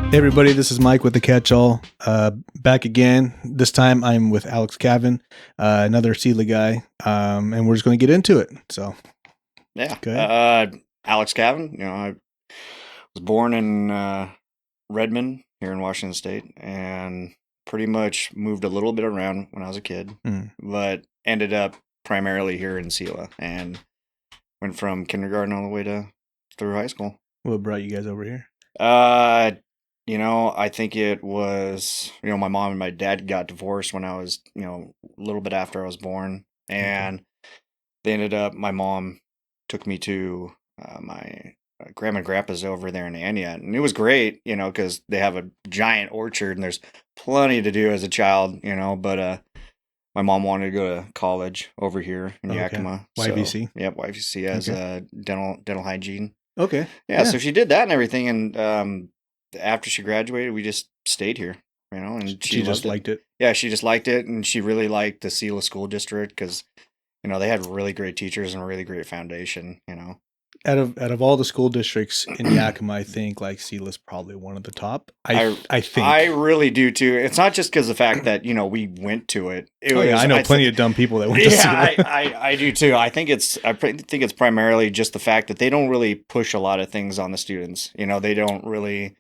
Hey everybody, this is Mike with the CatchAll. Back again. This time I'm with Alex Cavin, another Sela guy, and we're just going to get into it. So, Yeah. go ahead. Alex Cavin. I was born in Redmond here in Washington State, and pretty much moved a little bit around when I was a kid, but ended up primarily here in Sela, and went from kindergarten all the way to through high school. What brought you guys over here? I think it was, my mom and my dad got divorced when I was, a little bit after I was born, and they ended up, my mom took me to my grandma and grandpa's over there in Anya, and it was great, because they have a giant orchard and there's plenty to do as a child, but my mom wanted to go to college over here in Yakima. YVC. So, yep, YVC as dental hygiene. Okay. Yeah, so she did that and everything, and after she graduated, we just stayed here, and she just liked it. Yeah, she just liked it, and she really liked the Sela School District because, they had really great teachers and a really great foundation, Out of all the school districts in Yakima, I think like Sela's probably one of the top. I think. I really do too. It's not just because of the fact that, we went to it. I know plenty of dumb people that went to Sela. I do too. I think it's primarily just the fact that they don't really push a lot of things on the students. They don't really,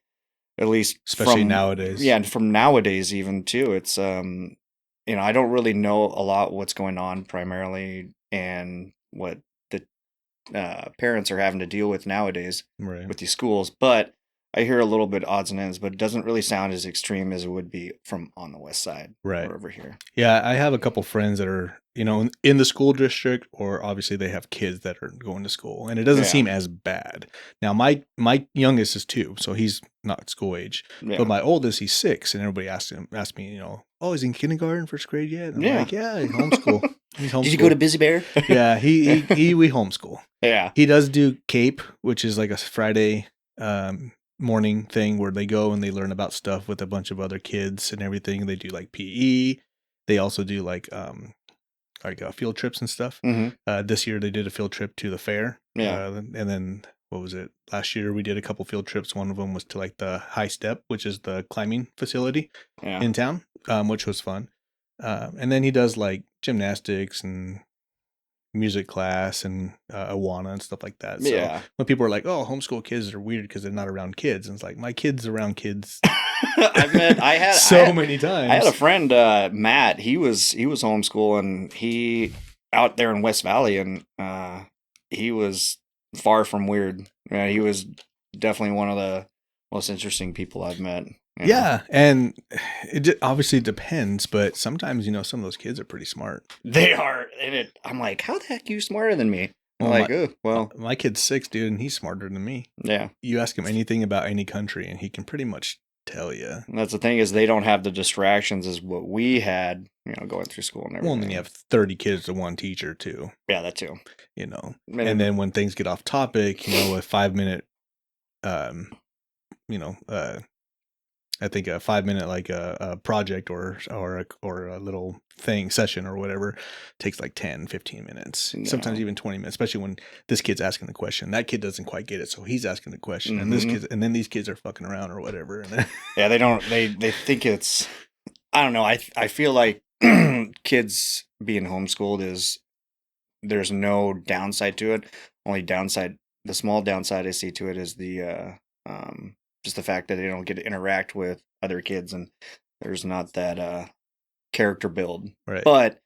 at least especially nowadays. Yeah, and from nowadays even too. It's I don't really know a lot what's going on primarily and what the parents are having to deal with nowadays with these schools, but I hear a little bit odds and ends, but it doesn't really sound as extreme as it would be from on the west side, or over here. Yeah, I have a couple friends that are, in the school district, or obviously they have kids that are going to school, and it doesn't seem as bad. Now, my youngest is 2, so he's not school age, but my oldest, he's 6, and everybody asked me, oh, is he in kindergarten, first grade yet? And I'm like, yeah, he's homeschool. He's homeschool. Did you go to Busy Bear? Yeah, we homeschool. Yeah, he does do CAPE, which is like a Friday morning thing where they go and they learn about stuff with a bunch of other kids and everything. They do like PE. They also do like field trips and stuff. This year they did a field trip to the fair. And then what was it? Last year we did a couple field trips. One of them was to like the High Step, which is the climbing facility in town, which was fun. And then he does like gymnastics and music class and Awana and stuff like that. So when people are like, oh, homeschool kids are weird because they're not around kids, and it's like, my kid's around kids. I had many times. I had a friend, Matt, he was homeschool, and he out there in West Valley, and he was far from weird. He was definitely one of the most interesting people I've met. Yeah, and it obviously depends, but sometimes, some of those kids are pretty smart. They are, and I'm like, how the heck are you smarter than me? My kid's 6, dude, and he's smarter than me. Yeah. You ask him anything about any country, and he can pretty much tell you. And that's the thing, is they don't have the distractions as what we had, going through school and everything. Well, and then you have 30 kids to one teacher, too. Yeah, that too. And then when things get off topic, a 5-minute, I think a 5-minute like a project or a little session or whatever takes like 10, 15 minutes, sometimes even 20 minutes, especially when this kid's asking the question. That kid doesn't quite get it, so he's asking the question, and then these kids are fucking around or whatever. Yeah, they think it's, I don't know. I feel like kids being homeschooled is, there's no downside to it. Only downside, the small downside I see to it is the just the fact that they don't get to interact with other kids, and there's not that character build. Right. But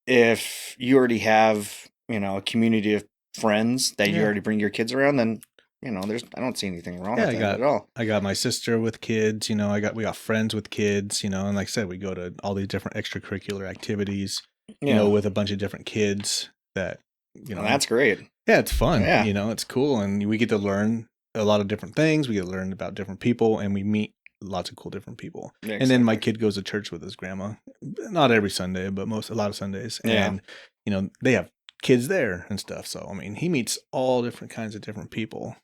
if you already have, a community of friends that you already bring your kids around, then I don't see anything wrong with that at all. I got my sister with kids. We got friends with kids. And like I said, we go to all these different extracurricular activities. With a bunch of different kids that Well, that's great. Yeah, it's fun. Yeah. It's cool, and we get to learn a lot of different things. We get to learn about different people, and we meet lots of cool different people. Yeah, exactly. And then my kid goes to church with his grandma, not every Sunday, but a lot of Sundays. Yeah. And they have kids there and stuff. So he meets all different kinds of different people.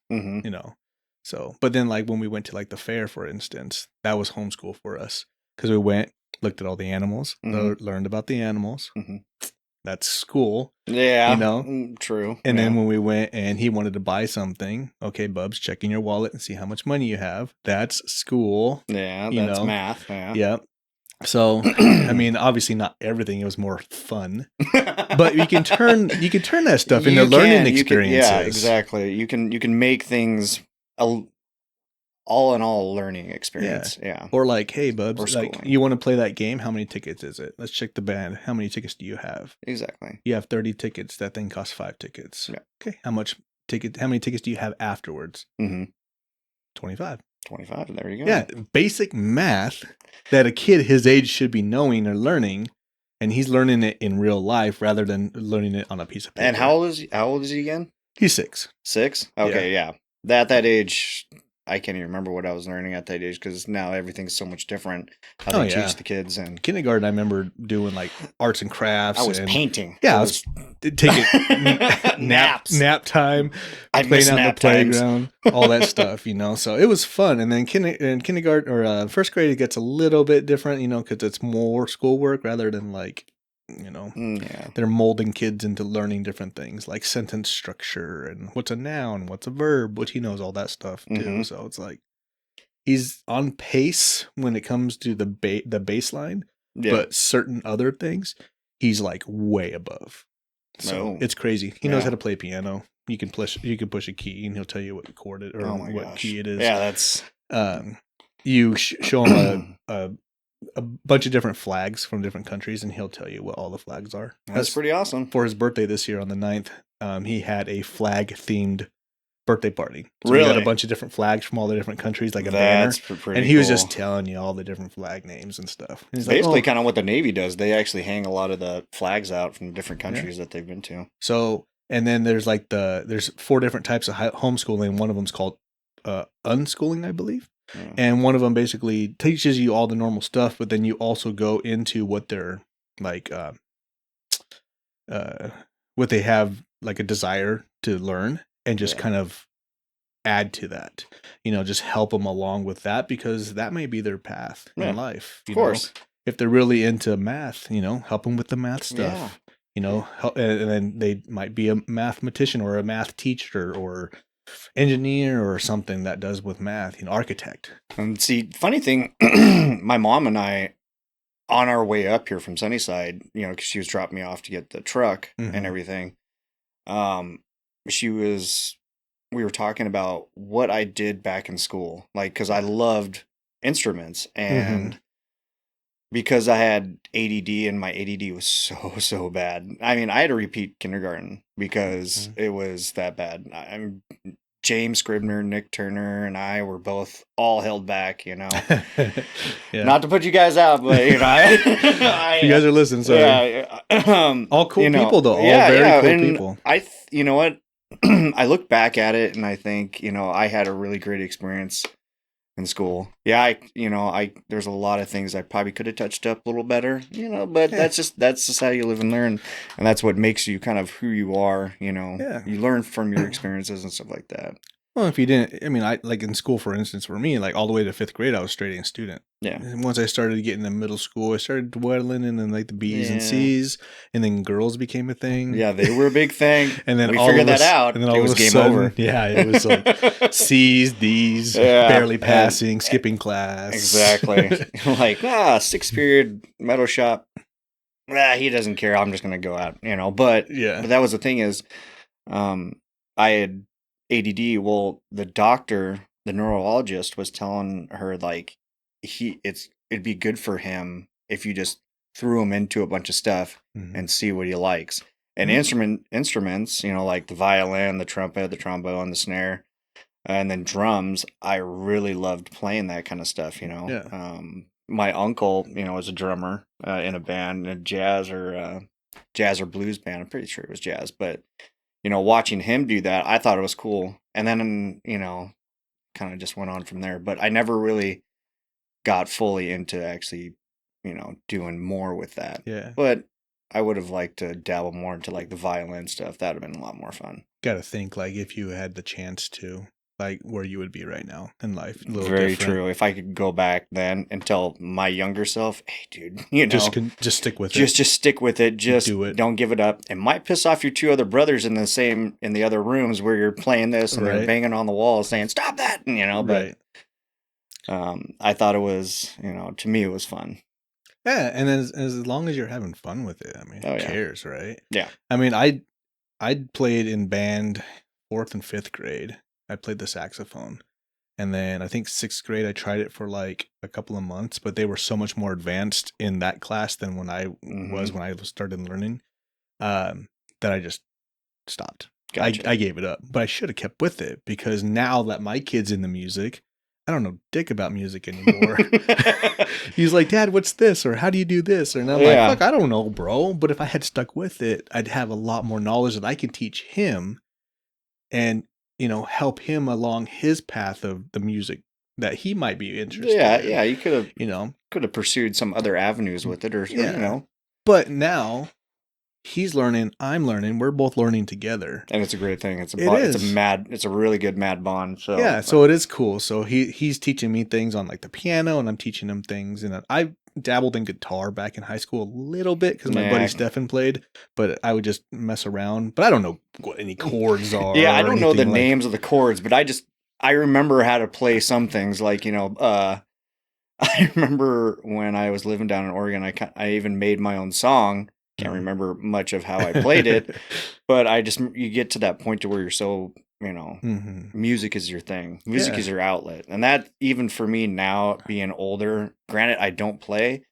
So, but then like when we went to like the fair, for instance, that was homeschool for us because we went, looked at all the animals, learned about the animals. That's school, you Yeah, know? true. And then Yeah. when we went and he wanted to buy something, okay, Bubs, check in your wallet and see how much money you have. That's school, Yeah, you that's know? math. Yeah. Yeah. So, I mean, obviously not everything. It was more fun, but you can turn that stuff into learning yeah, experiences. exactly. You can make things a, all in all learning Yeah. experience. Yeah. Or like, hey, Or Bubs, like schooling. you want to play that game? How many tickets is it? Let's check the band. How many tickets do you have? Exactly. You have 30 tickets. That thing costs 5 tickets. Yeah. Okay. How many tickets do you have afterwards? Mm-hmm. 25. 25. There you go. Yeah, basic math that a kid his age should be knowing or learning, and he's learning it in real life rather than learning it on a piece of paper. And how old is he again? He's 6. 6? Okay, yeah. At that age, I can't even remember what I was learning at that age because now everything's so much different. How they teach the kids and kindergarten. I remember doing like arts and crafts. I was painting. Yeah, I was taking nap time, playing out in the playground, all that stuff. So it was fun. And then kindergarten or first grade, it gets a little bit different. Because it's more schoolwork rather than like. They're molding kids into learning different things like sentence structure and what's a noun, what's a verb, which he knows all that stuff too. Mm-hmm. So it's like he's on pace when it comes to the baseline, but certain other things he's like way above. So it's crazy. He knows how to play piano. You can push a key and he'll tell you what chord it or what key it is. Yeah, that's you show him a bunch of different flags from different countries, and he'll tell you what all the flags are. That's pretty awesome. For his birthday this year on the 9th, he had a flag-themed birthday party. So really? He had a bunch of different flags from all the different countries, like a banner. And he was just telling you all the different flag names and stuff. And he's basically kind of what the Navy does. They actually hang a lot of the flags out from different countries that they've been to. So, and then there's like there's 4 different types of homeschooling. One of them's called unschooling, I believe. Yeah. And one of them basically teaches you all the normal stuff, but then you also go into what they're like, what they have like a desire to learn and just kind of add to that, just help them along with that because that may be their path in life. Of course. If they're really into math, help them with the math stuff, and then they might be a mathematician or a math teacher or engineer or something that does with math, architect. And see, funny thing, my mom and I, on our way up here from Sunnyside, because she was dropping me off to get the truck and everything, we were talking about what I did back in school, like, because I loved instruments and because I had ADD and my ADD was so bad. I mean, I had to repeat kindergarten because it was that bad. I'm James Scribner, Nick Turner, and I were both all held back, Not to put you guys out, but you guys are listening, so all cool people though, all very cool people. You know what? I look back at it and I think, I had a really great experience in school. Yeah, there's a lot of things I probably could have touched up a little better, but that's just how you live and learn. And that's what makes you kind of who you are, You learn from your experiences and stuff like that. Well, if you didn't, I mean, I like in school, for instance, for me, like all the way to 5th grade, I was straight A student. Yeah. And once I started getting to middle school, I started dwelling in like the B's and C's, and then girls became a thing. Yeah, they were a big thing. And then we figured that out. And then it was game over. Yeah, it was like C's, D's, barely passing, skipping class. Exactly. Like 6th period metal shop. He doesn't care. I'm just gonna go out, But that was the thing is, I had ADD. Well, the doctor, the neurologist, was telling her like it'd be good for him if you just threw him into a bunch of stuff and see what he likes. And instruments, like the violin, the trumpet, the trombone, the snare, and then drums. I really loved playing that kind of stuff. My uncle, was a drummer in a band, a jazz or blues band. I'm pretty sure it was jazz, but watching him do that, I thought it was cool. And then, kind of just went on from there. But I never really got fully into actually, doing more with that. Yeah. But I would have liked to dabble more into like the violin stuff. That would have been a lot more fun. Got to think like if you had the chance to. like where you would be right now in life. A little Very different. true. If I could go back then and tell my younger self, hey, dude, Just stick with just it. stick with it. Just Do it. don't give it up. It might piss off your two other brothers in the other rooms where you're playing this and they're Right. banging on the wall saying, stop that. And, but Right. I thought it was, to me, it was fun. Yeah, and as long as you're having fun with it, I mean, Oh, who yeah. cares, right? Yeah. I mean, I played in band 4th and 5th grade. I played the saxophone. And then I think 6th grade, I tried it for like a couple of months, but they were so much more advanced in that class than when I was Mm-hmm. when I started learning, that I just stopped. Gotcha. I gave it up, but I should have kept with it because now that my kid's into music, I don't know dick about music anymore. He's like, Dad, what's this? Or how do you do this? And I'm like, Yeah. fuck, I don't know, bro. But if I had stuck with it, I'd have a lot more knowledge that I can teach him and, help him along his path of the music that he might be interested Yeah. in, Yeah. You could you know? have pursued some other avenues with it or Yeah. But now he's learning, I'm learning, we're both learning together. and it's a great thing. It's It is. it's a really good mad bond. So Yeah, so it is cool. So he's teaching me things on like the piano, and I'm teaching him things. And I dabbled in guitar back in high school a little bit because my buddy Stefan played, but I would just mess around. But I don't know what any chords are. Yeah, I or don't know the anything names of the chords, but I remember how to play some things. Like I remember when I was living down in Oregon, I even made my own song. Can't remember much of how I played it, but you get to that point to where you're so music is your thing. Music is your outlet, and that even for me now being older. Granted, I don't play,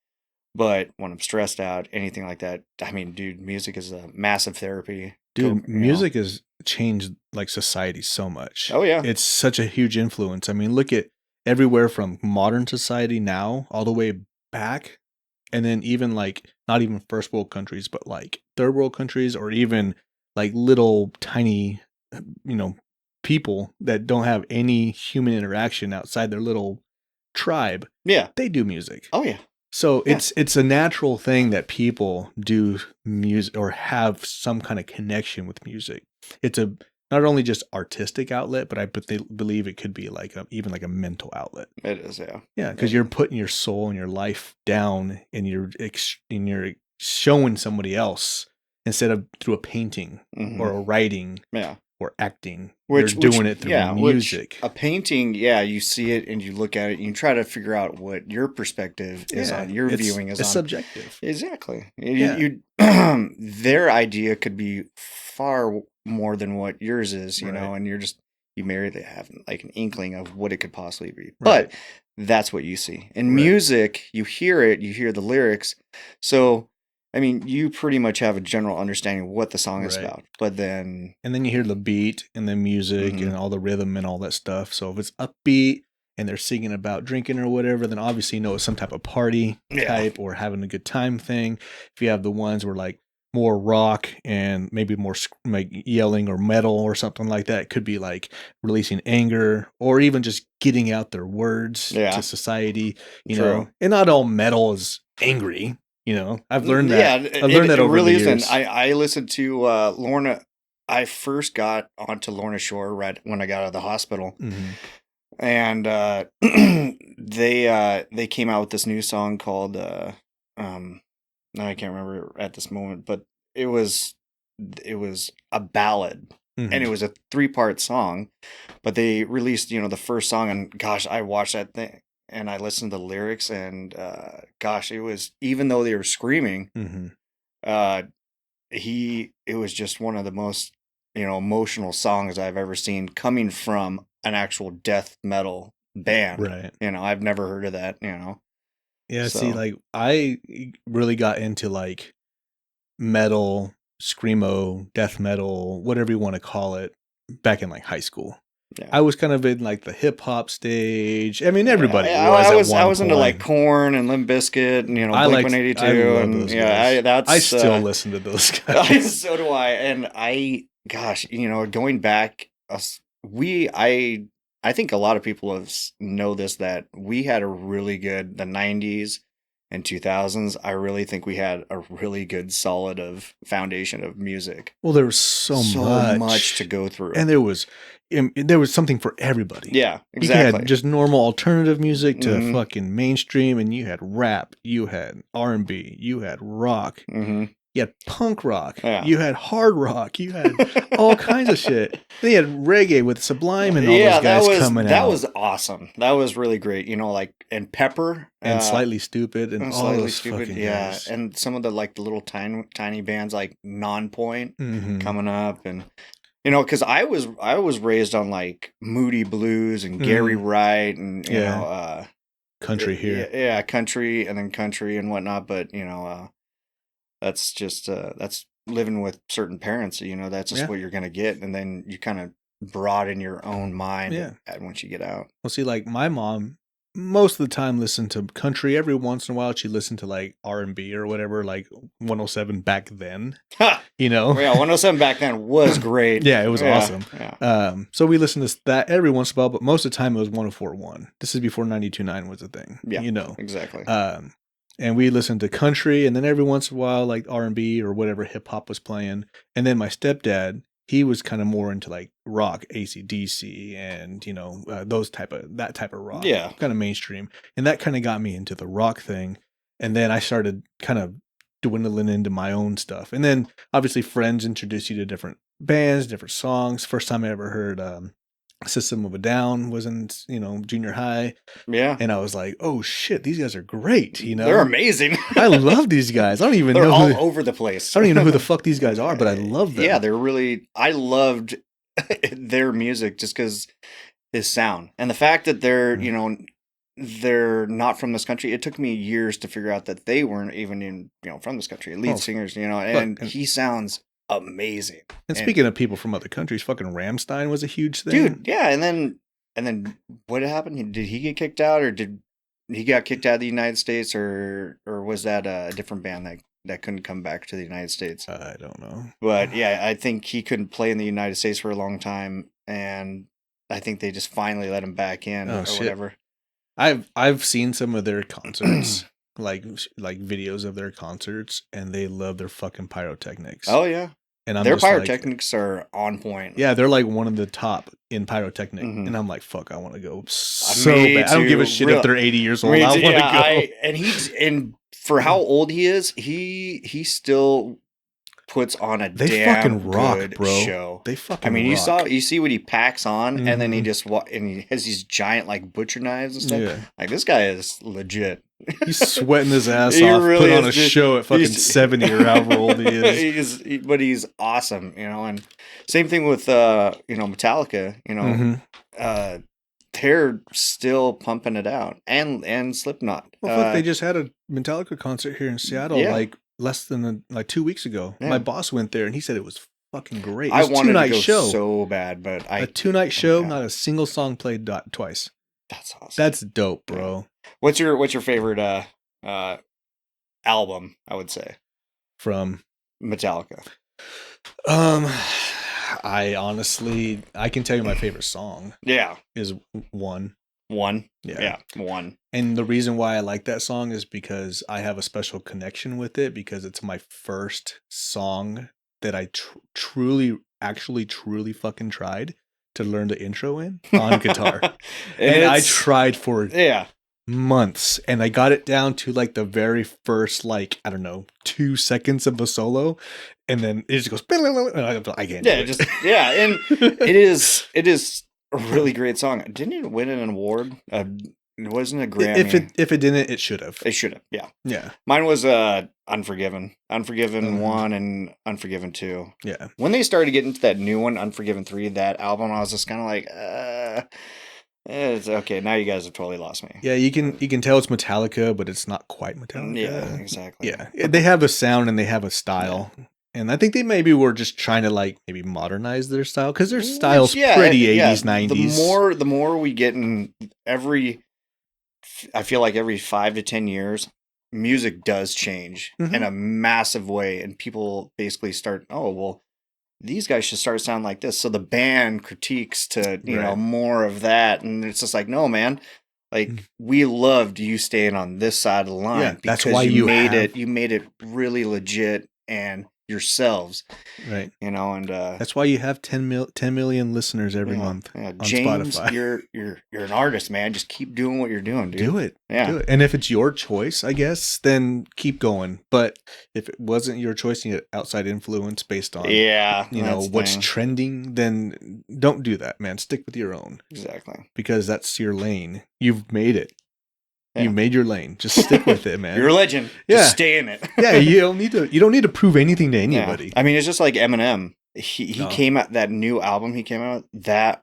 but when I'm stressed out, anything like that, I mean, dude, music is a massive therapy. Dude, music has changed like society so much. Oh yeah, It's such a huge influence. I mean, look at everywhere from modern society now all the way back. And then even like not even first world countries, but like third world countries or even like little tiny, you know, people that don't have any human interaction outside their little tribe. Yeah. They do music. Oh yeah. So it's a natural thing that people do music or have some kind of connection with music. It's a not only just artistic outlet, but they believe it could be like even like a mental outlet. It is, yeah. Yeah, because you're putting your soul and your life down, and you're showing somebody else instead of through a painting or a writing, or acting. You're doing it through music. A painting, you see it and you look at it and you try to figure out what your perspective is on, your viewing is on. It's subjective. Exactly. Yeah. Their idea could be far more than what yours is, you know, and you merely have like an inkling of what it could possibly be. But that's what you see. In music, you hear it, you hear the lyrics. So, I mean, you pretty much have a general understanding of what the song is about. But then... And then you hear the beat and the music and all the rhythm and all that stuff. So if it's upbeat and they're singing about drinking or whatever, then obviously you know it's some type of party type or having a good time thing. If you have the ones where like more rock and maybe more like yelling or metal or something like that, it could be like releasing anger or even just getting out their words to society, you know. And not all metal is angry. You know, I've learned that. Yeah, I've learned that it over really the years. isn't. I listened to Lorna. I first got onto Lorna Shore right when I got out of the hospital, and they came out with this new song called no, I can't remember at this moment, but it was a ballad, and it was a 3-part song. But they released the first song, and gosh, I watched that thing. And I listened to the lyrics, and gosh, it was, even though they were screaming, it was just one of the most emotional songs I've ever seen coming from an actual death metal band. Right. I've never heard of that. Yeah. So. See, like I really got into like metal, screamo, death metal, whatever you want to call it, back in like high school. Yeah. I was kind of in like the hip hop stage. I mean, everybody was. I was into like Korn and Limp Bizkit and Blink-182. I love those guys. I still listen to those guys. So do I. And gosh, going back, I think a lot of people know this, that we had a really good the 90s and 2000s, I really think we had a really good solid of foundation of music. Well, there was so much to go through. And there was something for everybody. Yeah, You exactly. had just normal alternative music to Mhm. fucking mainstream, and you had rap, you had R&B, you had rock, Mhm. you had punk rock, Yeah. you had hard rock, you had all kinds of shit. Then you had reggae with Sublime and all those guys coming out. That was awesome. That was really great. You know, like, and Pepper And Slightly Stupid and all Slightly those Stupid, fucking yeah, guys. and some of the like the little tiny bands like Non-Point Mhm. coming up, and you know, because I was raised on like Moody Blues and Gary Wright and you Yeah. know Country here. yeah, country and then country and whatnot, but you know that's just that's living with certain parents, you know, that's just Yeah. what you're gonna get, and then you kind of broaden your own mind Yeah. once you get out. Well, see, like my mom, most of the time listened to country. Every once in a while, she listened to like R&B or whatever, like 107 back then. Ha! You know, Well, yeah, 107 back then was great. Yeah, it was awesome. Yeah. So we listened to that every once in a while, but most of the time it was 104.1. This is before 92.9 was a thing. Yeah, you know, exactly. And we listened to country, and then every once in a while, like R&B or whatever hip hop was playing. And then my stepdad, he was kind of more into like rock, AC/DC, and you know that type of rock, Yeah. kind of mainstream, and that kind of got me into the rock thing. And then I started kind of dwindling into my own stuff, and then obviously friends introduce you to different bands, different songs. First time I ever heard System of a Down was in junior high. Yeah. And I was like, oh shit, these guys are great, you know? They're amazing. I love these guys. I don't even They're know all over the place. I don't even know who the fuck these guys are, but I love them. Yeah, I loved their music just because his sound. And the fact that they're, you know, they're not from this country. It took me years to figure out that they weren't even from this country. Lead singers, you know, and he sounds amazing. And speaking of people from other countries, fucking Rammstein was a huge thing. Dude, yeah, and then what happened? Did he get kicked out, or did he got kicked out of the United States, or was that a different band that couldn't come back to the United States? I don't know. But yeah, I think he couldn't play in the United States for a long time, and I think they just finally let him back in or whatever. I've seen some of their concerts, like videos of their concerts, and they love their fucking pyrotechnics. Oh yeah. And their pyrotechnics are on point. Yeah, they're like one of the top in pyrotechnic. Mm-hmm. And I'm like, fuck, I want to go so bad. I don't give a shit if they're 80 years old. I want to go. And for how old he is, he still puts on a damn fucking rock, good bro. show. They fucking rock. You see what he packs on, and then he just and he has these giant like butcher knives and stuff. Yeah. Like, this guy is legit. He's sweating his ass off, really put on a show at fucking 70 or however old he is. But he's awesome, you know. And same thing with Metallica, you know. They're still pumping it out, and Slipknot. Well, fuck, they just had a Metallica concert here in Seattle, like less than 2 weeks ago. Yeah. My boss went there, and he said it was fucking great. It was I wanted to go so bad, but a 2-night show, not a single song played twice. That's awesome. That's dope, bro. Yeah. What's your favorite album? I would say from Metallica. I can tell you my favorite song. Yeah, is One. One. Yeah, One. And the reason why I like that song is because I have a special connection with it, because it's my first song that I truly fucking tried to learn the intro in on guitar. And I tried for months, and I got it down to like the very first 2 seconds of the solo, and then it just goes and I can't do it. And it is a really great song. Didn't it win an award? It wasn't a Grammy. If it didn't, it should have. It should have. Yeah. Mine was Unforgiven. Unforgiven 1 and Unforgiven 2. Yeah. When they started getting to that new one, Unforgiven 3, that album, I was just kind of like, it's okay. Now you guys have totally lost me. Yeah, you can tell it's Metallica, but it's not quite Metallica. Yeah, exactly. Yeah, they have a sound and they have a style. Yeah. And I think they maybe were just trying to maybe modernize their style, because their style's pretty 80s, 90s. The more we get in I feel like every 5 to 10 years, music does change in a massive way, and people basically start, these guys should start sounding like this. So the band critiques to, you know, more of that, and it's just like, no, man, Like, we loved you staying on this side of the line that's because why you made it really legit and yourselves, right. and That's why you have 10 million listeners every month on James, Spotify. you're an artist, man. Just keep doing what you're doing, dude. Do it. And if it's your choice, I guess, then keep going. But if it wasn't your choice, you get outside influence based on what's trending, then don't do that, man. Stick with your own. Exactly. Because that's your lane. You've made it. You made your lane. Just stick with it, man. You're a legend. Just stay in it. You don't need to prove anything to anybody. I mean, it's just like Eminem. He came out, that new album he came out, that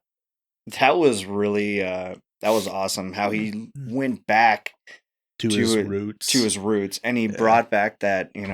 was really that was awesome. How he went back to his roots. And he brought back that, And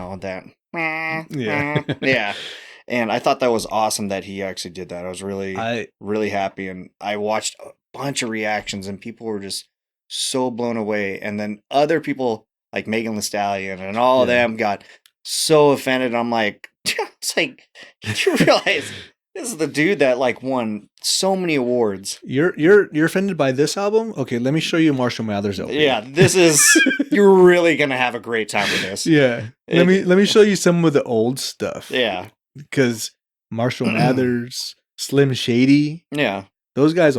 I thought that was awesome that he actually did that. I was really happy, and I watched a bunch of reactions, and people were just so blown away. And then other people like Megan Thee Stallion and all of them got so offended. I'm like, it's like, did you realize this is the dude that like won so many awards? You're offended by this album? Okay, let me show you Marshall Mathers LP. Yeah, this is you're really gonna have a great time with this. Yeah, let me show you some of the old stuff. Yeah, because Marshall Mathers, Slim Shady, those guys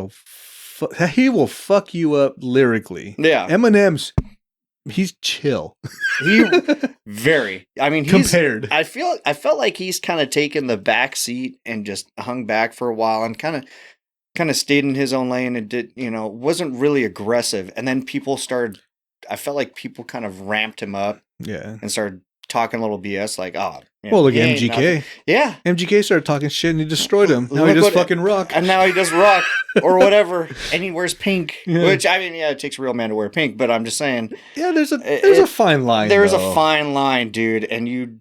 he will fuck you up lyrically. Yeah, Eminem's he's chill. I mean, compared. I felt like he's kind of taken the back seat and just hung back for a while and kind of stayed in his own lane and did, wasn't really aggressive. And then I felt like people kind of ramped him up. Yeah. And started talking a little BS, like, look at MGK. Nothing. Yeah. MGK started talking shit and he destroyed him. Now he does fucking rock. And now he does rock or whatever. And he wears pink, which, I mean, it takes a real man to wear pink, but I'm just saying. Yeah, there's a fine line. There's a fine line, dude. And you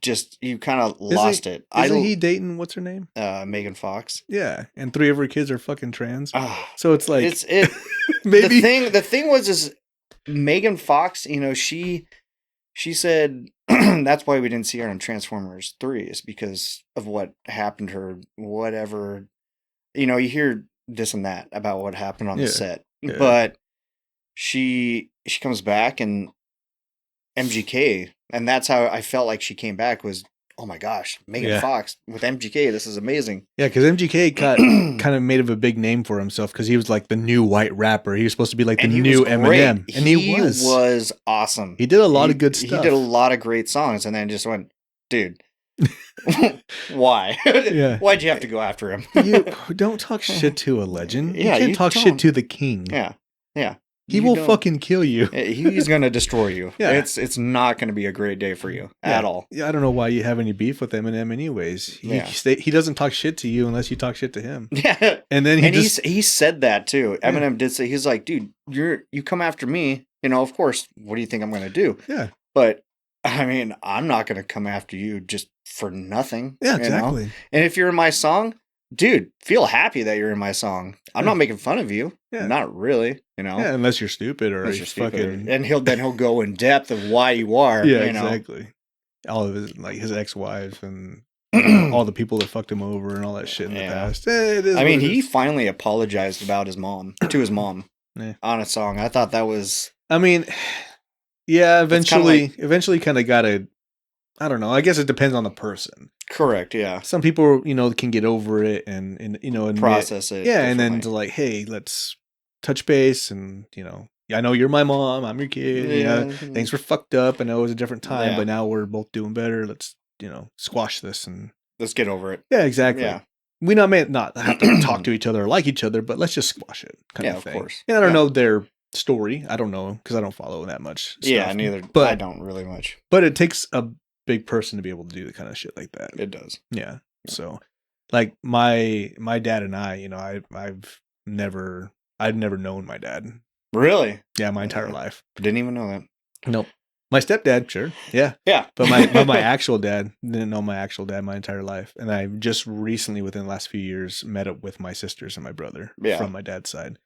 kind of lost it. Isn't he dating, what's her name? Megan Fox. Yeah. And 3 of her kids are fucking trans. So it's like. Maybe. The thing was Megan Fox, she said that's why we didn't see her in Transformers 3 is because of what happened to her, whatever. You hear this and that about what happened on the set. Yeah. But she comes back and MGK, and that's how I felt like she came back was, oh my gosh, Megan Fox with MGK, this is amazing. Yeah, because MGK got kind of made of a big name for himself because he was like the new white rapper. He was supposed to be like the new Eminem. And he was awesome. He did a lot of good stuff. He did a lot of great songs and then just went, dude, why? Yeah. Why'd you have to go after him? You don't talk shit to a legend. You can't talk shit to the king. Yeah. Yeah. He will fucking kill you. He's going to destroy you. Yeah. It's not going to be a great day for you at all. Yeah, I don't know why you have any beef with Eminem anyways. He doesn't talk shit to you unless you talk shit to him. Yeah. And then he said that too. Eminem did say, he's like, dude, you come after me, of course, what do you think I'm going to do? Yeah. But I mean, I'm not going to come after you just for nothing. Yeah, exactly. And if you're in my song, dude, feel happy that you're in my song. I'm not making fun of you. Yeah. Not really, Yeah, unless you're stupid or you're fucking. And he'll go in depth of why you are. Yeah, exactly. All of his ex-wives and all the people that fucked him over and all that shit in the past. I mean, he finally apologized about his mom to his mom on a song. I thought that was. I mean, yeah. Eventually, kind of got to. I don't know. I guess it depends on the person. Correct. Yeah. Some people, can get over it and admit, process it. Yeah, and then to like, hey, let's touch base, and I know you're my mom, I'm your kid. Yeah, things were fucked up. I know it was a different time, but now we're both doing better. Let's squash this and let's get over it. Yeah, exactly. Yeah. We may not have to talk to each other or like each other, but let's just squash it. Kind of thing. Of course. And I don't know their story. I don't know because I don't follow that much stuff. Yeah, neither. But I don't really much. But it takes a big person to be able to do the kind of shit like that. It does. Yeah. So like my dad and I've never known my dad. Really? Yeah, my entire life. Didn't even know that. Nope. My stepdad, sure. Yeah. Yeah. But my actual dad didn't know my actual dad my entire life. And I just recently within the last few years met up with my sisters and my brother from my dad's side.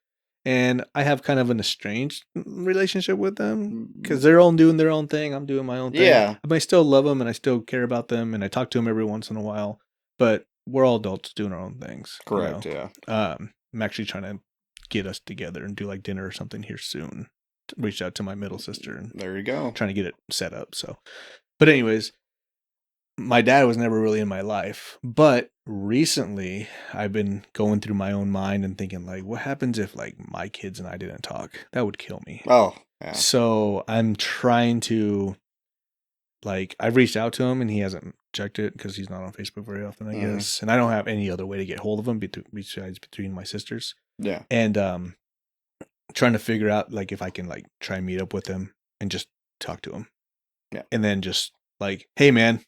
And I have kind of an estranged relationship with them because they're all doing their own thing. I'm doing my own thing. Yeah. But I still love them and I still care about them and I talk to them every once in a while. But we're all adults doing our own things. Correct. Yeah. I'm actually trying to get us together and do like dinner or something here soon. Reached out to my middle sister and There you go. trying to get it set up. So, but anyways, my dad was never really in my life, but recently I've been going through my own mind and thinking like, what happens if like my kids and I didn't talk? That would kill me. Oh, yeah. So I'm trying to, like, I've reached out to him and he hasn't checked it because he's not on Facebook very often, I guess. And I don't have any other way to get hold of him besides between my sisters. Yeah. And trying to figure out like if I can like try and meet up with him and just talk to him. Yeah. And then just like, hey man,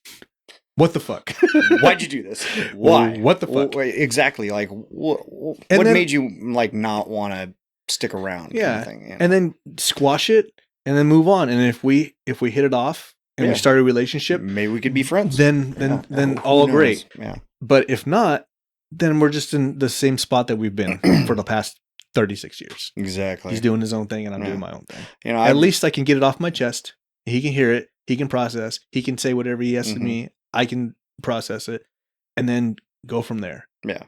what the fuck? Why'd you do this? Why? What the fuck? Exactly. Like, what then, made you like not want to stick around? Yeah. Kind of thing, you know? And then squash it and then move on. And if we hit it off and we start a relationship, maybe we could be friends. Then all great. Yeah. But if not, then we're just in the same spot that we've been for the past 36 years. Exactly. He's doing his own thing and I'm doing my own thing. You know, at least I can get it off my chest. He can hear it. He can process. He can say whatever he has to me. I can process it and then go from there. Yeah.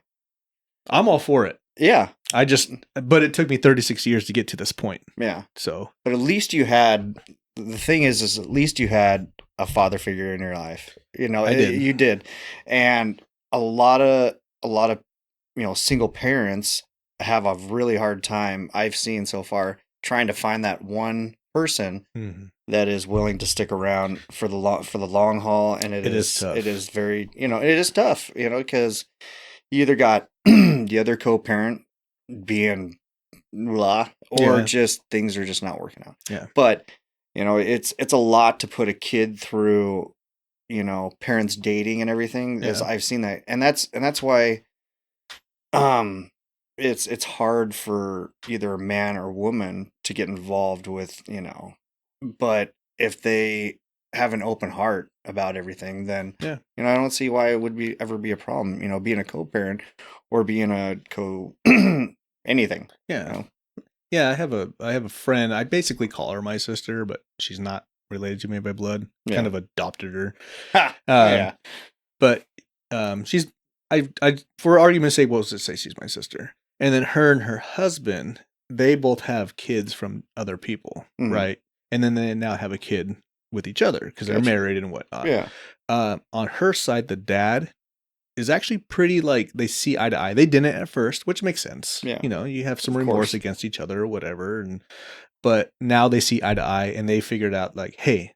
I'm all for it. Yeah. But it took me 36 years to get to this point. Yeah. So, but at least the thing is at least you had a father figure in your life. You know, you did. And a lot of, single parents have a really hard time I've seen so far trying to find that one person that is willing to stick around for the long haul. And it is tough. It is very, it is tough, because you either got the other co-parent being blah, or just things are just not working out. Yeah. But, it's a lot to put a kid through, parents dating and everything. As I've seen that. And that's why, it's hard for either a man or woman to get involved with, but if they have an open heart about everything, then, I don't see why it would ever be a problem, being a co-parent or being a anything. Yeah. Yeah. I have a friend. I basically call her my sister, but she's not related to me by blood. Kind of adopted her. But, she's, for argument's sake, we'll just say she's my sister. And then her and her husband, they both have kids from other people, right? And then they now have a kid with each other because they're married and whatnot. Yeah. On her side, the dad is actually pretty like they see eye to eye. They didn't at first, which makes sense. Yeah. You have some remorse against each other or whatever. But now they see eye to eye and they figured out like, hey,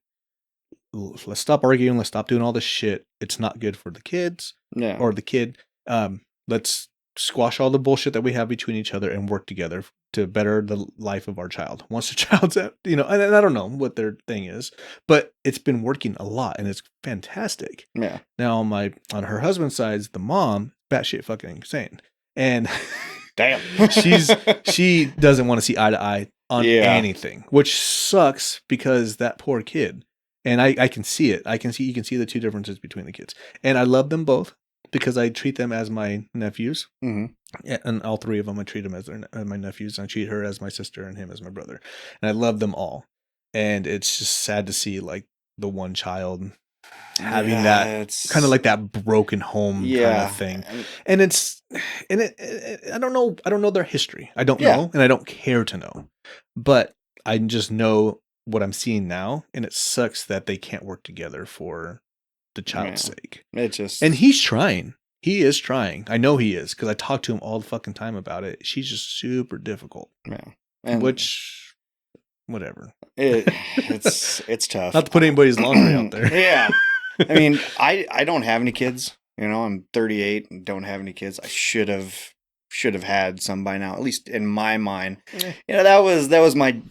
let's stop arguing. Let's stop doing all this shit. It's not good for the kids or the kid. Let's squash all the bullshit that we have between each other and work together to better the life of our child. Once the child's out, and I don't know what their thing is, but it's been working a lot and it's fantastic. Yeah. Now on her husband's side, the mom, batshit fucking insane. And damn, she doesn't want to see eye to eye on anything, which sucks because that poor kid. And I can see it. You can see the two differences between the kids. And I love them both because I treat them as my nephews. And all three of them, I treat them as my nephews. I treat her as my sister and him as my brother. And I love them all. And it's just sad to see like the one child having that kind of like that broken home kind of thing. And I don't know their history. I don't know, and I don't care to know. But I just know what I'm seeing now, and it sucks that they can't work together for the child's sake. And he's trying. He is trying. I know he is because I talk to him all the fucking time about it. She's just super difficult. Yeah. Which, whatever. It's tough. Not to put anybody's laundry out there. Yeah. I mean, I don't have any kids. I'm 38 and don't have any kids. I should have had some by now, at least in my mind. That was my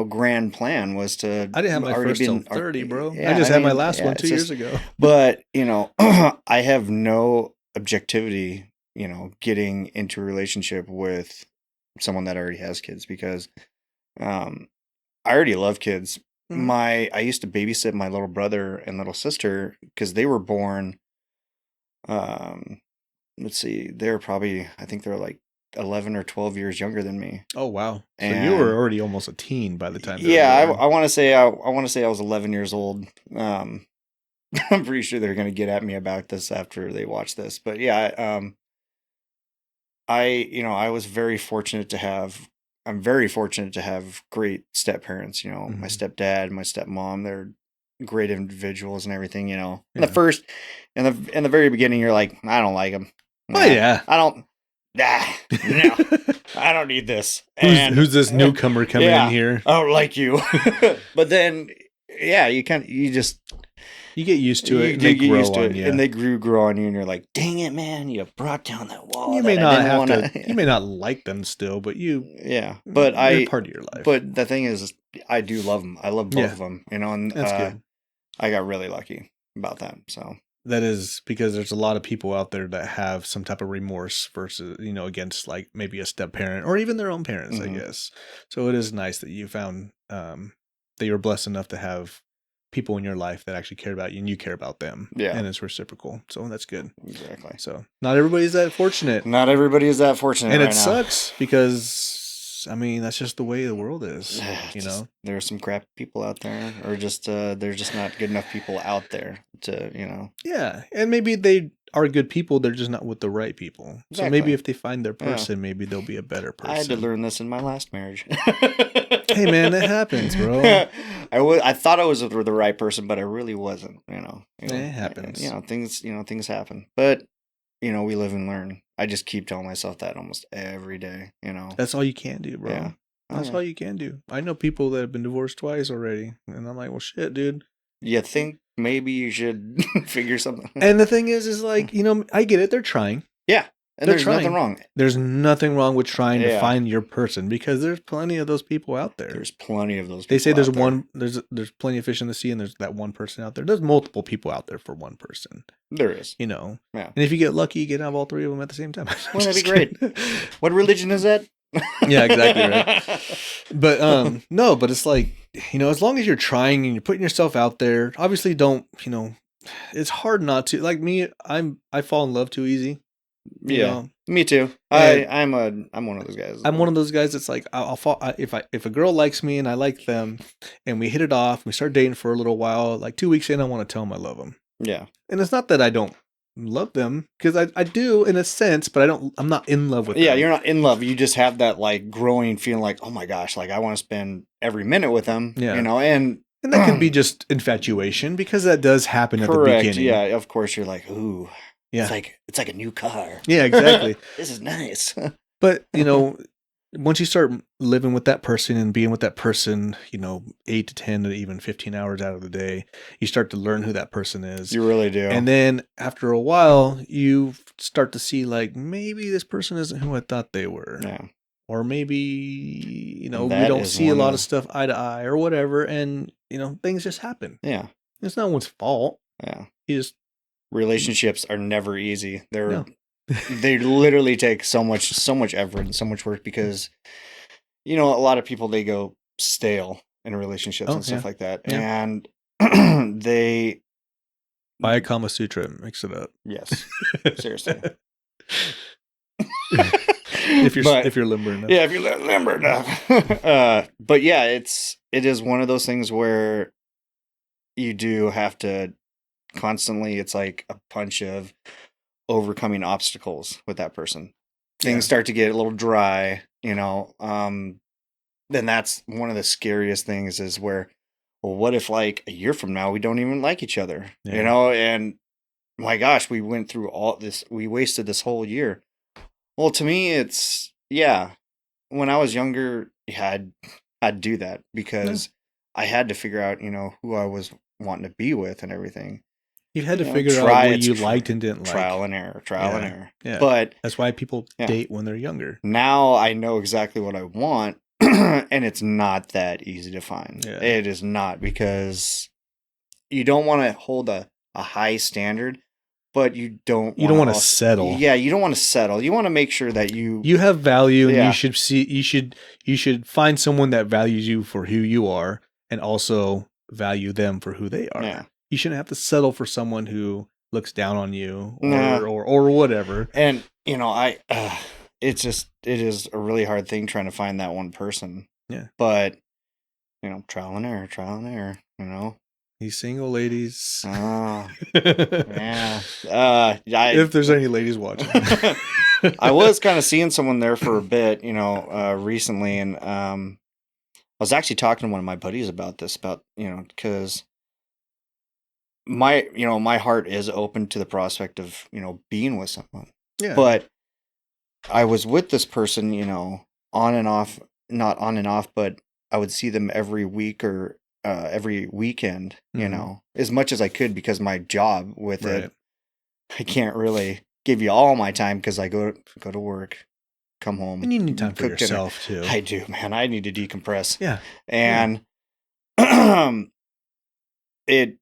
grand plan was to. I didn't have my first till 30, bro. I just had my last one 2 years ago. But I have no objectivity, getting into a relationship with someone that already has kids because, I already love kids. I used to babysit my little brother and little sister because they were born. Let's see, they're probably, I think they're like 11 or 12 years younger than me. Oh wow! So you were already almost a teen by the time. I want to say I was 11 years old. I'm pretty sure they're going to get at me about this after they watch this, but I was very fortunate to have. I'm very fortunate to have great step parents. My Mhm. stepdad, my stepmom. They're great individuals and everything. In the Yeah. first, in the very beginning, you're like, I don't like them. Oh, Nah, yeah. I don't. Nah, no, I don't need this. And Who's this newcomer coming in yeah, here? I don't like you. But then, yeah, you just You get used to it, you and do they get grow used to on it, and you. they grow on you, and you're like, dang it, man, you brought down that wall You may that I not didn't have want to. You to. may not like them still, but Yeah, they're part of your life. but the thing is, I do love them. I love both Yeah, of them, and that's good. I got really lucky about that. So That is because there's a lot of people out there that have some type of remorse versus, against like maybe a step parent or even their own parents, I mhm. guess. So it is nice that you found that you were blessed enough to have people in your life that actually care about you and you care about them. Yeah, And it's reciprocal. So that's good. exactly. So not everybody's that fortunate. Not everybody is that fortunate And it right now. sucks because, I mean, that's just the way the world is, Just there's some crap people out there, or just there's just not good enough people out there to. Yeah, and maybe they are good people, they're just not with the right people. So maybe Exactly. if they find their Yeah, person, maybe they'll be a better I had to person. learn this in my last marriage. Hey man, it happens, bro. I thought I was with the right person, but I really wasn't. It happens. Things happen. But we live and learn. I just keep telling myself that almost every day. That's all you can do, Yeah. bro. Oh That's yeah. all you can do. I know people that have been divorced twice already, and I'm like, well, shit, dude. You think maybe you should figure something? And the thing is like, I get it. They're trying. Yeah, and They're there's nothing trying. wrong. There's nothing wrong with trying to Yeah, find your person because there's plenty of those people out there. there's plenty of those They people say there's out there. one, there's plenty of fish in the sea, and there's that one person out there. There's multiple people out there for one person. There is. Yeah. Yeah. And if you get lucky, you can have all three of them at the same time. Well, that'd be great. What religion is that? Yeah, exactly right. But no, but it's like, as long as you're trying and you're putting yourself out there, obviously don't, it's hard not to. Like me, I fall in love too easy. Yeah, me too. And I'm one of those guys. I'm one of those guys that's like I'll fall if a girl likes me and I like them and we hit it off, we start dating for a little while, like 2 weeks in I want to tell them I love them. Yeah. And it's not that I don't love them because I do in a sense, but I'm not in love with them. Yeah, you're not in love. You just have that like growing feeling like, oh my gosh, like I want to spend every minute with them. Yeah. And that could be just infatuation because that does happen at the beginning. Yeah, of course you're like, ooh. Yeah. It's like a new car. Yeah, exactly. This is nice. But, once you start living with that person and being with that person, 8 to 10 to even 15 hours out of the day, you start to learn who that person is. You really do. And then after a while, you start to see like maybe this person isn't who I thought they were. Yeah. Or maybe, we don't see a lot of stuff eye to eye or whatever. And, things just happen. Yeah. It's no one's fault. Yeah. Relationships are never easy. They literally take so much effort and so much work because, a lot of people, they go stale in relationships and stuff like that. Yeah. And they buy a Kama Sutra and mix it up. Yes. Seriously. if you're limber enough. Yeah, if you're limber enough. But yeah, it is one of those things where you do have to constantly, it's like a punch of overcoming obstacles with that person. Things start to get a little dry, then that's one of the scariest things is where, well, what if like a year from now we don't even like each other, and my gosh, we went through all this, we wasted this whole year. Well, to me, it's, when I was younger, I'd do that because I had to figure out, who I was wanting to be with and everything. You had to figure out what you liked and didn't like. Trial and error. Yeah. But that's why people date when they're younger. Now I know exactly what I want, and it's not that easy to find. Yeah. It is not, because you don't want to hold a high standard, but you don't want to settle. Yeah, you don't want to settle. You want to make sure that you have value, and you should find someone that values you for who you are and also value them for who they are. Yeah. You shouldn't have to settle for someone who looks down on you or whatever. And it is a really hard thing trying to find that one person. Yeah. But trial and error, These single ladies. Oh, yeah. If there's any ladies watching. I was kind of seeing someone there for a bit, recently, and I was actually talking to one of my buddies about this, because my heart is open to the prospect of, being with someone. Yeah. But I was with this person, on and off, not on and off, but I would see them every week or every weekend, as much as I could, because my job with Right. it, I can't really give you all my time because I go to work, come home, And you need time for cook dinner. yourself too. I do, man. I need to decompress. Yeah. And it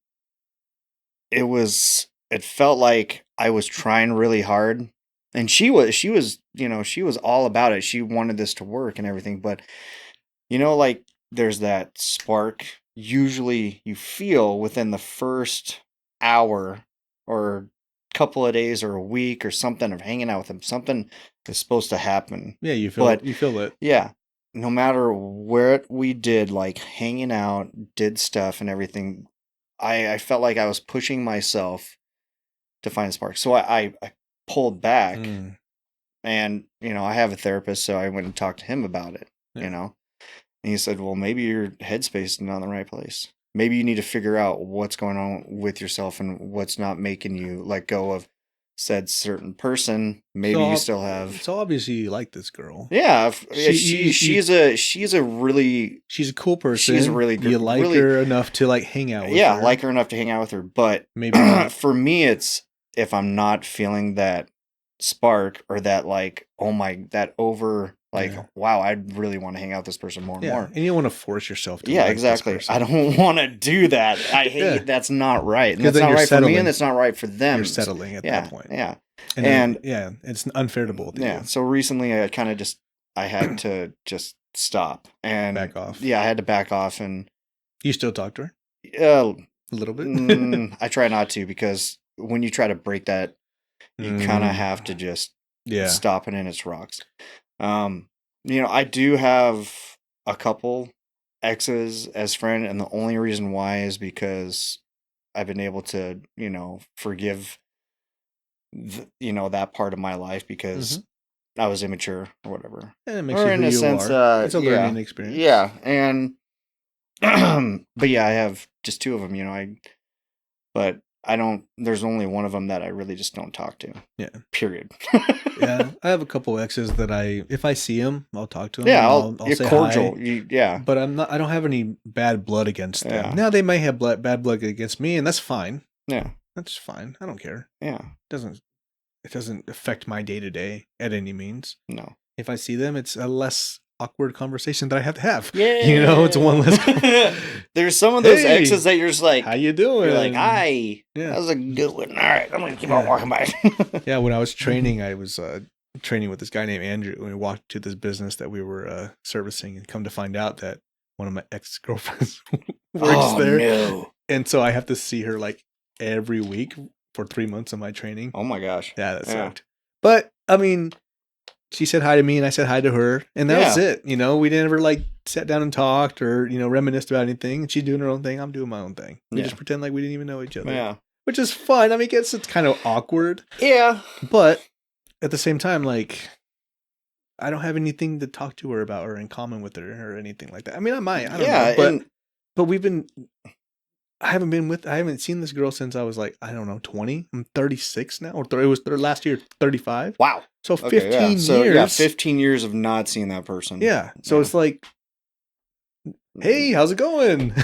felt like I was trying really hard, and she was all about it. She wanted this to work and everything, but like, there's that spark usually you feel within the first hour or couple of days or a week or something of hanging out with them. Something is supposed to happen. Yeah, you feel it. Yeah. No matter what we did, like hanging out, did stuff and everything, I felt like I was pushing myself to find a spark. So I pulled back, and, I have a therapist, so I went and talked to him about it, and he said, well, maybe your headspace is not in the right place. Maybe you need to figure out what's going on with yourself and what's not making you let go of said certain person. Maybe you still have. So obviously you like this girl. Yeah, she's a cool person. She's a really good. You like her enough to like hang out with her. Yeah, like her enough to hang out with her. But maybe not. For me, it's if I'm not feeling that spark or that wow, I really want to hang out with this person more and more. And you don't want to force yourself to. Yeah, exactly. I don't want to do that. I hate that's not right. And that's not right for me, and it's not right for them. You're settling at that point. Yeah. And it's unfair to both of you. So recently I kind of I had to just stop and back off. Yeah, I had to back off. And you still talk to her? A little bit? I try not to, because when you try to break that, you kind of have to just stop it in its rocks. I do have a couple exes as friend, and the only reason why is because I've been able to, forgive that part of my life, because I was immature or whatever. And it makes you who you are. It's a learning experience. Yeah, and but yeah, I have just two of them, but I don't. There's only one of them that I really just don't talk to. Yeah. Period. Yeah, I have a couple exes that if I see them, I'll talk to them. Yeah, I'll say cordial. Hi. But I don't have any bad blood against them. Yeah. Now they may have bad blood against me, and that's fine. Yeah, that's fine. I don't care. Yeah, it doesn't affect my day to day at any means. No. If I see them, it's a less awkward conversation that I have to have. Yeah. It's one less. There's some of those exes that you're just like, how you doing? You're like, hi. Yeah. That was a good one. All right, I'm going to keep on walking by. Yeah, when I was training, I was training with this guy named Andrew, and we walked to this business that we were servicing, and come to find out that one of my ex-girlfriends works there. No. And so I have to see her like every week for 3 months of my training. Oh my gosh. Yeah, that sucked. But I mean, she said hi to me and I said hi to her, and that was it. We didn't ever like sat down and talked or, reminisced about anything. She's doing her own thing. I'm doing my own thing. We just pretend like we didn't even know each other. Yeah. Which is fun. I mean, it's kind of awkward. Yeah. But at the same time, like, I don't have anything to talk to her about or in common with her or anything like that. I mean, I might. I don't know. But I haven't seen this girl since I was like, I don't know, 20. I'm 36 now. Or it was last year, 35. Wow. So 15 years. So, yeah, 15 years of not seeing that person. Yeah. So it's like, hey, how's it going?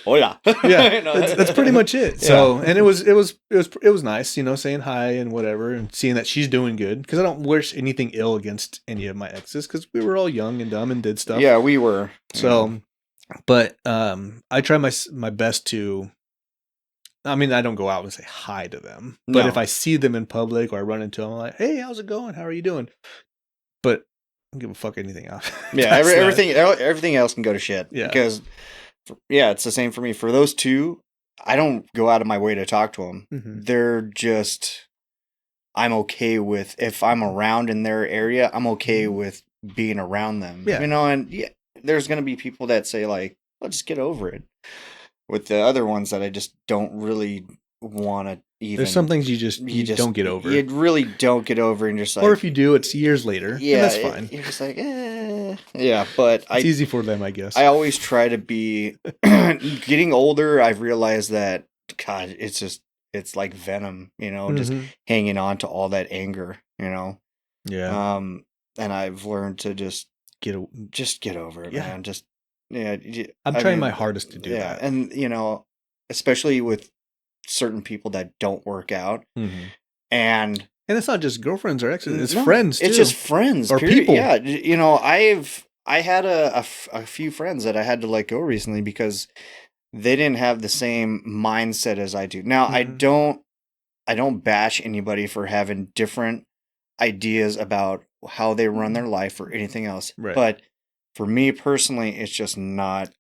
Oh yeah. Yeah. That's pretty much it. So, and it was nice, saying hi and whatever, and seeing that she's doing good, because I don't wish anything ill against any of my exes, because we were all young and dumb and did stuff. Yeah, we were. So, but I try my best to. I mean, I don't go out and say hi to them, but if I see them in public or I run into them, I'm like, hey, how's it going? How are you doing? But I don't give a fuck anything else. Yeah, everything else can go to shit. Yeah. Because, it's the same for me. For those two, I don't go out of my way to talk to them. Mm-hmm. They're just, I'm okay with, if I'm around in their area, I'm okay with being around them. Yeah. And there's going to be people that say like, well, just get over it. With the other ones that I just don't really want to even. There's some things you don't get over. You really don't get over, and just like, or if you do, it's years later. Yeah, and that's fine. You're just like, yeah. But it's easy for them, I guess. I always try to be. Getting older, I've realized that God, it's like venom, just hanging on to all that anger, Yeah. And I've learned to just get over it, man. Just I'm trying my hardest to do that, and especially with certain people that don't work out, and it's not just girlfriends or exes; it's friends too. It's just friends or people. Yeah, I had a few friends that I had to let go recently because they didn't have the same mindset as I do. Now I don't bash anybody for having different ideas about how they run their life or anything else, right. But for me personally, it's just not.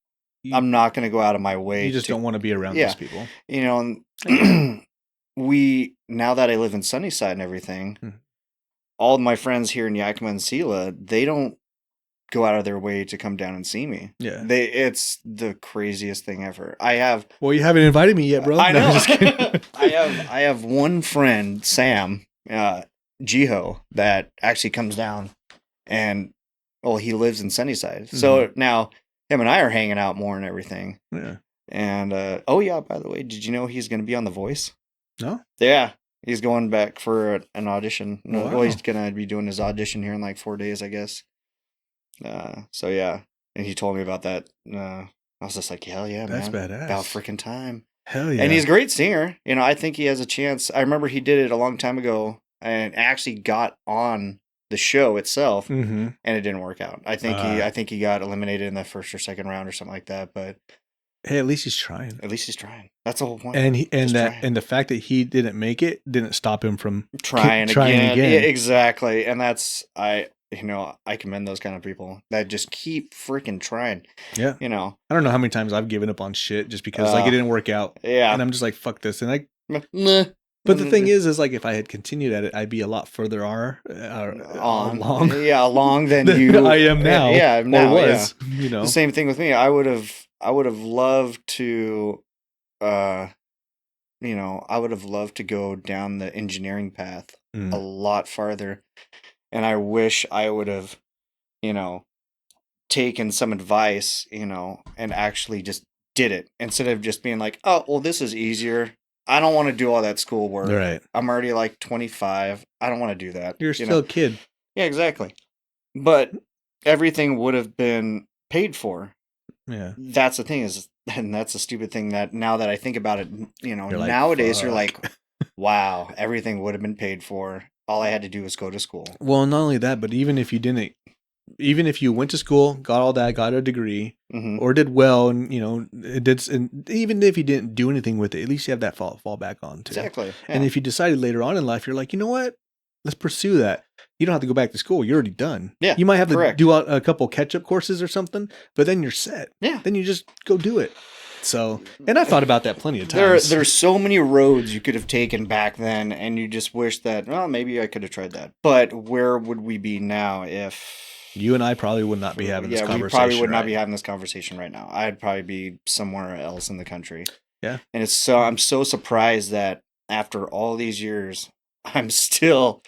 I'm not going to go out of my way. You just don't want to be around those people. Now that I live in Sunnyside and everything, all of my friends here in Yakima and Sela, they don't go out of their way to come down and see me. Yeah. It's the craziest thing ever. Well, you haven't invited me yet, bro. I know. Just kidding. I have one friend, Sam, Jiho, that actually comes down and he lives in Sunnyside. So now him and I are hanging out more and everything. Yeah. And by the way, did you know he's going to be on The Voice? No? Yeah. He's going back for an audition. Wow. Well, he's going to be doing his audition here in like 4 days, I guess. So yeah. And he told me about that. I was just like, hell yeah, man. That's badass. About freaking time. Hell yeah. And he's a great singer. I think he has a chance. I remember he did it a long time ago and actually got on the show itself, and it didn't work out. I think he got eliminated in the first or second round or something like that. But hey, at least he's trying. That's the whole point. And the fact that he didn't make it didn't stop him from trying again. Yeah, exactly. And that's I commend those kind of people that just keep freaking trying. Yeah. I don't know how many times I've given up on shit just because it didn't work out. Yeah. And I'm just like, fuck this. And but the thing is like if I had continued at it, I'd be a lot further along. Yeah, along than you I am now. Yeah, now was. Yeah. The same thing with me. I would have loved to I would have loved to go down the engineering path a lot farther. And I wish I would have, taken some advice, and actually just did it instead of just being like, oh, well, this is easier. I don't want to do all that schoolwork. Right. I'm already like 25. I don't want to do that. You're still a kid. Yeah, exactly. But everything would have been paid for. Yeah. That's the thing and that's the stupid thing that now that I think about it, nowadays you're like, wow, everything would have been paid for. All I had to do was go to school. Well, not only that, but even if you went to school, got all that, got a degree, or did well, and and even if you didn't do anything with it, at least you have that fall back on too. Exactly. Yeah. And if you decided later on in life, you're like, you know what, let's pursue that. You don't have to go back to school. You're already done. Yeah. You might have to do a couple catch-up courses or something, but then you're set. Yeah. Then you just go do it. So, and I thought about that plenty of times. There's so many roads you could have taken back then, and you just wish that, well, maybe I could have tried that. But where would we be now if... You and I probably would not be having this conversation. We probably would not be having this conversation right now. I'd probably be somewhere else in the country. Yeah. And I'm so surprised that after all these years, I'm still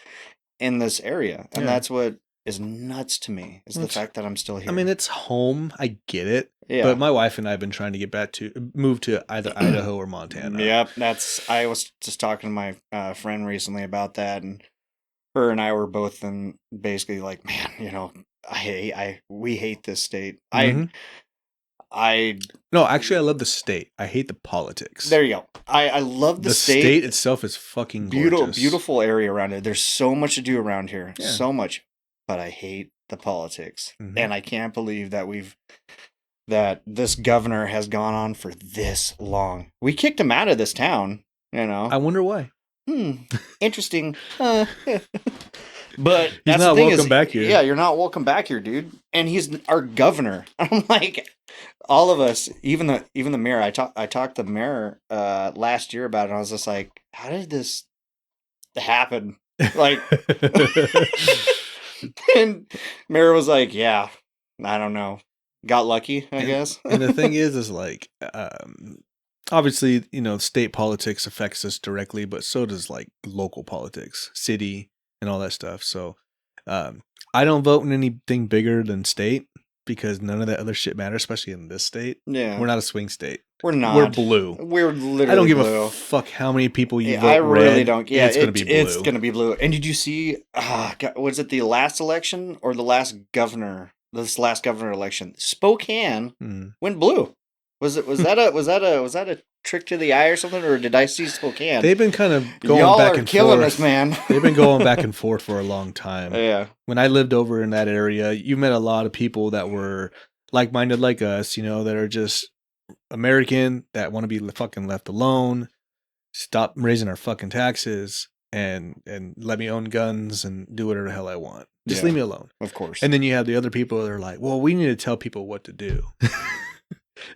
in this area. And that's what is nuts to me, is the fact that I'm still here. I mean, it's home. I get it. Yeah. But my wife and I have been trying to get move to either Idaho or Montana. Yep. I was just talking to my friend recently about that, and her and I were both in basically like, man, we hate this state. No, actually, I love the state. I hate the politics. There you go. I love the state. The state itself is fucking gorgeous. Beautiful area around it. There's so much to do around here. Yeah. So much. But I hate the politics. And I can't believe that this governor has gone on for this long. We kicked him out of this town, I wonder why. Interesting. But he's not welcome back here. Yeah, you're not welcome back here, dude. And he's our governor. I'm like, all of us, even the mayor. I talked to the mayor last year about it. And I was just like, how did this happen? Like, and mayor was like, yeah, I don't know. Got lucky, I guess. And the thing is like, obviously, state politics affects us directly, but so does like local politics, city, and all that stuff. So, um, I don't vote in anything bigger than state because none of that other shit matters, especially in this state. Yeah. We're not a swing state. We're We're not. blue. We're I don't literally give blue. a fuck how many people you vote I really red. don't. Yeah, it's gonna be blue. It's gonna be blue. And did you see? Was it the last election or the last governor? This last governor election, Spokane went blue. Was that a trick to the eye or something, or did I see Spokane? They've been kind of going Y'all back are and killing forth. us, man. They've been going back and forth for a long time. Yeah. When I lived over in that area, you met a lot of people that were like-minded like us, that are just American, that want to be fucking left alone, stop raising our fucking taxes, and let me own guns and do whatever the hell I want. Just leave me alone. Of course. And then you have the other people that are like, well, we need to tell people what to do.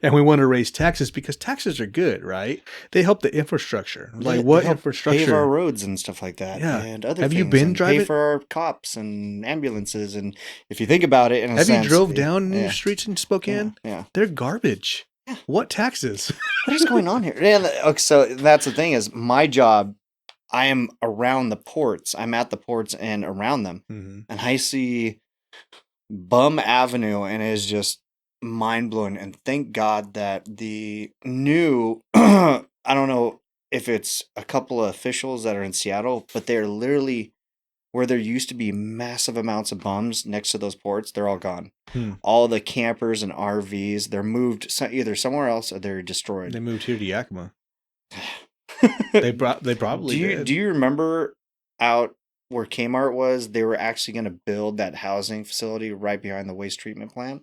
And we want to raise taxes because taxes are good, right? They help the infrastructure. Like what infrastructure? Pave our roads and stuff like that. Yeah. And other have things. you been and driving? Pay for our cops and ambulances. And if you think about it, have you drove down the streets in Spokane? Yeah. They're garbage. Yeah. What taxes? What is going on here? Yeah, so that's the thing is my job, I am around the ports. I'm at the ports and around them. Mm-hmm. And I see Bum Avenue and it is just mind-blowing. And thank God that the new, I don't know if it's a couple of officials that are in Seattle, but they're literally where there used to be massive amounts of bums next to those ports, they're all gone. All the campers and RVs, they're moved either somewhere else or they're destroyed. They moved here to Yakima. They probably did. Do you remember out where Kmart was? They were actually going to build that housing facility right behind the waste treatment plant.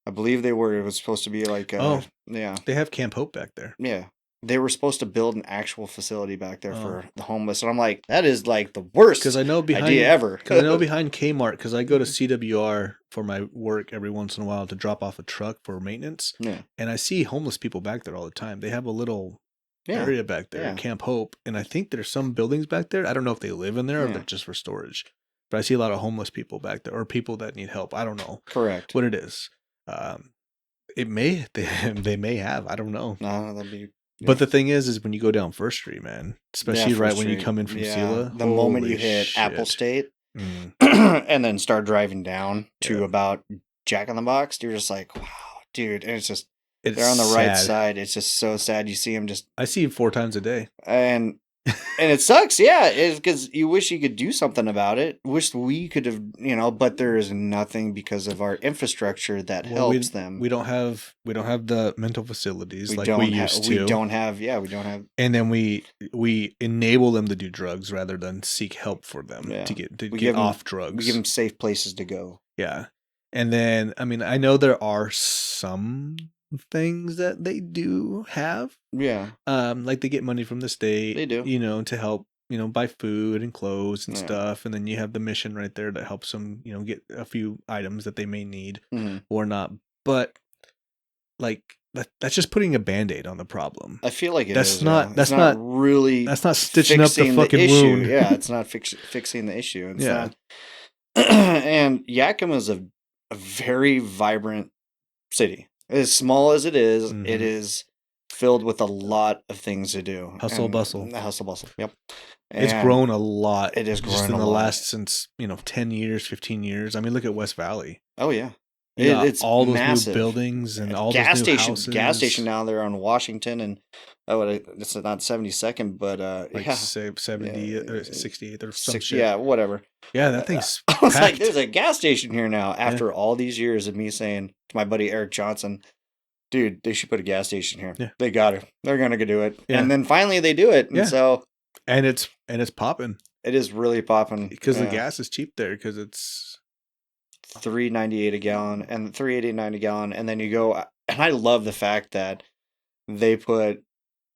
I believe they were. It was supposed to be like yeah. They have Camp Hope back there. Yeah. They were supposed to build an actual facility back there for the homeless. And I'm like, that is like the worst idea ever. Because I know behind Kmart, because I go to CWR for my work every once in a while to drop off a truck for maintenance. Yeah. And I see homeless people back there all the time. They have a little area back there, Camp Hope. And I think there's some buildings back there. I don't know if they live in there or they're just for storage. But I see a lot of homeless people back there or people that need help. I don't know. Correct. What it is. They may have. I don't know. No, that'd be... But the thing is when you go down First Street, man, especially right when you come in from Sela, the moment you hit Apple State and then start driving down to about Jack in the Box, you're just like, wow, dude. And they're on the right side. It's just so sad. You see them I see him 4 times a day. And it sucks. Yeah. It's because you wish you could do something about it. Wish we could have, but there is nothing because of our infrastructure that helps them. We don't have the mental facilities we used to. We don't have. And then we enable them to do drugs rather than seek help for them to get off drugs. We give them safe places to go. Yeah. And then, I know there are some things that they do have. Yeah. Like they get money from the state. They do. To help, buy food and clothes and stuff. And then you have the mission right there that helps them, get a few items that they may need or not. But like that's just putting a Band-Aid on the problem. I feel like that's not stitching up the fucking wound. Yeah, it's not fixing the issue. It's not. And Yakima is a very vibrant city. As small as it is, it is filled with a lot of things to do. Hustle bustle. Yep. It's grown a lot. It has grown just in the lot. last since 10 years, 15 years. Look at West Valley. Oh yeah. It's all those massive. new buildings and all those new houses. Gas station now they're on Washington and it's not 72nd, but 70th or 68th or some shit. Yeah, whatever. Yeah, that thing's I was like, there's a gas station here now after all these years of me saying to my buddy Eric Johnson, dude, they should put a gas station here. Yeah. They got it. They're gonna go do it. Yeah. And then finally they do it. And so it's popping. It is really popping. Because the gas is cheap there because it's $3.98 a gallon and $3.89 a gallon. And then you go, and I love the fact that they put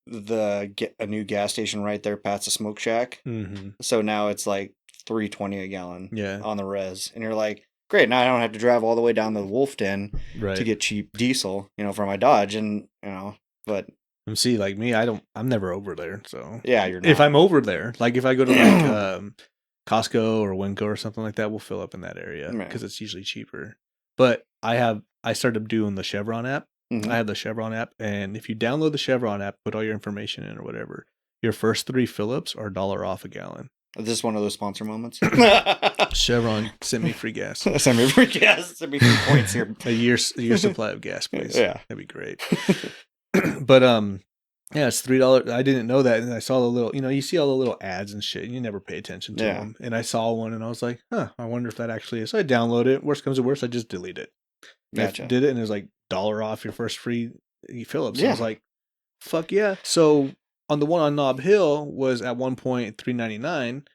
a new gas station right there past the smoke shack. Mm-hmm. So now it's like $3.20 a gallon on the res. And you're like, great, now I don't have to drive all the way down to the Wolf Den to get cheap diesel, for my Dodge. And, but. And see, like me, I'm never over there. So yeah, you're not. If I'm over there, like if I go to like Costco or Winco or something like that, we'll fill up in that area because it's usually cheaper. But I started doing the Chevron app I have the Chevron app, and if you download the Chevron app, put all your information in or whatever, your first 3 fill-ups are $1 off a gallon. Is this one of those sponsor moments? Chevron sent me free gas. Send me free gas. Send me free points here. A year's supply of gas, please. Yeah. That'd be great. But yeah, it's $3. I didn't know that, and I saw the little, you see all the little ads and shit, and you never pay attention to them. And I saw one, and I was like, I wonder if that actually is. So I download it. Worst comes to worst, I just delete it. Gotcha. I did it, and it was like $1 off your first free fill-up. So I was like, fuck yeah. So on the one on Nob Hill was at one point $3.99.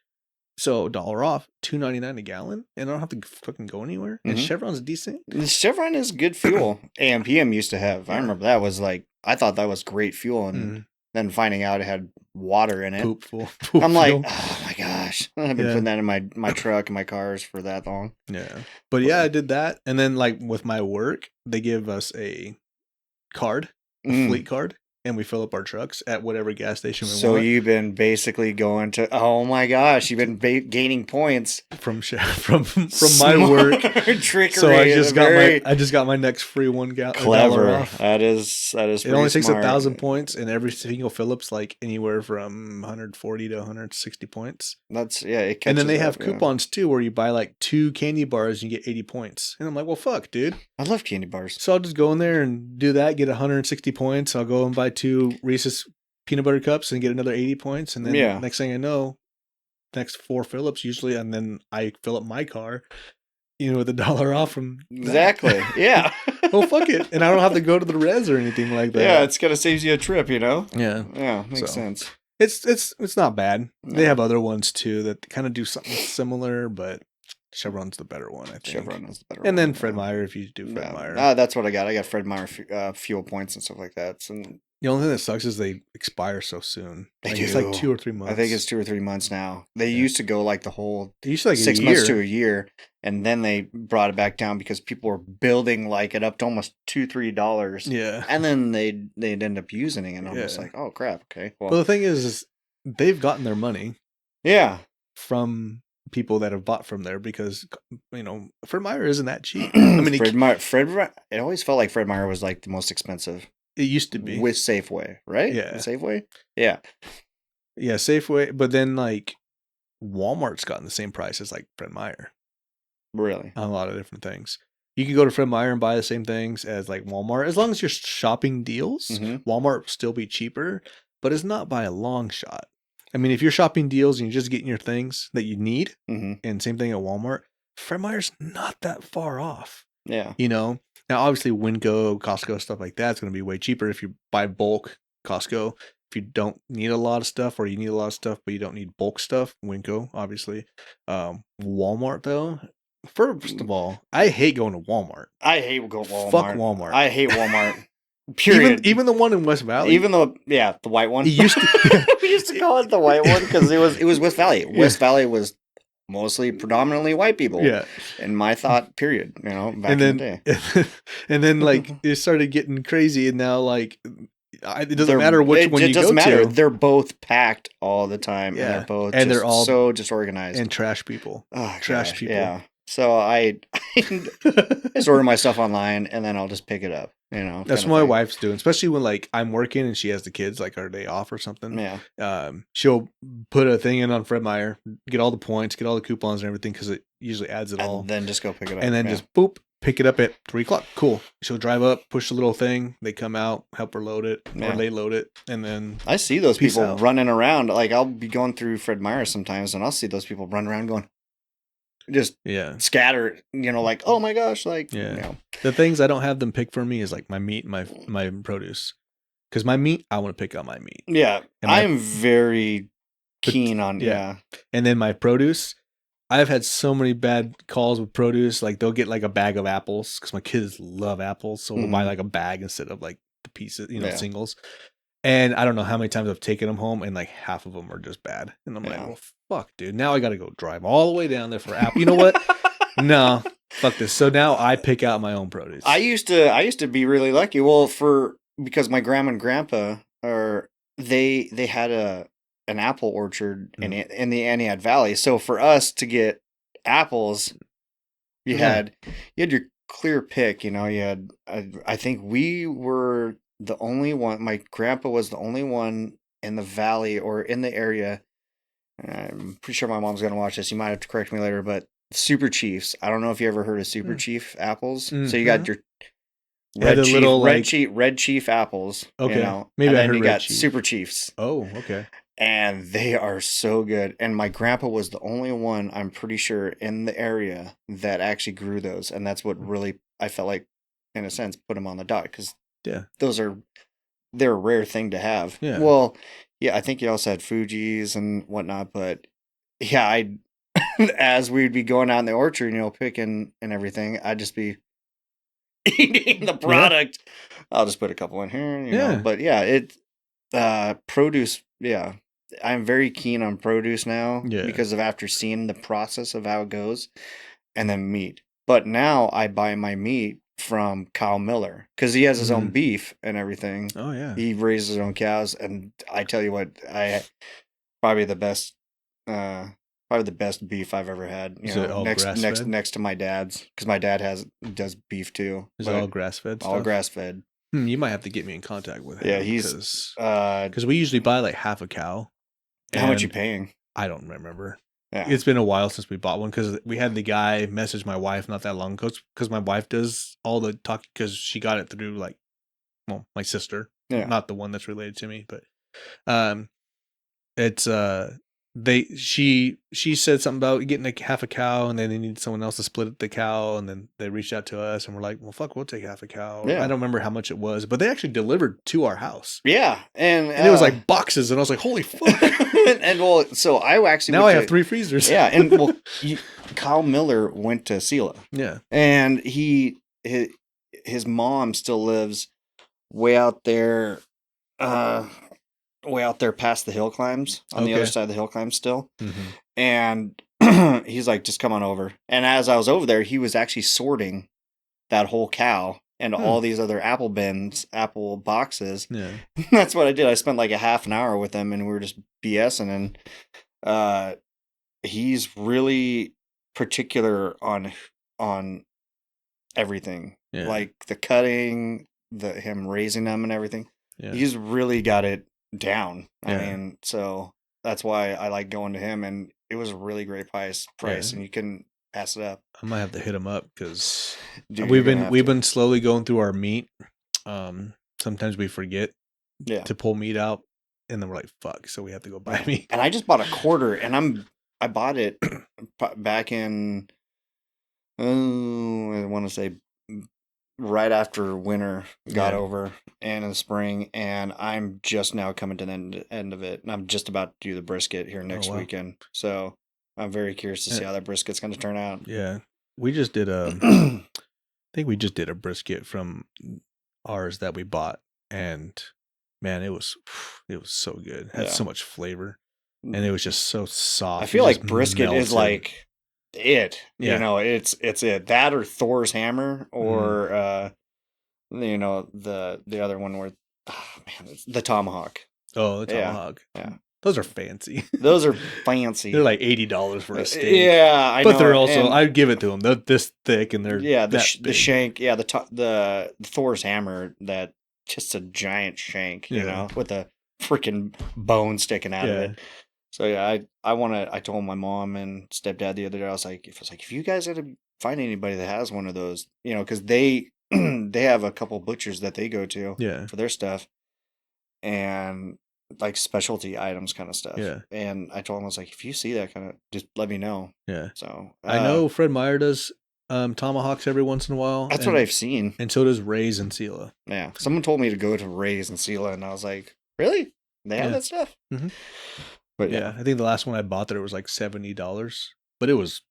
So $1 off, $2.99 a gallon, and I don't have to fucking go anywhere. And Chevron's decent. Chevron is good fuel. AMPM used to have. I remember that was like, I thought that was great fuel, and then finding out it had water in it. Poop fuel. I'm like, oh my gosh, I've been putting that in my truck and my cars for that long. Yeah, but yeah, I did that, and then like with my work, they give us a card, a fleet card. And we fill up our trucks at whatever gas station we want. So you've been basically going to, oh my gosh, you've been gaining points from my work. Trickery. So I just got my next free $1 clever. Off. That is. It only takes 1,000 points, and every single fill up's like anywhere from 140 to 160 points. That's It and then they have coupons too, where you buy like 2 candy bars and you get 80 points. And I'm like, well, fuck, dude. I love candy bars. So I'll just go in there and do that, get 160 points. I'll go and buy 2 Reese's peanut butter cups and get another 80 points. And then next thing I know, next 4 fill-ups usually, and then I fill up my car, with $1 off from exactly. Yeah. Oh, fuck it. And I don't have to go to the res or anything like that. Yeah, it's gonna save you a trip, Yeah. Yeah, makes sense. It's not bad. No. They have other ones too that kind of do something similar, but Chevron's the better one, I think. Chevron is the better one. And then Fred Meyer, if you do Fred Meyer. That's what I got. I got Fred Meyer fuel points and stuff like that. So, the only thing that sucks is they expire so soon. They do. It's like 2 or 3 months. I think it's 2 or 3 months now. They used to go like the whole they used to like 6 months to a year, and then they brought it back down because people were building like it up to almost $2-3. Yeah. And then they'd end up using it, and I'm just like, oh crap, okay. Well, the thing is they've gotten their money. Yeah. From people that have bought from there because Fred Meyer isn't that cheap. I mean, it always felt like Fred Meyer was like the most expensive. It used to be with Safeway, right? Yeah, Safeway. Yeah, Safeway. But then like Walmart's gotten the same price as like Fred Meyer. Really, on a lot of different things. You can go to Fred Meyer and buy the same things as like Walmart as long as you're shopping deals. Walmart will still be cheaper, but it's not by a long shot. I mean, if you're shopping deals and you're just getting your things that you need, and same thing at Walmart, Fred Meyer's not that far off. Yeah. Now obviously Winco, Costco, stuff like that's going to be way cheaper if you buy bulk Costco. If you don't need a lot of stuff or you need a lot of stuff, but you don't need bulk stuff, Winco, obviously. Walmart, though, first of all, I hate going to Walmart. I hate going to Walmart. Fuck Walmart. I hate Walmart. Period. Even the one in West Valley. Even though, the white one. We used to call it the white one because it was West Valley. West Valley was mostly predominantly white people. Yeah. In my thought, period. Back in the day. And then like it started getting crazy, and now like it doesn't matter which one you go to. They're both packed all the time. Yeah. And they're all so disorganized and trash people. Oh, trash people. Yeah. So I just order my stuff online and then I'll just pick it up. That's what my wife's doing, especially when like I'm working and she has the kids like our day off or something. Yeah. She'll put a thing in on Fred Meyer, get all the points, get all the coupons and everything because it usually adds it all. And then just go pick it up. And then just boop, pick it up at 3:00. Cool. She'll drive up, push the little thing. They come out, help her load it, or they load it, and then I see those people running around. Like I'll be going through Fred Meyer sometimes, and I'll see those people run around going. Just scatter, like, oh my gosh, like, The things I don't have them pick for me is like my meat and my produce. Because my meat, I want to pick out my meat. Yeah. I'm very keen on, And then my produce, I've had so many bad calls with produce. Like they'll get like a bag of apples because my kids love apples. So we'll buy like a bag instead of like the pieces, singles. And I don't know how many times I've taken them home and like half of them are just bad. And I'm like, well, fuck, dude. Now I got to go drive all the way down there for apple. You know what? No, fuck this. So now I pick out my own produce. I used to be really lucky. Well, because my grandma and grandpa they had an apple orchard in the Aniad Valley. So for us to get apples, you had your clear pick. You know, you had. I think we were the only one. My grandpa was the only one in the valley or in the area. I'm pretty sure my mom's gonna watch this. You might have to correct me later, but Super Chiefs. I don't know if you ever heard of Super Mm. Chief apples. So you Mm-hmm. got your It had a little like Red Chief apples. You okay, know, maybe and I then heard you Red got Chief. Super Chiefs. Oh, okay. And they are so good. And my grandpa was the only one, I'm pretty sure, in the area that actually grew those. And that's what really, I felt like, in a sense, put them on the dock because Yeah. they're a rare thing to have. Yeah. Well, yeah, I think you also had Fuji's and whatnot. But yeah, as we'd be going out in the orchard, picking and everything, I'd just be eating the product. I'll just put a couple in here, But yeah, produce, yeah. I'm very keen on produce now because of after seeing the process of how it goes, and then meat. But now I buy my meat from Kyle Miller because he has his own beef and everything. Oh yeah, he raises his own cows, and I tell you what, probably the best, probably the best beef I've ever had. Is it all grass fed? Next to my dad's because my dad does beef too. Is it all grass fed? All grass fed. You might have to get me in contact with him. Yeah, he's because we usually buy like half a cow. How much you paying? I don't remember. Yeah. It's been a while since we bought one because we had the guy message my wife not that long ago because my wife does all the talk because she got it through my sister, not the one that's related to me, but it's she said something about getting half a cow and then they need someone else to split the cow and then they reached out to us and we're like, well, fuck, we'll take half a cow. I don't remember how much it was, but they actually delivered to our house. Yeah, and it was like boxes, and I was like, holy fuck. And well, so I actually now I have 3 freezers. Yeah, and well, Kyle Miller went to Sela. Yeah, and his mom still lives way out there past the hill climbs on the other side of the hill climbs still. And he's like, just come on over. And as I was over there, he was actually sorting that whole cow and all these other apple boxes. Yeah. That's what I did. I spent like a half an hour with him and we were just BSing, and he's really particular on everything. Yeah. Like the cutting, him raising them and everything. Yeah. He's really got it down. I mean, so that's why I like going to him, and it was a really great price, and you couldn't pass it up. I might have to hit him up because we've been slowly going through our meat. Sometimes we forget to pull meat out, and then we're like, "Fuck!" So we have to go buy meat. And I just bought a quarter, and I bought it back in I want to say right after winter got over and in the spring, and I'm just now coming to the end of it, and I'm just about to do the brisket here next weekend. So I'm very curious to see how that brisket's going to turn out. Yeah, we just did I think we just did a brisket from ours that we bought, and man, it was so good. It had so much flavor, and it was just so soft. I feel like brisket is like it's it, that or Thor's hammer, or the other one where it's the tomahawk. The tomahawk. Yeah. Those are fancy. Those are fancy. They're like $80 for a steak. Yeah, I know. But they're also, I'd give it to them. They're this thick and they're the shank. Yeah, the Thor's hammer, that just a giant shank, with a freaking bone sticking out of it. So yeah, I told my mom and stepdad the other day, I was like, if you guys had to find anybody that has one of those, because they have a couple butchers that they go to for their stuff, and like specialty items kind of stuff. Yeah. And I told him, I was like, if you see that kind of, just let me know. Yeah. So I know Fred Meyer does tomahawks every once in a while. That's what I've seen. And so does Ray's and Sela. Yeah. Someone told me to go to Ray's and Sela, and I was like, really? They have that stuff? Mm-hmm. But yeah, I think the last one I bought there was like $70, but it was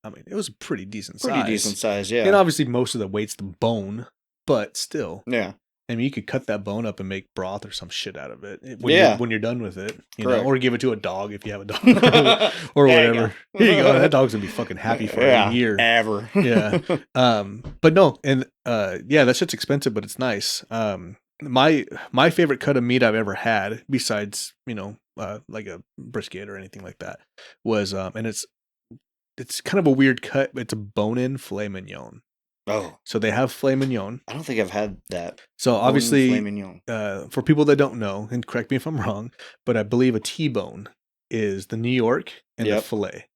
a pretty decent size. Pretty decent size, yeah. And obviously most of the weight's the bone, but still. Yeah. I mean, you could cut that bone up and make broth or some shit out of it when you're done with it, or give it to a dog if you have a dog or whatever. Here you go. That dog's gonna be fucking happy for a year. Ever. Yeah. But no, and that shit's expensive, but it's nice. My favorite cut of meat I've ever had, besides like a brisket or anything like that, was and it's kind of a weird cut. It's a bone-in filet mignon. Oh, So they have filet mignon. I don't think I've had that. So Bone filet obviously, mignon. for people that don't know, and correct me if I'm wrong, but I believe a T-bone is the New York and the Yep. filet.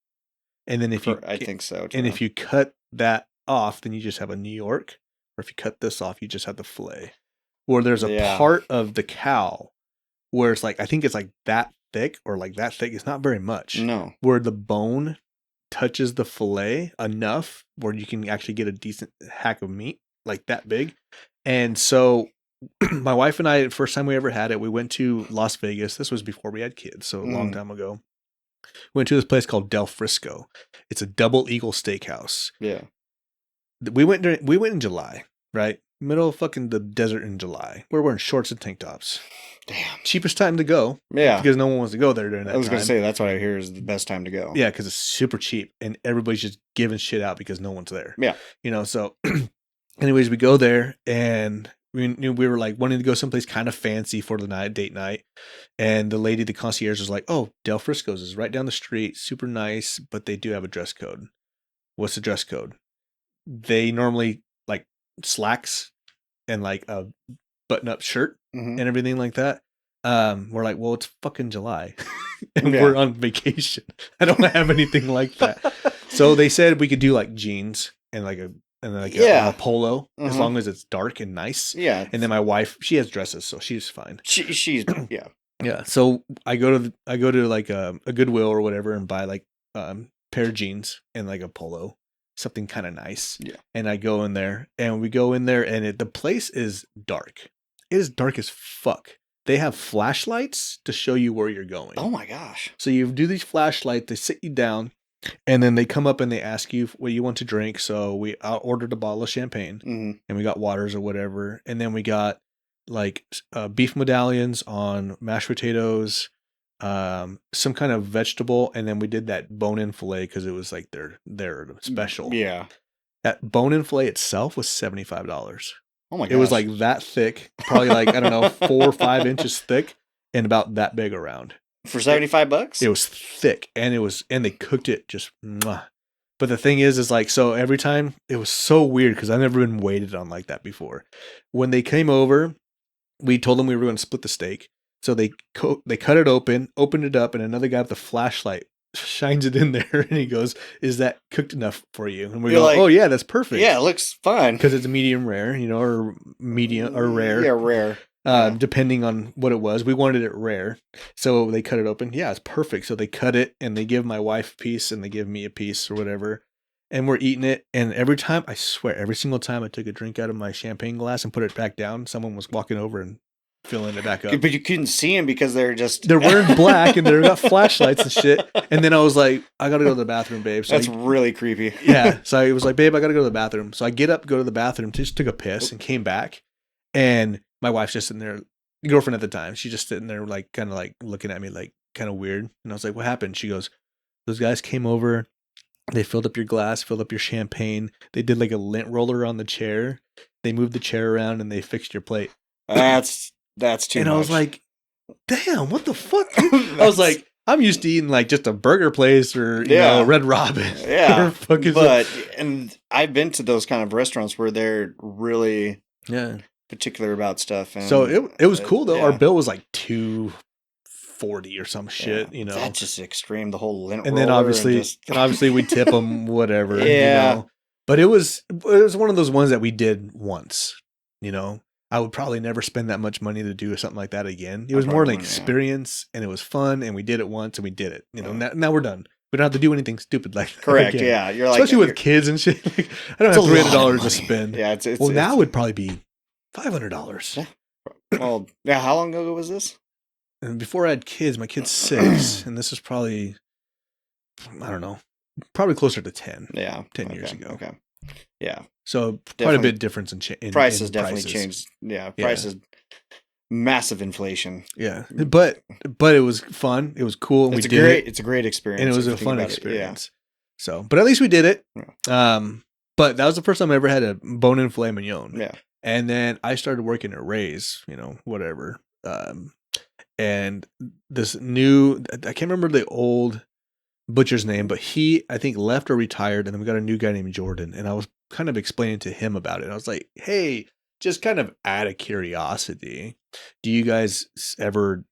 And then I think so too. and if you cut that off, then you just have a New York. Or if you cut this off, you just have the filet. Or there's a Yeah. part of the cow where it's like, I think it's like that thick or like that thick. It's not very much. No. Where the bone touches the filet enough where you can actually get a decent hack of meat, like that big. And so my wife and I, the first time we ever had it, we went to Las Vegas. This was before we had kids, so a long time ago. Went to this place called Del Frisco. It's a double eagle steakhouse. Yeah. We went in July, right? Middle of fucking the desert in July. We're wearing shorts and tank tops. Damn. Cheapest time to go. Yeah. Because no one wants to go there during that time. I was going to say, that's what I hear is the best time to go. Yeah, because it's super cheap and everybody's just giving shit out because no one's there. Yeah. You know, so anyways, we go there and we knew we were like wanting to go someplace kind of fancy for the night, date night. And the lady, the concierge, was like, "Oh, Del Frisco's is right down the street, super nice, but they do have a dress code." What's the dress code? They normally like slacks and like a button-up shirt and everything like that. We're like, well, it's fucking July and we're on vacation. I don't have anything like that. So they said we could do like jeans and like a polo as long as it's dark and nice. Yeah. And then my wife, she has dresses, so she's fine. She's yeah. Yeah. So I go to like a Goodwill or whatever and buy like pair of jeans and like a polo, something kind of nice. Yeah. And I go in there and we go in there and the place is dark. It is dark as fuck. They have flashlights to show you where you're going. Oh my gosh. So you do these flashlights, they sit you down, and then they come up and they ask you what you want to drink. So we ordered a bottle of champagne and we got waters or whatever. And then we got like beef medallions on mashed potatoes, some kind of vegetable. And then we did that bone-in filet because it was like their special. Yeah. That bone-in filet itself was $75. Oh my gosh. It was like that thick, probably like, I don't know, 4 or 5 inches thick and about that big around. For $75? It was thick and they cooked it just mwah. But the thing is like, so every time it was so weird because I've never been waited on like that before. When they came over, we told them we were going to split the steak. So they cut it open, opened it up, and another guy with a flashlight shines it in there and he goes, "Is that cooked enough for you?" And we go, like, "Oh yeah, that's perfect. Yeah, it looks fine." Because it's medium rare, you know, or medium or rare. Yeah, rare. Depending on what it was. We wanted it rare. So they cut it open. Yeah, it's perfect. So they cut it and they give my wife a piece and they give me a piece or whatever. And we're eating it. And every time, I swear, every single time I took a drink out of my champagne glass and put it back down, someone was walking over and filling it back up. But you couldn't see them because they're wearing black and they've got flashlights and shit. And then I was like, I gotta go to the bathroom, babe. So that's really creepy. Yeah. So I was like, babe, I gotta go to the bathroom. So I get up, go to the bathroom, just took a piss and came back. And my wife's just sitting there, girlfriend at the time, she's just sitting there like kind of like looking at me like kind of weird. And I was like, what happened? She goes, those guys came over, they filled up your glass, filled up your champagne. They did like a lint roller on the chair. They moved the chair around and they fixed your plate. That's too much. And I was like, damn, what the fuck? I was like, I'm used to eating like just a burger place or, you know, Red Robin. Yeah. And I've been to those kind of restaurants where they're really particular about stuff. And so it was cool though. Yeah. Our bill was like $240 or some shit, you know. That's just extreme. The whole lint and roller. Then obviously we tip them, whatever. Yeah. You know? But it was one of those ones that we did once, you know. I would probably never spend that much money to do something like that again. It was more like experience and it was fun and we did it once and we did it. You know, now we're done. We don't have to do anything stupid like that. Correct. Again. Yeah. You're especially with kids and shit. Like, I don't have $300 to spend. Yeah. Now it would probably be $500. Yeah. Well, yeah. How long ago was this? And before I had kids, my kid's 6 and this is probably, I don't know, probably closer to 10. Yeah. 10 years ago. Okay. Yeah. So quite a bit difference in prices definitely changed. Yeah, prices, massive inflation. Yeah, but it was fun. It was cool. And It's a great experience, and it was a fun experience. So, but at least we did it. Yeah. But that was the first time I ever had a bone-in filet mignon. Yeah, and then I started working at Ray's. You know, whatever. And this new, I can't remember the old butcher's name, but he, I think, left or retired, and then we got a new guy named Jordan, and I was kind of explaining to him about it. I was like, hey, just kind of out of curiosity, do you guys ever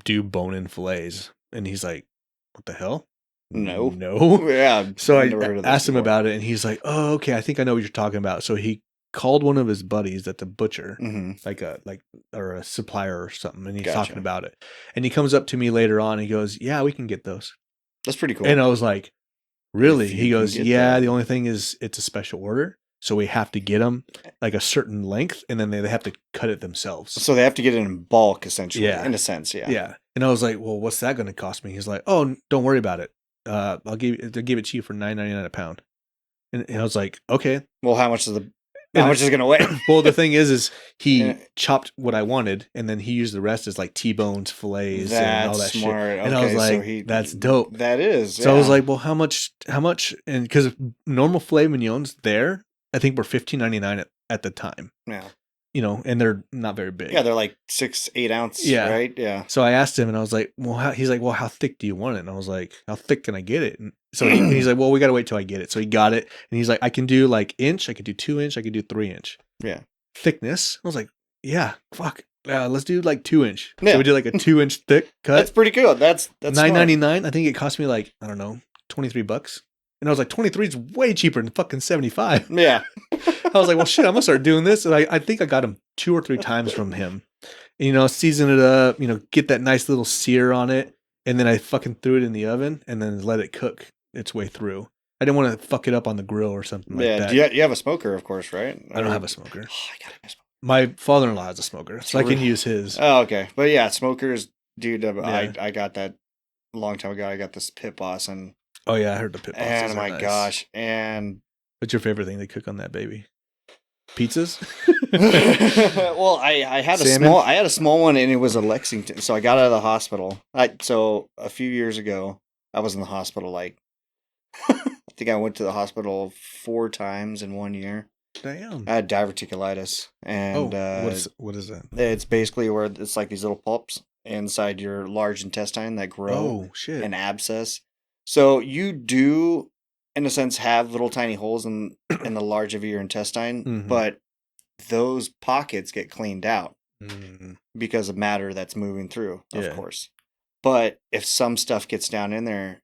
do bone-in fillets? And he's like, what the hell? No. No. Yeah. So I've never I heard of this asked him before. about it, and he's like, oh, okay, I think I know what you're talking about. So he called one of his buddies at the butcher, or a supplier or something, and he's Gotcha. talking about it. And he comes up to me later on, and he goes, yeah, we can get those. That's pretty cool. And I was like, really? If you He can goes, get yeah, that. the only thing is it's a special order. So we have to get them like a certain length, and then they have to cut it themselves. So they have to get it in bulk, essentially, Yeah. in a sense, yeah. Yeah. And I was like, well, what's that going to cost me? He's like, oh, don't worry about it. They'll give it to you for $9.99 a pound. And I was like, okay. Well, how much is it going to weigh? Well, the thing is he Yeah. chopped what I wanted, and then he used the rest as like T-bones, fillets, and all that smart. shit. And I was Okay, so like, that's dope. That is. So I was like, well, how much? And because normal filet mignons there, I think were $15.99 at the time. Yeah. You know, and they're not very big. Yeah, they're like 6-8 ounce, Yeah. right? Yeah. So I asked him, and I was like, well, he's like, well, how thick do you want it? And I was like, how thick can I get it? And so he's like, well, we got to wait till I get it. So he got it, and he's like, I can do like inch, I could do 2-inch, I could do 3-inch. Yeah. Thickness. I was like, yeah, fuck. Let's do like 2-inch. Yeah. So we did like a 2-inch thick cut. That's pretty good. That's $9.99. I think it cost me like, I don't know, $23. And I was like, 23 is way cheaper than fucking 75. Yeah. I was like, well, shit, I'm gonna start doing this. And I think I got him 2 or 3 times from him. And, you know, season it up, you know, get that nice little sear on it. And then I fucking threw it in the oven and then let it cook its way through. I didn't want to fuck it up on the grill or something like that. Yeah. You have a smoker, of course, right? I don't have a smoker. Oh, I got a smoker. My father-in-law has a smoker, so I can use his. Oh, okay. But yeah, smokers, dude, Yeah. I got that a long time ago. I got this Pit Boss, and Oh yeah, I heard the pit bosses and are my nice. gosh, and What's your favorite thing to cook on that baby? Pizzas? well, I had Salmon? I had a small one, and it was a Lexington. So I got out of the hospital. So a few years ago, I was in the hospital. Like, I think I went to the hospital 4 times in 1 year. Damn. I had diverticulitis, and what is that? it's basically where it's like these little polyps inside your large intestine that grow. Oh shit. An abscess. So you do, in a sense, have little tiny holes in the large of your intestine, Mhm. but those pockets get cleaned out Mm. because of matter that's moving through, of Yeah. course. But if some stuff gets down in there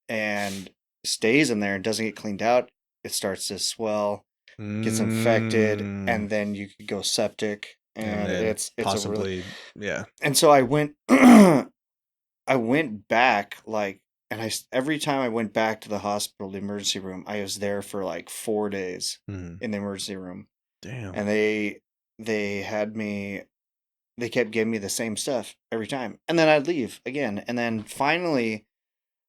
and stays in there and doesn't get cleaned out, it starts to swell, gets infected, and then you could go septic, and then it's possibly yeah. And so I went I went back like, and every time I went back to the hospital, the emergency room, I was there for like 4 days Mhm. in the emergency room, Damn. and they had me. They kept giving me the same stuff every time, and then I'd leave again, and then finally,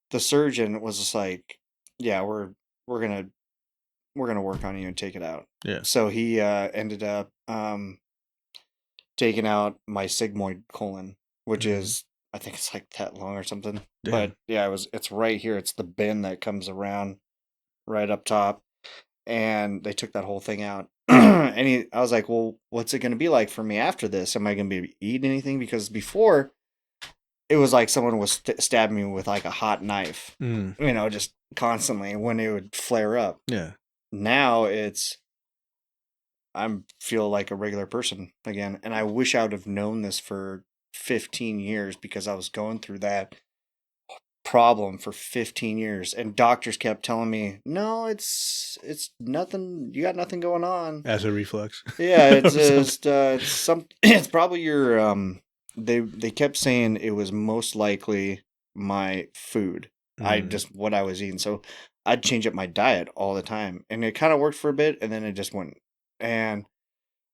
the surgeon was just like, "Yeah, we're gonna work on you and take it out." Yeah. So he ended up taking out my sigmoid colon, which Mhm. is, I think it's like that long or something. Damn. But yeah, it's right here. It's the bin that comes around right up top. And they took that whole thing out. And I was like, well, what's it going to be like for me after this? Am I going to be eating anything? Because before, it was like someone was stabbing me with like a hot knife, Mm. you know, just constantly when it would flare up. Yeah. Now I feel like a regular person again. And I wish I would have known this for 15 years because I was going through that problem for 15 years, and doctors kept telling me, no, it's nothing, you got nothing going on. As a reflux. Yeah, it's just it's probably your they kept saying it was most likely my food. What I was eating. So I'd change up my diet all the time, and it kind of worked for a bit, and then it just went. And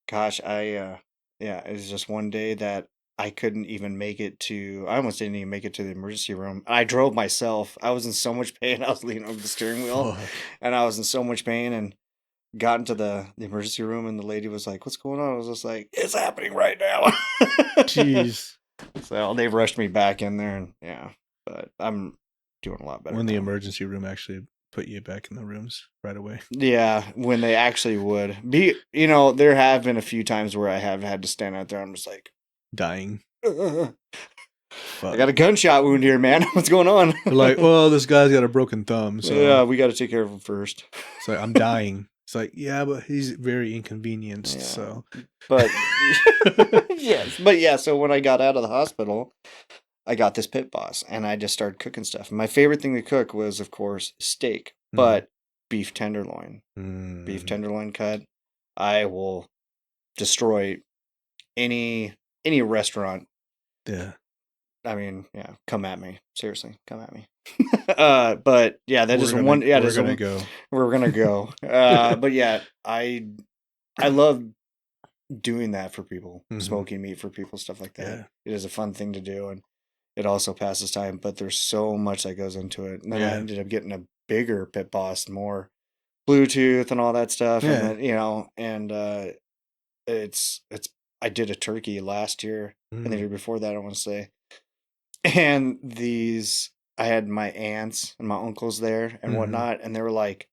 gosh, it was just one day that I couldn't even make it to. I almost didn't even make it to the emergency room. I drove myself. I was in so much pain. I was leaning over the steering wheel, Fuck. and I was in so much pain. And got into the emergency room, and the lady was like, "What's going on?" I was just like, "It's happening right now." Jeez. So they rushed me back in there, and yeah, but I'm doing a lot better. When the now. emergency room actually put you back in the rooms right away. Yeah, when they actually would be, you know, there have been a few times where I have had to stand out there. I'm just like, Dying. I Fuck. got a gunshot wound here, man. What's going on? They're like, well, this guy's got a broken thumb, so yeah, we got to take care of him first. it's like, I'm dying. It's like, yeah, but he's very inconvenienced, Yeah. so. But yes, but yeah. So when I got out of the hospital, I got this pit boss, and I just started cooking stuff. My favorite thing to cook was, of course, steak, but beef tenderloin, beef Mm. tenderloin cut. I will destroy any restaurant. Yeah. I mean, yeah, come at me. Seriously, come at me. But yeah, that We're is gonna one. Yeah, we're gonna go. we're gonna go. But yeah, I love doing that for people, smoking meat for people, stuff like that. Yeah. It is a fun thing to do, and it also passes time. But there's so much that goes into it. And then I Yeah. ended up getting a bigger pit boss, more Bluetooth and all that stuff, and Yeah. then and it's I did a turkey last year and the year before that, I want to say. And I had my aunts and my uncles there and whatnot, and they were like,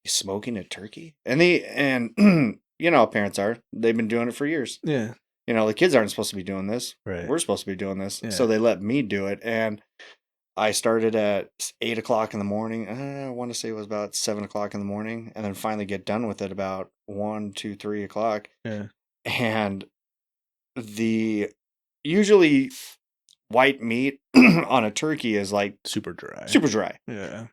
"You smoking a turkey?" And you know how parents are. They've been doing it for years. Yeah. You know, the kids aren't supposed to be doing this. Right. We're supposed to be doing this. Yeah. So they let me do it. And I started at 8 o'clock in the morning. I want to say it was about 7 o'clock in the morning, and then finally get done with it about 1, 2, 3 o'clock. Yeah. And the usually white meat on a turkey is like Super dry. super dry. Yeah.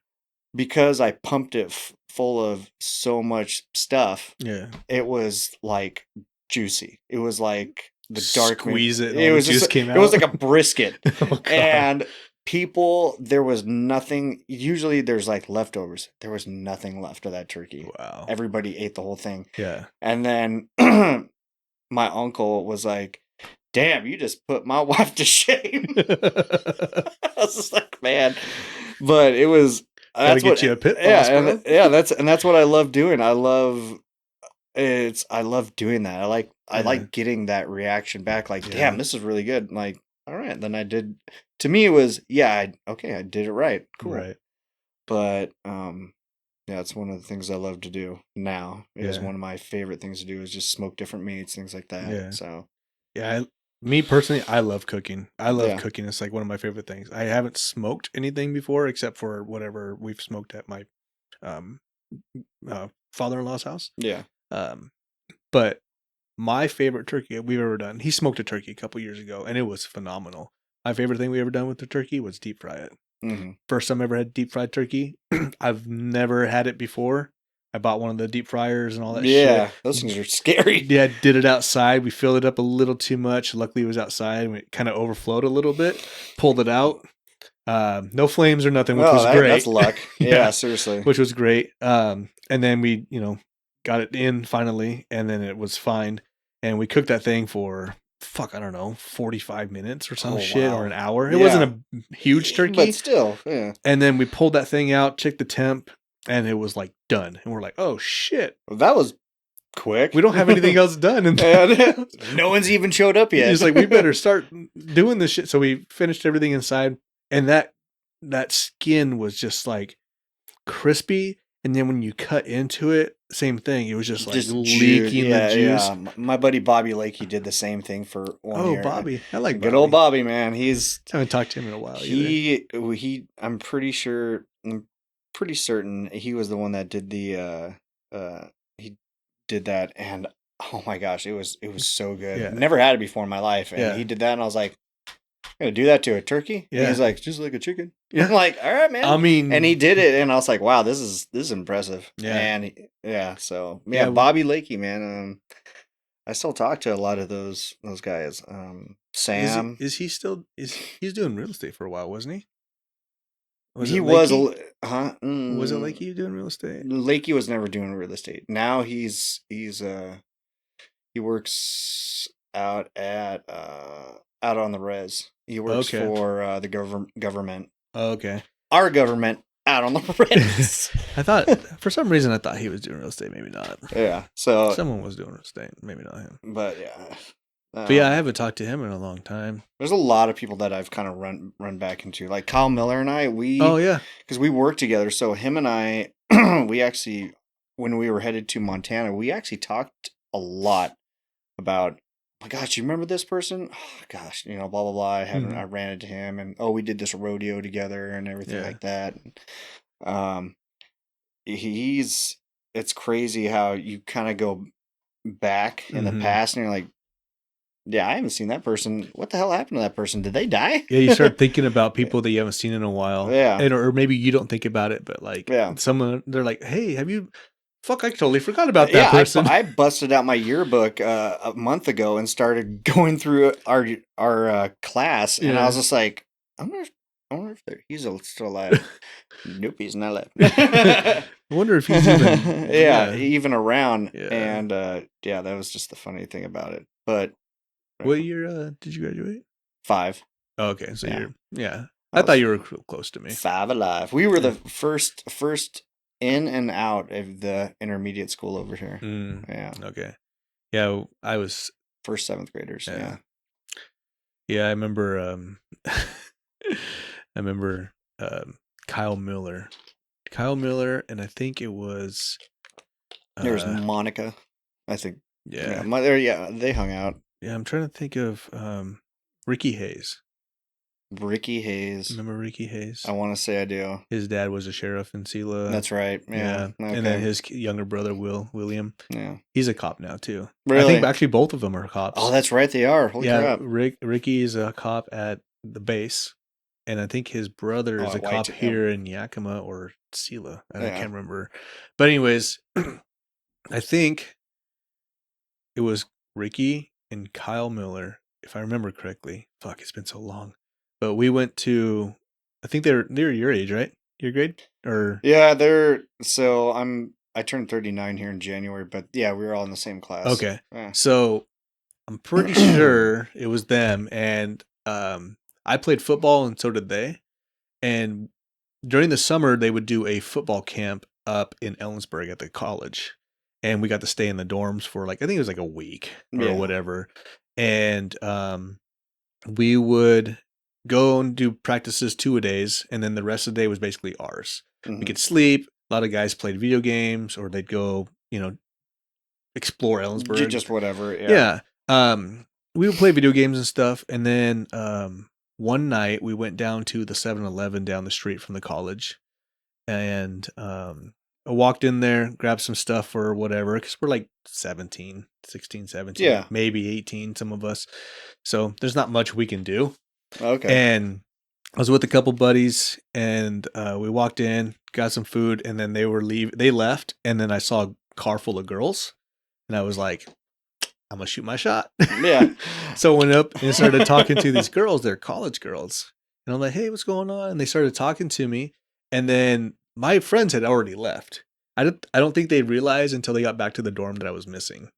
Because I pumped it full of so much stuff. Yeah. It was like juicy. It was like the dark meat. Squeeze it. And It all was the juice just came it was out. like a brisket. Oh, God. And there was nothing. Usually there's like leftovers. There was nothing left of that turkey. Wow. Everybody ate the whole thing. Yeah. And then my uncle was like, "Damn, you just put my wife to shame." I was just like, man. But it was Gotta get you a pit boss, bro. that's what I love doing. I love doing that. I like getting that reaction back, like, Yeah. damn, this is really good. Like, all right, then I did. To me, it was, yeah, I did it right. Cool. Right. But yeah, it's one of the things I love to do now. It is Yeah. one of my favorite things to do is just smoke different meats, things like that. Yeah. So Yeah, me personally, I love cooking. I love Yeah. cooking. It's like one of my favorite things. I haven't smoked anything before except for whatever we've smoked at my um father-in-law's house. yeah, But my favorite turkey we've ever done, he smoked a turkey a couple years ago and it was phenomenal. My favorite thing we ever done with the turkey was deep fry it. hmm First time I ever had deep fried turkey. I've never had it before. I bought one of the deep fryers and all that yeah, shit. those things are scary. Yeah, did it outside. We filled it up a little too much. Luckily, it was outside and it kind of overflowed a little bit. Pulled it out. No flames or nothing, which was great. That's luck. Yeah. Yeah, seriously. Which was great. And then we, got it in finally, and then it was fine. And we cooked that thing for, I don't know, 45 minutes or some shit, or an hour. It wasn't a huge turkey. But still, yeah. And then we pulled that thing out, checked the temp, and it was like done. And we're like, oh shit. Well, that was quick. We don't have anything else done. And no one's even showed up yet. He's like, we better start doing this shit. So we finished everything inside, and that skin was just like crispy. And then when you cut into it, same thing. It was just like leaking the juice. Yeah. My buddy Bobby Lake, he did the same thing for 1 year. Oh, Bobby. I like good Bobby. old Bobby, man. I haven't talked to him in a while either. I'm pretty certain he was the one that did he did that, and oh my gosh, it was so good. Yeah. Never had it before in my life, and he did that, and I was like, "I'm gonna do that to a turkey?" Yeah. And he's like, "Just like a chicken." Yeah. I'm like, "All right, man." I mean, and he did it, and I was like, "Wow, this is impressive." Yeah. And so Bobby Lakey, man. I still talk to a lot of those guys. Sam, he's doing real estate for a while, wasn't he? Was it Lakey doing real estate? Lakey was never doing real estate. Now he works out on the res. He works for the government. Oh, okay. Our government out on the res. I thought for some reason I thought he was doing real estate. Maybe not. Yeah. So someone was doing real estate. Maybe not him. But yeah. But yeah, I haven't talked to him in a long time. There's a lot of people that I've kind of run back into, like Kyle Miller and I. Because we work together. So him and I, we actually, when we were headed to Montana, we actually talked a lot about, oh my gosh, you remember this person? Oh, gosh, blah blah blah. I ran into him, and we did this rodeo together and everything like that. it's crazy how you kind of go back in the Mhm. past and you're like, yeah, I haven't seen that person. What the hell happened to that person? Did they die? Yeah, you start thinking about people that you haven't seen in a while, Yeah. and or maybe you don't think about it, but like Yeah. someone, they're like, "Hey, have you? Fuck, I totally forgot about that Yeah, person." I busted out my yearbook a month ago and started going through our class, and I was Yeah. just like, I wonder if he's still alive. Nope, he's not alive. I wonder if he's even. Yeah, Yeah, even around, yeah. and yeah, that was just the funny thing about it. But What year did you graduate? 5, Oh, okay, so yeah, you're yeah. I I thought was you were close to me. 5 alive. We were Yeah. the first in and out of the intermediate school over here. Mm, Yeah, okay. Yeah, I was. first 7th graders. Yeah, Yeah. yeah. I remember. I remember Kyle Miller. Kyle Miller, and I think it was. There's Uh, Monica, I think. Yeah, yeah, yeah, they hung out. yeah. I'm trying to think of Ricky Hayes. Ricky Hayes. Remember Ricky I Hayes? want to say I do. His dad was a sheriff in Sela. That's right. Yeah. Yeah, and then Okay. his younger brother William. Yeah. He's a cop now too. I Really? think actually both of them are cops. Oh, that's right. They are. Holy Yeah, crap. Ricky is a cop at the base, and I think his brother is Oh, a cop white. here in Yakima or Sela, and I Yeah. can't remember. But anyways, I think it was Ricky and Kyle Miller, if I remember correctly. Fuck, it's been so long. But we went to, I think they're your age, right? Your grade or Yeah, they're so I turned 39 here in January, but yeah, we were all in the same class. okay. Yeah. So I'm pretty sure it was them, and I played football, and so did they. And during the summer, they would do a football camp up in Ellensburg at the college, and we got to stay in the dorms for like I think it was like a week or Yeah. whatever. And we would go and do practices 2 days, and then the rest of the day was basically ours. Mhm. We could sleep. A lot of guys played video games, or they'd go, explore Ellensburg. Just whatever. Yeah. Yeah. We would play video games and stuff, and then one night we went down to the 7-Eleven down the street from the college, and I walked in there, grabbed some stuff or whatever, because we're like 16, 17, Yeah. maybe 18, some of us. So there's not much we can do. Okay. And I was with a couple buddies, and we walked in, got some food, and then they left, and then I saw a car full of girls, and I was like, I'm gonna shoot my shot. Yeah. So I went up and started talking to these girls. They're college girls, and I'm like, "Hey, what's going on?" And they started talking to me, and then my friends had already left. I don't think they realized until they got back to the dorm that I was missing.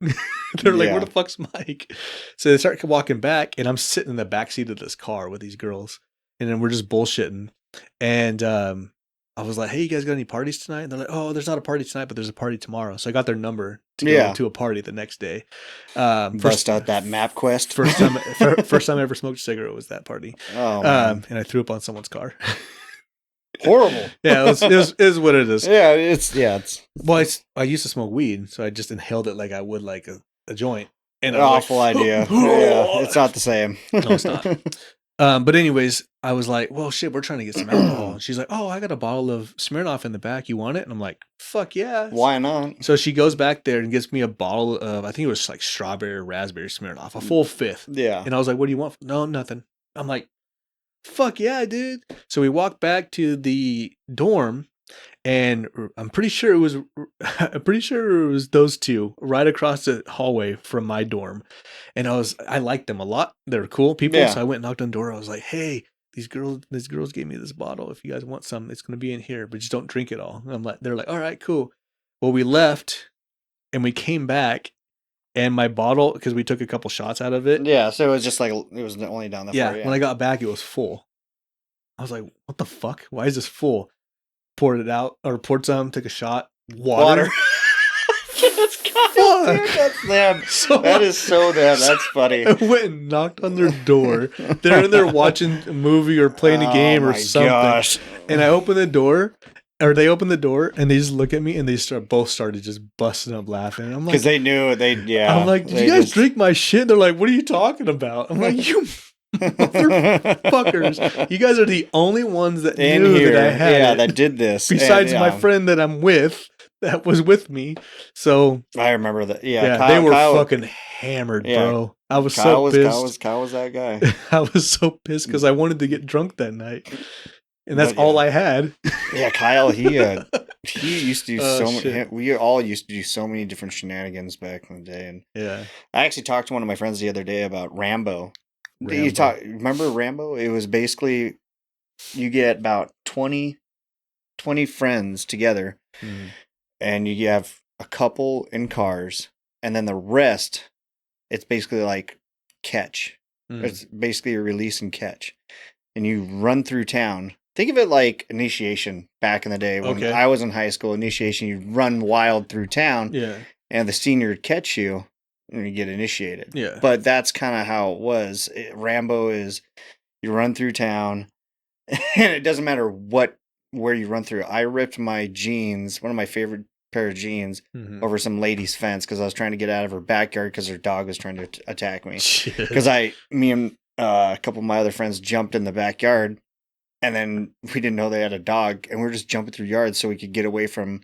They're like, Yeah. "Where the fuck's Mike?" So they start walking back, and I'm sitting in the back seat of this car with these girls, and then we're just bullshitting. And I was like, "Hey, you guys got any parties tonight?" And they're like, "Oh, there's not a party tonight, but there's a party tomorrow." So I got their number to go Yeah. to a party the next day. Bust out that map quest. First time I ever smoked a cigarette was that party. Oh, man. And I threw up on someone's car. Horrible. Yeah, it was what it is. Yeah, it's Well, I used to smoke weed, so I just inhaled it like I would like a joint. And an I was awful like, idea. Yeah, it's not the same. No, it's not. But anyways, I was like, well, shit, we're trying to get some alcohol. And she's like, oh, I got a bottle of Smirnoff in the back. You want it? And I'm like, fuck yeah. Why not? So she goes back there and gets me a bottle of, I think it was like strawberry or raspberry Smirnoff, a full fifth. Yeah. And I was like, what do you want? No, nothing. I'm like, fuck yeah, dude. So we walked back to the dorm, and I'm pretty sure it was those two right across the hallway from my dorm. And I liked them a lot. They're cool people. Yeah. So I went and knocked on the door. I was like, hey, these girls gave me this bottle. If you guys want some, it's going to be in here, but just don't drink it all. And they're like, all right, cool. Well, we left and we came back, and my bottle, because we took a couple shots out of it. Yeah, so it was just like, it was only down the floor. Yeah. When I got back, it was full. I was like, what the fuck? Why is this full? Poured it out, or poured some, took a shot. Water. That's God, dude, that's them. So that is so them. That's funny. I went and knocked on their door. They're in there watching a movie or playing a game or something. Gosh. And I open the door, or they open the door, and they just look at me, and they both started just busting up laughing. And I'm like, because they knew yeah. I'm like, did you guys drink my shit? They're like, what are you talking about? I'm like, you motherfuckers. You guys are the only ones that in knew here, that I had yeah, it. that did this. Besides and, my friend that I'm with, that was with me. So I remember that. Yeah, yeah, they were Kyle. fucking hammered, Yeah, bro. I was so pissed. Kyle was that guy. I was so pissed because I wanted to get drunk that night, and that's But all yeah, I had. yeah, Kyle. He used to do Oh so many. shit! We all used to do so many different shenanigans back in the day. And Yeah, I actually talked to one of my friends the other day about Rambo. Rambo. Remember Rambo? It was basically you get about 20 friends together, Mm, and you have a couple in cars, and then the rest, it's basically like catch. mm. It's basically a release and catch. And you run through town. Think of it like initiation back in the day when Okay. I was in high school. Initiation, you run wild through town, Yeah. and the senior would catch you, and you get initiated. Yeah. But that's kind of how it was. Rambo is you run through town, and it doesn't matter where you run through. I ripped my jeans, one of my favorite pair of jeans, Mm-hmm. over some lady's fence because I was trying to get out of her backyard because her dog was trying to attack me. Shit. Because me and a couple of my other friends jumped in the backyard, and then we didn't know they had a dog, and we were just jumping through yards so we could get away from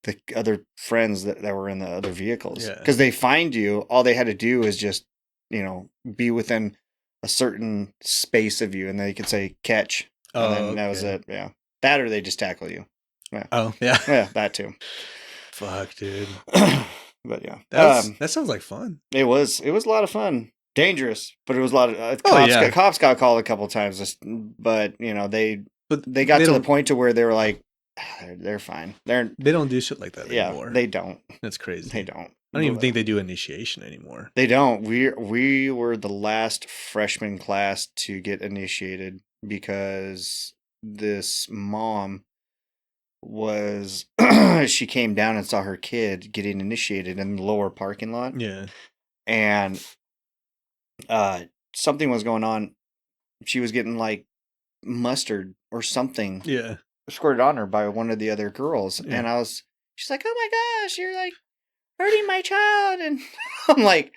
the other friends that were in the other vehicles. Yeah. Because they find you, all they had to do is just, be within a certain space of you, and they could say catch, and then that was okay. it. Yeah, that or they just tackle you. Yeah, Oh yeah. yeah, that too. Fuck, dude. But yeah, That sounds like fun. it was a lot of fun. Dangerous, but it was a lot of Oh yeah. cops got called a couple times, but But they got to the don't point to where they were like, they're fine. they don't do shit like that Yeah, anymore. they don't. That's crazy. They don't. I don't even think they do initiation anymore. They don't. We were the last freshman class to get initiated because this mom was she came down and saw her kid getting initiated in the lower parking lot, Yeah. and something was going on. She was getting like mustard or something Yeah. squirted on her by one of the other girls, Yeah. and she's like, "Oh my gosh, you're like hurting my child," and I'm like,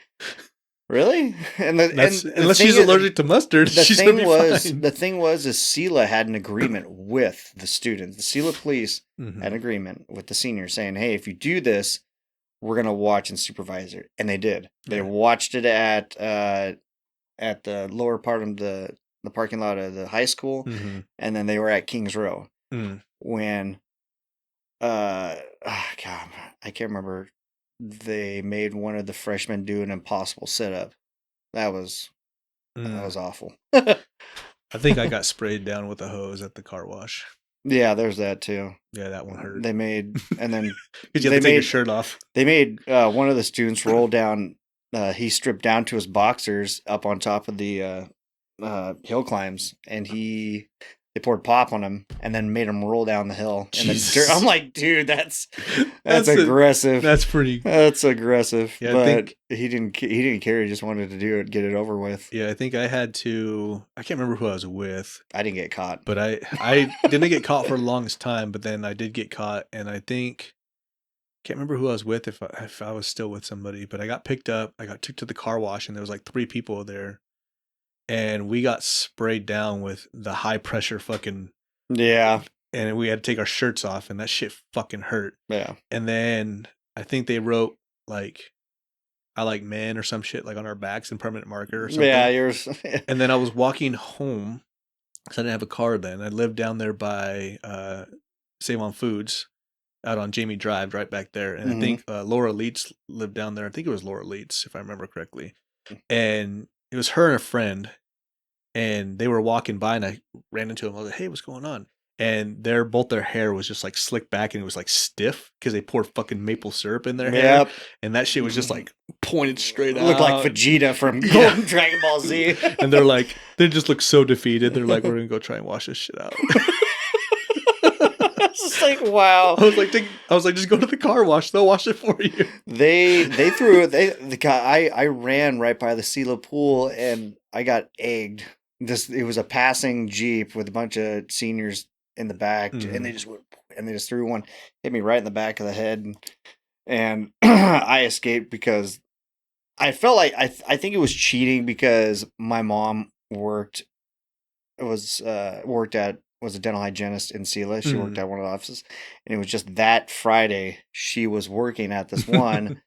"Really?" And Unless she's allergic to mustard, she's gonna be fine. the thing was, is Sela had an agreement with the students. The Sela police Mm-hmm. had an agreement with the seniors saying, "Hey, if you do this, we're gonna watch and supervise it," and they did. They watched it at the lower part of the parking lot of the high school, Mm-hmm. and then they were at Kings Row Mm. when God, I can't remember. They made one of the freshmen do an impossible sit-up. That was awful. I think I got sprayed down with a hose at the car wash. Yeah, there's that too. Yeah, that one hurt. They made, and then because you have to take your shirt off. They made one of the students roll down. He stripped down to his boxers up on top of the hill climbs, and they poured pop on him and then made him roll down the hill in the dirt. I'm like, dude, that's aggressive. That's aggressive. Yeah, but he didn't care. He just wanted to do it, get it over with. Yeah, I think I had to. I can't remember who I was with. I didn't get caught, but I didn't get caught for the longest time. But then I did get caught, and I think can't remember who I was with if I was still with somebody. But I got picked up. I got took to the car wash, and there was like 3 people there. And we got sprayed down with the high pressure fucking. Yeah. And we had to take our shirts off, and that shit fucking hurt. Yeah. And then I think they wrote like, I like men or some shit like on our backs in permanent marker or something. Yeah, yours. And then I was walking home, because I didn't have a car then. I lived down there by Save on Foods out on Jamie Drive right back there. And I think Laura Leitz lived down there. I think it was Laura Leitz, if I remember correctly. And it was her and a friend, and they were walking by, and I ran into them. I was like, hey, what's going on? And both their hair was just like slicked back, and it was like stiff because they poured fucking maple syrup in their hair. And that shit was just like pointed straight out. Looked like Vegeta from Golden Dragon Ball Z. And they're like, they just look so defeated. They're like, we're going to go try and wash this shit out. It's just like, wow. I was like, just go to the car wash. They'll wash it for you. They I ran right by the Sela pool, and I got egged. It was a passing Jeep with a bunch of seniors in the back, and they just threw one, hit me right in the back of the head, and I escaped because I felt like I think it was cheating because my mom worked at was a dental hygienist in Sela. She worked Mm. at one of the offices, and it was just that Friday she was working at this one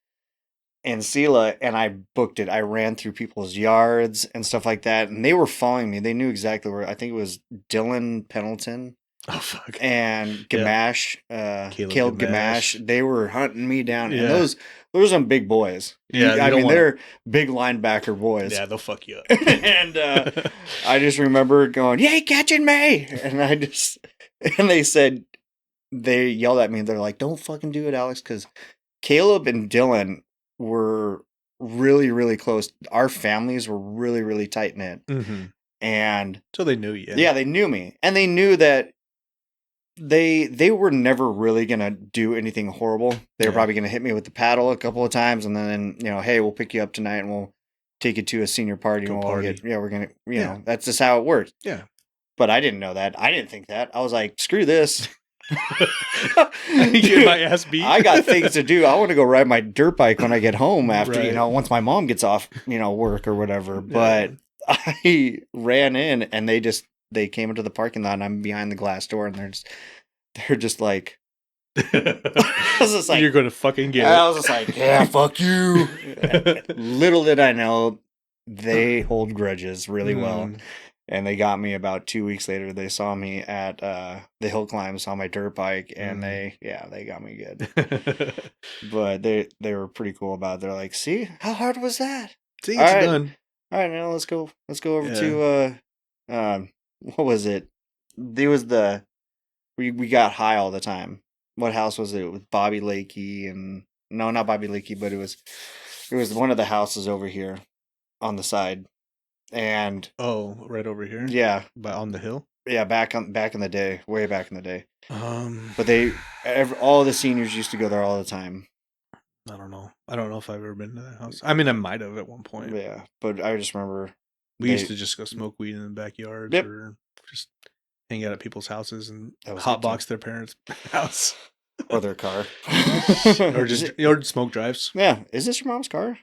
in Sela, and I booked it. I ran through people's yards and stuff like that, and they were following me. They knew exactly where. I think it was Dylan Pendleton Oh fuck. and Yeah. Gamache, Caleb Gamache. They were hunting me down, and Yeah. those are some big boys. Yeah, you I don't mean, wanna- they're big linebacker boys. Yeah, they'll fuck you up. And I just remember going, "Yay, catching me!" And they said, they yelled at me. They're like, "Don't fucking do it, Alex," because Caleb and Dylan were really, really close. Our families were really, really tight knit, Mm-hmm. and So they knew you. yeah, they knew me, and they knew that they were never really gonna do anything horrible. They were Yeah. probably gonna hit me with the paddle a couple of times, and then hey, we'll pick you up tonight, and we'll take you to a senior party, Go and we'll party. we're gonna Yeah. know that's just how it works. Yeah. But I didn't know that. I didn't think that. I was like, screw this. Get my ass beat. I got things to do. I want to go ride my dirt bike when I get home after, Right. once my mom gets off, work or whatever. Yeah. But I ran in and they came into the parking lot and I'm behind the glass door and they're just like, I was just like, you're gonna fucking get I it. was just like, yeah, fuck you. Little did I know they hold grudges really well. Mm. And they got me about 2 weeks later. They saw me at the hill climbs on my dirt bike, and they got me good. But they were pretty cool about it. They're like, "See, how hard was that? See, All it's right. done. All right, now let's go over to what was it? There was we got high all the time. What house was it? With Bobby Lakey and no, not Bobby Lakey, but it was one of the houses over here on the side. And Oh, right over here. yeah, But on the hill. yeah, back in the day, way back in the day. But All the seniors used to go there all the time. I don't know. I don't know if I've ever been to that house. I mean, I might have at one point. Yeah, but I just remember We used to just go smoke weed in the backyards Yep. or just hang out at people's houses and That was good, hotbox their parents' house or their car, or just smoke drives. yeah. Is this your mom's car?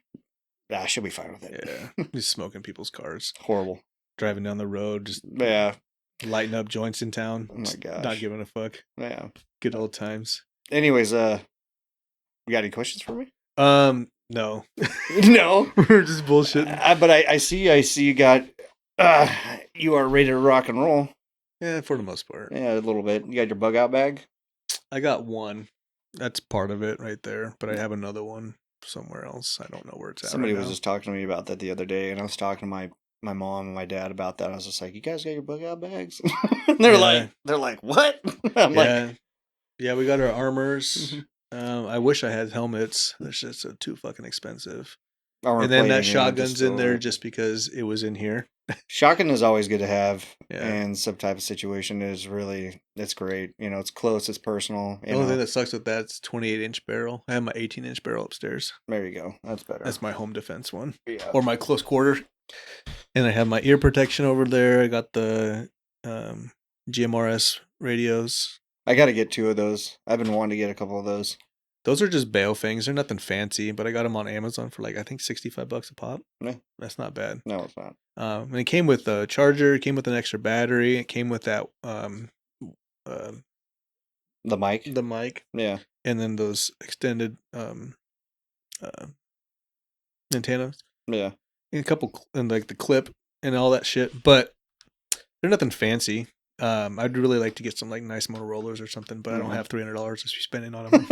Ah, she'll be fine with it. Yeah, just smoking people's cars, Horrible. driving down the road, just Yeah. lighting up joints in town. Oh my gosh. Not giving a fuck. Yeah. Good old times. Anyways, you got any questions for me? No. No. We're just bullshitting. But I see you got. You are ready to rock and roll. Yeah, for the most part. Yeah, a little bit. You got your bug out bag. I got one. That's part of it right there, but I have another one somewhere else. I don't know where it's at. Somebody right was now. just talking to me about that the other day, and I was talking to my mom and my dad about that. I was just like, "You guys got your bug out bags?" And they're like, "What?" I'm like, yeah, we got our armors. Mhm. I wish I had helmets. They're just too fucking expensive. armor And then that plating, shotgun's just in there over. just because it was in here. Shotgun is always good to have Yeah. in some type of situation. It's great. It's close, it's personal. The only thing that sucks with that's 28-inch barrel. I have my 18-inch barrel upstairs. There you go. That's better. That's my home defense one. Yeah. Or my close quarter. And I have my ear protection over there. I got the GMRS radios. I got to get 2 of those. I've been wanting to get a couple of those. Those are just bail things. They're nothing fancy, but I got them on Amazon for I think $65 a pop. Yeah. That's not bad. No, it's not. And it came with a charger. It came with an extra battery. It came with that The mic. the mic, Yeah. and then those extended antennas, Yeah. and a couple, and the clip and all that shit. But they're nothing fancy. I'd really like to get some nice Motorola's or something, but I don't have $300 to be spending on them.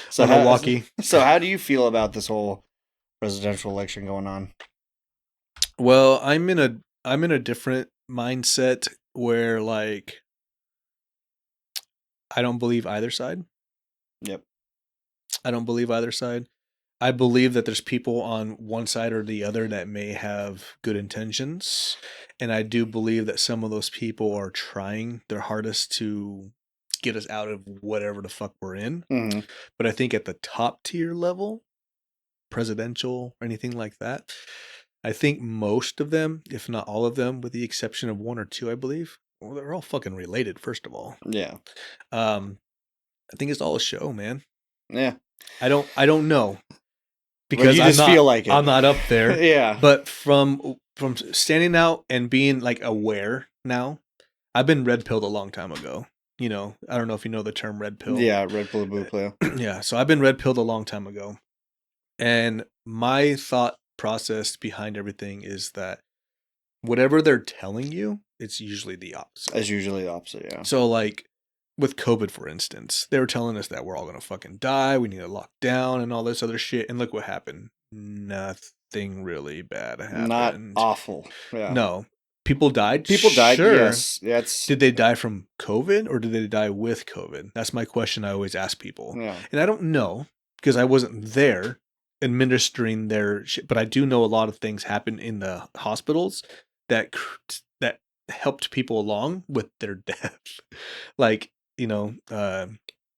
So on Milwaukee. So how do you feel about this whole presidential election going on? Well, I'm in a different mindset where I don't believe either side. Yep. I don't believe either side. I believe that there's people on one side or the other that may have good intentions. And I do believe that some of those people are trying their hardest to get us out of whatever the fuck we're in. Mm-hmm. But I think at the top tier level, presidential or anything like that, I think most of them, if not all of them, with the exception of 1 or 2, I believe, well, they're all fucking related, first of all. Yeah. I think it's all a show, man. Yeah. I don't know. Because you just feel like it. I'm not up there. Yeah. But from standing out and being aware now, I've been red pilled a long time ago. You know, I don't know if you know the term red pill. Yeah, red pill, blue pill. Yeah, so I've been red pilled a long time ago. And my thought process behind everything is that whatever they're telling you, it's usually the opposite. It's usually the opposite, yeah. So, like, with COVID, for instance, they were telling us that we're all going to fucking die. We need to lock down and all this other shit. And look what happened. Nothing really bad happened. Not awful. Yeah. No. People died? People died, Sure. yes. That's... Did they die from COVID or did they die with COVID? That's my question I always ask people. Yeah. And I don't know because I wasn't there administering their shit, but I do know a lot of things happen in the hospitals that helped people along with their death. Like, you know,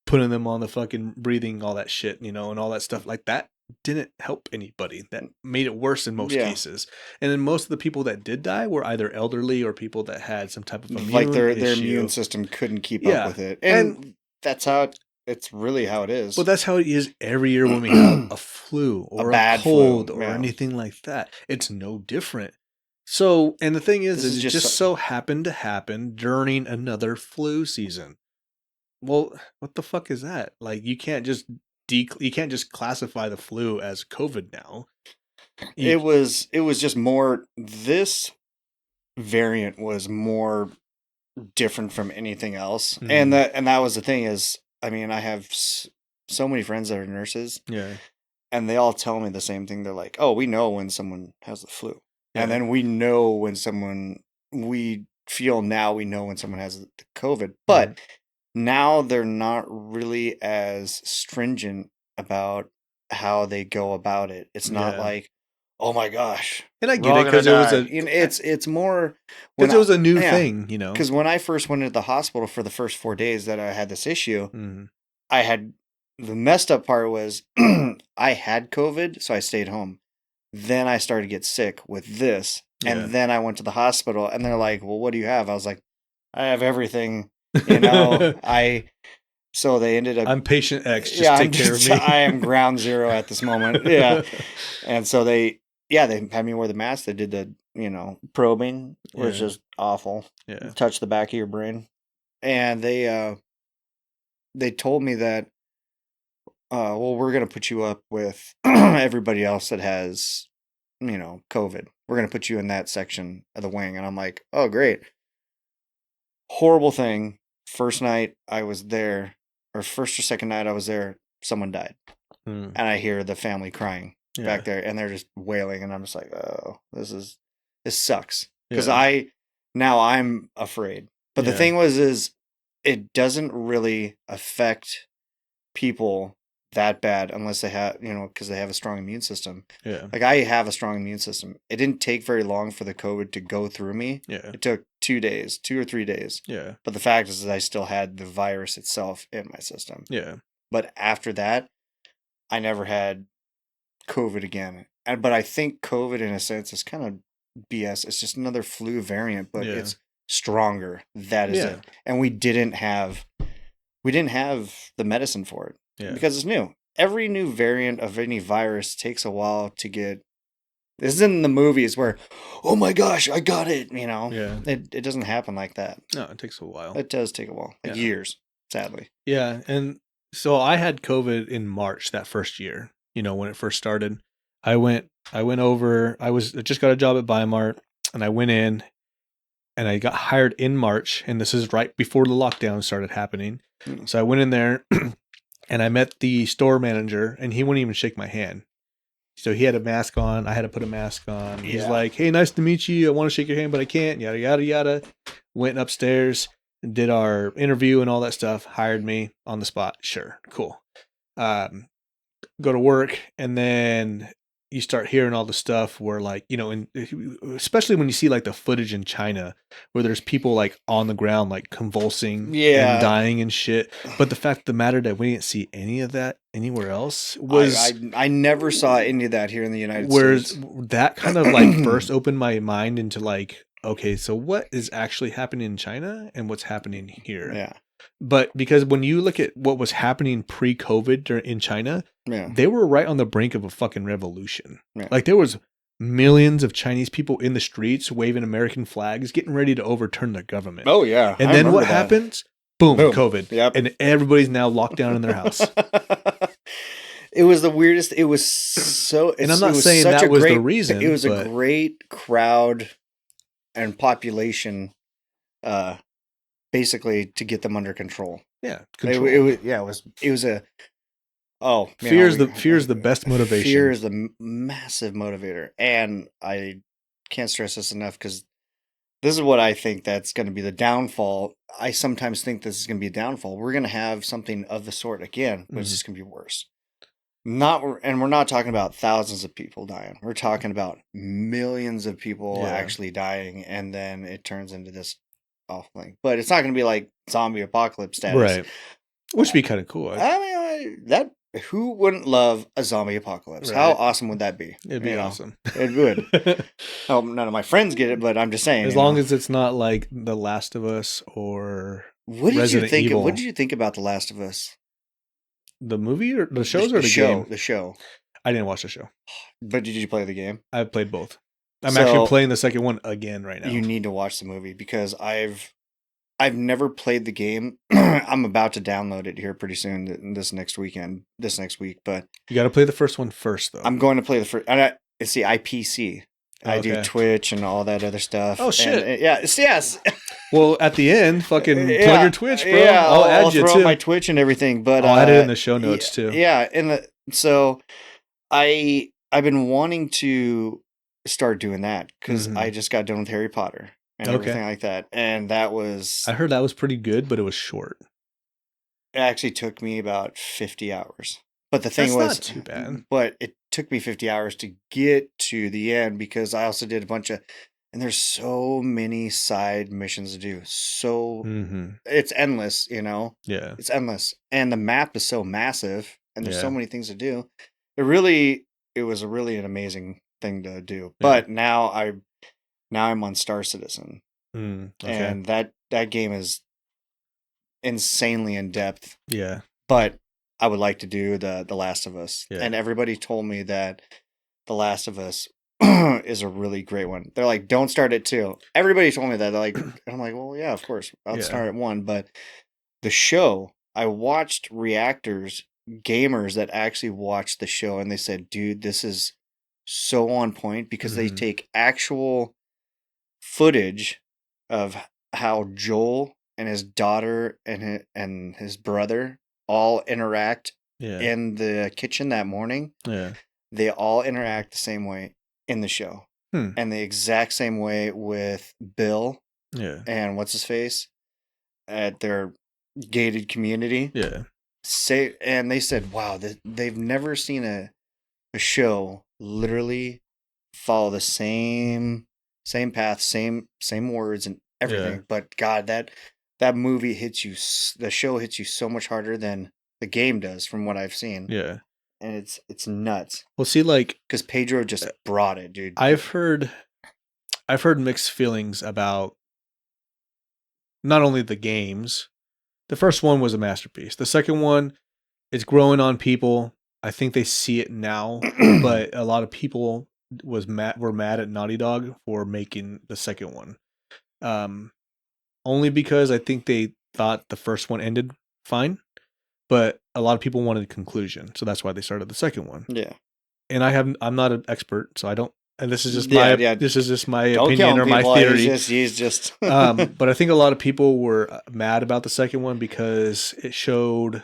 putting them on the fucking breathing, all that shit, you know, and all that stuff like that didn't help anybody. That made it worse in most cases. And then most of the people that did die were either elderly or people that had some type of immune like their issue. immune system couldn't keep up with it. And that's how it's really how it is. But that's how it is every year when we have a flu or a bad cold flu, or anything like that. It's no different. So, and the thing is it just so happened to happen during another flu season. Well, what the fuck is that? Like, you can't just classify the flu as COVID now. It was just more, this variant was more different from anything else. Mm-hmm. And that was the thing is, I mean, I have so many friends that are nurses. Yeah. And they all tell me the same thing. They're like, "Oh, we know when someone has the flu." Yeah. And then we know when we know when someone has the COVID. But now they're not really as stringent about how they go about it. It's not like, oh my gosh. And I get it because it was it's more because it was a new thing, you know. Because when I first went into the hospital for the first 4 days that I had this issue, I had, the messed up part was I had COVID, so I stayed home. Then I started to get sick with this, and then I went to the hospital, and they're like, "Well, what do you have?" I was like, "I have everything." You know, so they ended up. I'm patient X. Just take care of me. I am ground zero at this moment. Yeah, and so they had me wear the mask. They did the probing, which was just awful. Yeah, touch the back of your brain, and they told me that, well, we're gonna put you up with everybody else that has, COVID. We're gonna put you in that section of the wing, and I'm like, oh, great. Horrible thing. First night I was there, or first or second night I was there, someone died. And I hear the family crying back there, and they're just wailing, and I'm just like, oh, this sucks. Because I'm afraid. But the thing is it doesn't really affect people that bad unless they have, because they have a strong immune system. Yeah. Like, I have a strong immune system. It didn't take very long for the COVID to go through me. Yeah. It took 2 or 3 days. Yeah. But the fact is that I still had the virus itself in my system. Yeah. But after that, I never had COVID again. But I think COVID, in a sense, is kind of BS. It's just another flu variant, but it's stronger. That is it. And we didn't have the medicine for it. Yeah. Because it's new. Every new variant of any virus takes a while to get. This is in the movies where, oh my gosh, I got it. Yeah. It doesn't happen like that. No, it takes a while. It does take a while, like years, sadly. Yeah, and so I had COVID in March that first year. When it first started, I went over. I just got a job at Bimart, and I went in, and I got hired in March, and this is right before the lockdown started happening. So I went in there. And I met the store manager, and he wouldn't even shake my hand. So he had a mask on. I had to put a mask on. Yeah. He's like, "Hey, nice to meet you. I want to shake your hand, but I can't." Yada, yada, yada. Went upstairs, did our interview and all that stuff. Hired me on the spot. Sure. Cool. Go to work, and then you start hearing all the stuff where, like, especially when you see like the footage in China where there's people like on the ground, like convulsing and dying and shit. But the fact of the matter that we didn't see any of that anywhere else was I never saw any of that here in the United States. Whereas that kind of like first opened my mind into like, okay, so what is actually happening in China and what's happening here? Yeah. But because when you look at what was happening pre-COVID in China, they were right on the brink of a fucking revolution. Yeah. Like there was millions of Chinese people in the streets waving American flags, getting ready to overturn the government. Oh yeah. And I then what remember that. happens? Boom, Boom. COVID. Yep. And everybody's now locked down in their house. It was the weirdest. It was so. And I'm not saying that was the reason. It was a great crowd and population, basically to get them under control. Yeah, control. It was a. Oh, fear is the best motivation. Fear is the massive motivator, and I can't stress this enough because this is what I think that's going to be the downfall. I sometimes think this is going to be a downfall. We're going to have something of the sort again, but it's just going to be worse. And we're not talking about thousands of people dying. We're talking about millions of people actually dying, and then it turns into this awful thing. But it's not going to be like zombie apocalypse status, right? Which would be kind of cool. I mean, who wouldn't love a zombie apocalypse? Right. How awesome would that be? It'd be awesome. It would. Oh, none of my friends get it, but I'm just saying. As long as it's not like The Last of Us or Resident Evil. What did you think about The Last of Us? The movie or the shows or the game? The show. I didn't watch the show. But did you play the game? I've played both. I'm actually playing the second one again right now. You need to watch the movie because I've never played the game. I'm about to download it here pretty soon this next week, but you got to play the first one first though. I'm going to play the first. It's the IPC. I do Twitch and all that other stuff. Oh shit! And, yes. Well, at the end, fucking plug your Twitch, bro. Yeah, I'll add you throw too. My Twitch and everything, but I'll add it in the show notes too. Yeah, so I've been wanting to start doing that because I just got done with Harry Potter and everything like that, and that was. I heard that was pretty good, but it was short. It actually took me about 50 hours. But the thing was not too bad. But it took me 50 hours to get to the end because I also did a bunch of, and there's so many side missions to do. So it's endless, you know? Yeah. It's endless. And the map is so massive and there's so many things to do. It was really an amazing thing to do. Yeah. But now I'm on Star Citizen. And that game is insanely in depth. Yeah. But I would like to do the Last of Us. Yeah. And everybody told me that The Last of Us is a really great one. They're like, don't start at 2. Everybody told me that. They're like, and I'm like, well, yeah, of course. I'll start at 1. But the show, I watched gamers that actually watched the show, and they said, dude, this is so on point because they take actual footage of how Joel and his daughter and his brother all interact in the kitchen that morning. Yeah. They all interact the same way in the show. And the exact same way with Bill and what's his face at their gated community. Yeah. And they said, wow, they've never seen a show literally follow the same path, same words and everything. Yeah. But God, that movie the show hits you so much harder than the game does from what I've seen. Yeah. And it's nuts. Well, see, like, because Pedro just brought it, dude. I've heard mixed feelings about not only the games. The first one was a masterpiece. The second one, it's growing on people. I think they see it now, but a lot of people were mad at Naughty Dog for making the second one. Only because I think they thought the first one ended fine, but a lot of people wanted a conclusion, so that's why they started the second one. Yeah. And I'm not an expert, so I don't. And this is just my opinion or my theory. He's just. But I think a lot of people were mad about the second one because it showed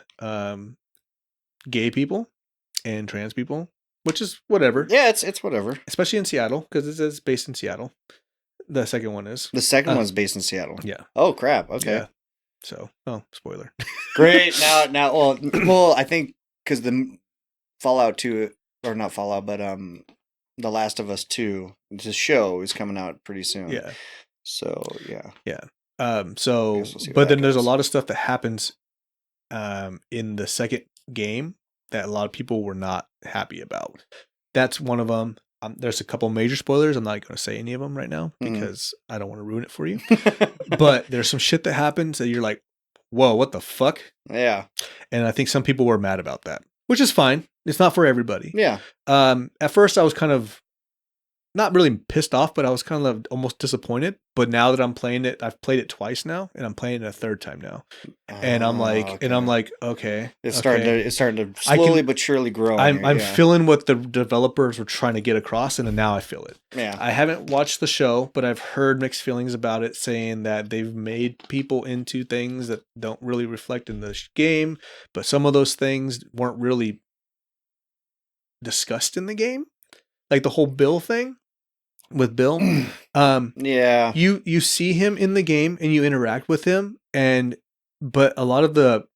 gay people and trans people, which is whatever. Yeah, it's whatever. Especially in Seattle, because it's based in Seattle. The second one is. The second one's based in Seattle. Yeah. Oh crap! Okay. Yeah. So, spoiler. Great. Now, well, I think because the Fallout 2, or not Fallout, but The Last of Us 2, the show is coming out pretty soon. Yeah. So yeah. Yeah. But then there's a lot of stuff that happens in the second game that a lot of people were not happy about. That's one of them. There's a couple major spoilers. I'm not going to say any of them right now because I don't want to ruin it for you. But there's some shit that happens that you're like, whoa, what the fuck? Yeah. And I think some people were mad about that, which is fine. It's not for everybody. Yeah. At first I was kind of not really pissed off, but I was kind of almost disappointed. But now that I'm playing it, I've played it twice now, and I'm playing it a third time now. And I'm Okay. like, okay, It's okay, starting to I slowly can. but surely grow on you. I'm Yeah. feeling what the developers were trying to get across, and then now I feel it. Yeah. I haven't watched the show, but I've heard mixed feelings about it, saying that they've made people into things that don't really reflect in the game, but some of those things weren't really discussed in the game, like the whole Bill thing with Bill. Yeah. You see him in the game and you interact with him, and but a lot of the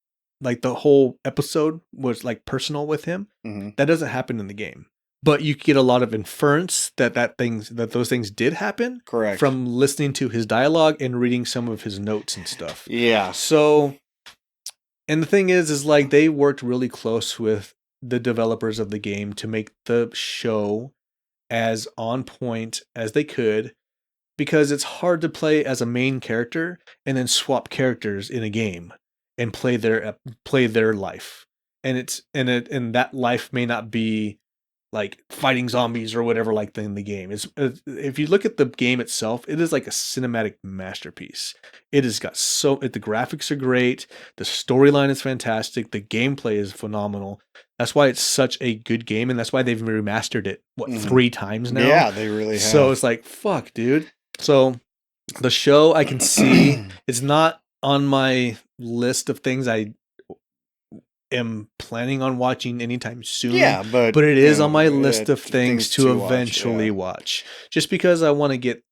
whole episode was like personal with him. Hmm. That doesn't happen in the game, but you get a lot of inference that those things did happen Correct. from listening to his dialogue and reading some of his notes and stuff. Yeah. So, and the thing is like they worked really close with the developers of the game to make the show as on point as they could, because it's hard to play as a main character and then swap characters in a game and play their life. And and that life may not be like fighting zombies or whatever like in the game. It's if you look at the game itself, it is like a cinematic masterpiece. It has got the graphics are great, the storyline is fantastic, the gameplay is phenomenal. That's why it's such a good game, and that's why they've remastered it 3 times now. Yeah, they really have. So it's like, fuck, dude. So the show I can see it's not on my list of things I am planning on watching anytime soon. Yeah, but it is on my list of things to watch, eventually watch. Just because I want to get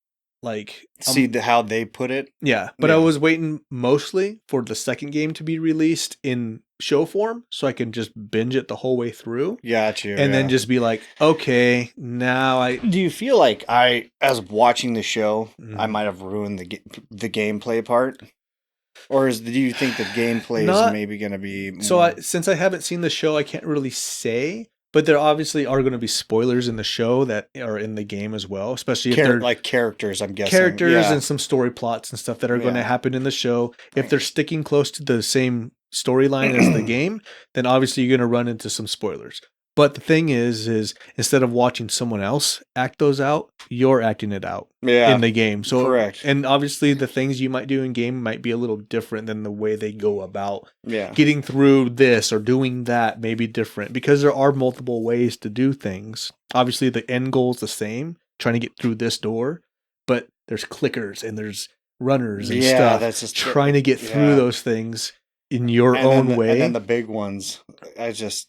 like see how they put it. Yeah, but I was waiting mostly for the second game to be released in show form so I can just binge it the whole way through. Got you. And then just be like, okay, now I. Do you feel like as watching the show, I might have ruined the gameplay part? Or do you think the gameplay is maybe going to be more... So since I haven't seen the show, I can't really say. But there obviously are going to be spoilers in the show that are in the game as well, especially if they're like characters, I'm guessing. Characters and some story plots and stuff that are going to happen in the show. If they're sticking close to the same storyline as the game, then obviously you're going to run into some spoilers. But the thing is instead of watching someone else act those out, you're acting it out in the game. So correct. And obviously the things you might do in game might be a little different than the way they go about getting through this or doing that may be different, because there are multiple ways to do things. Obviously the end goal is the same, trying to get through this door, but there's clickers and there's runners and stuff. That's just trying to get through those things in your own way. And then the big ones,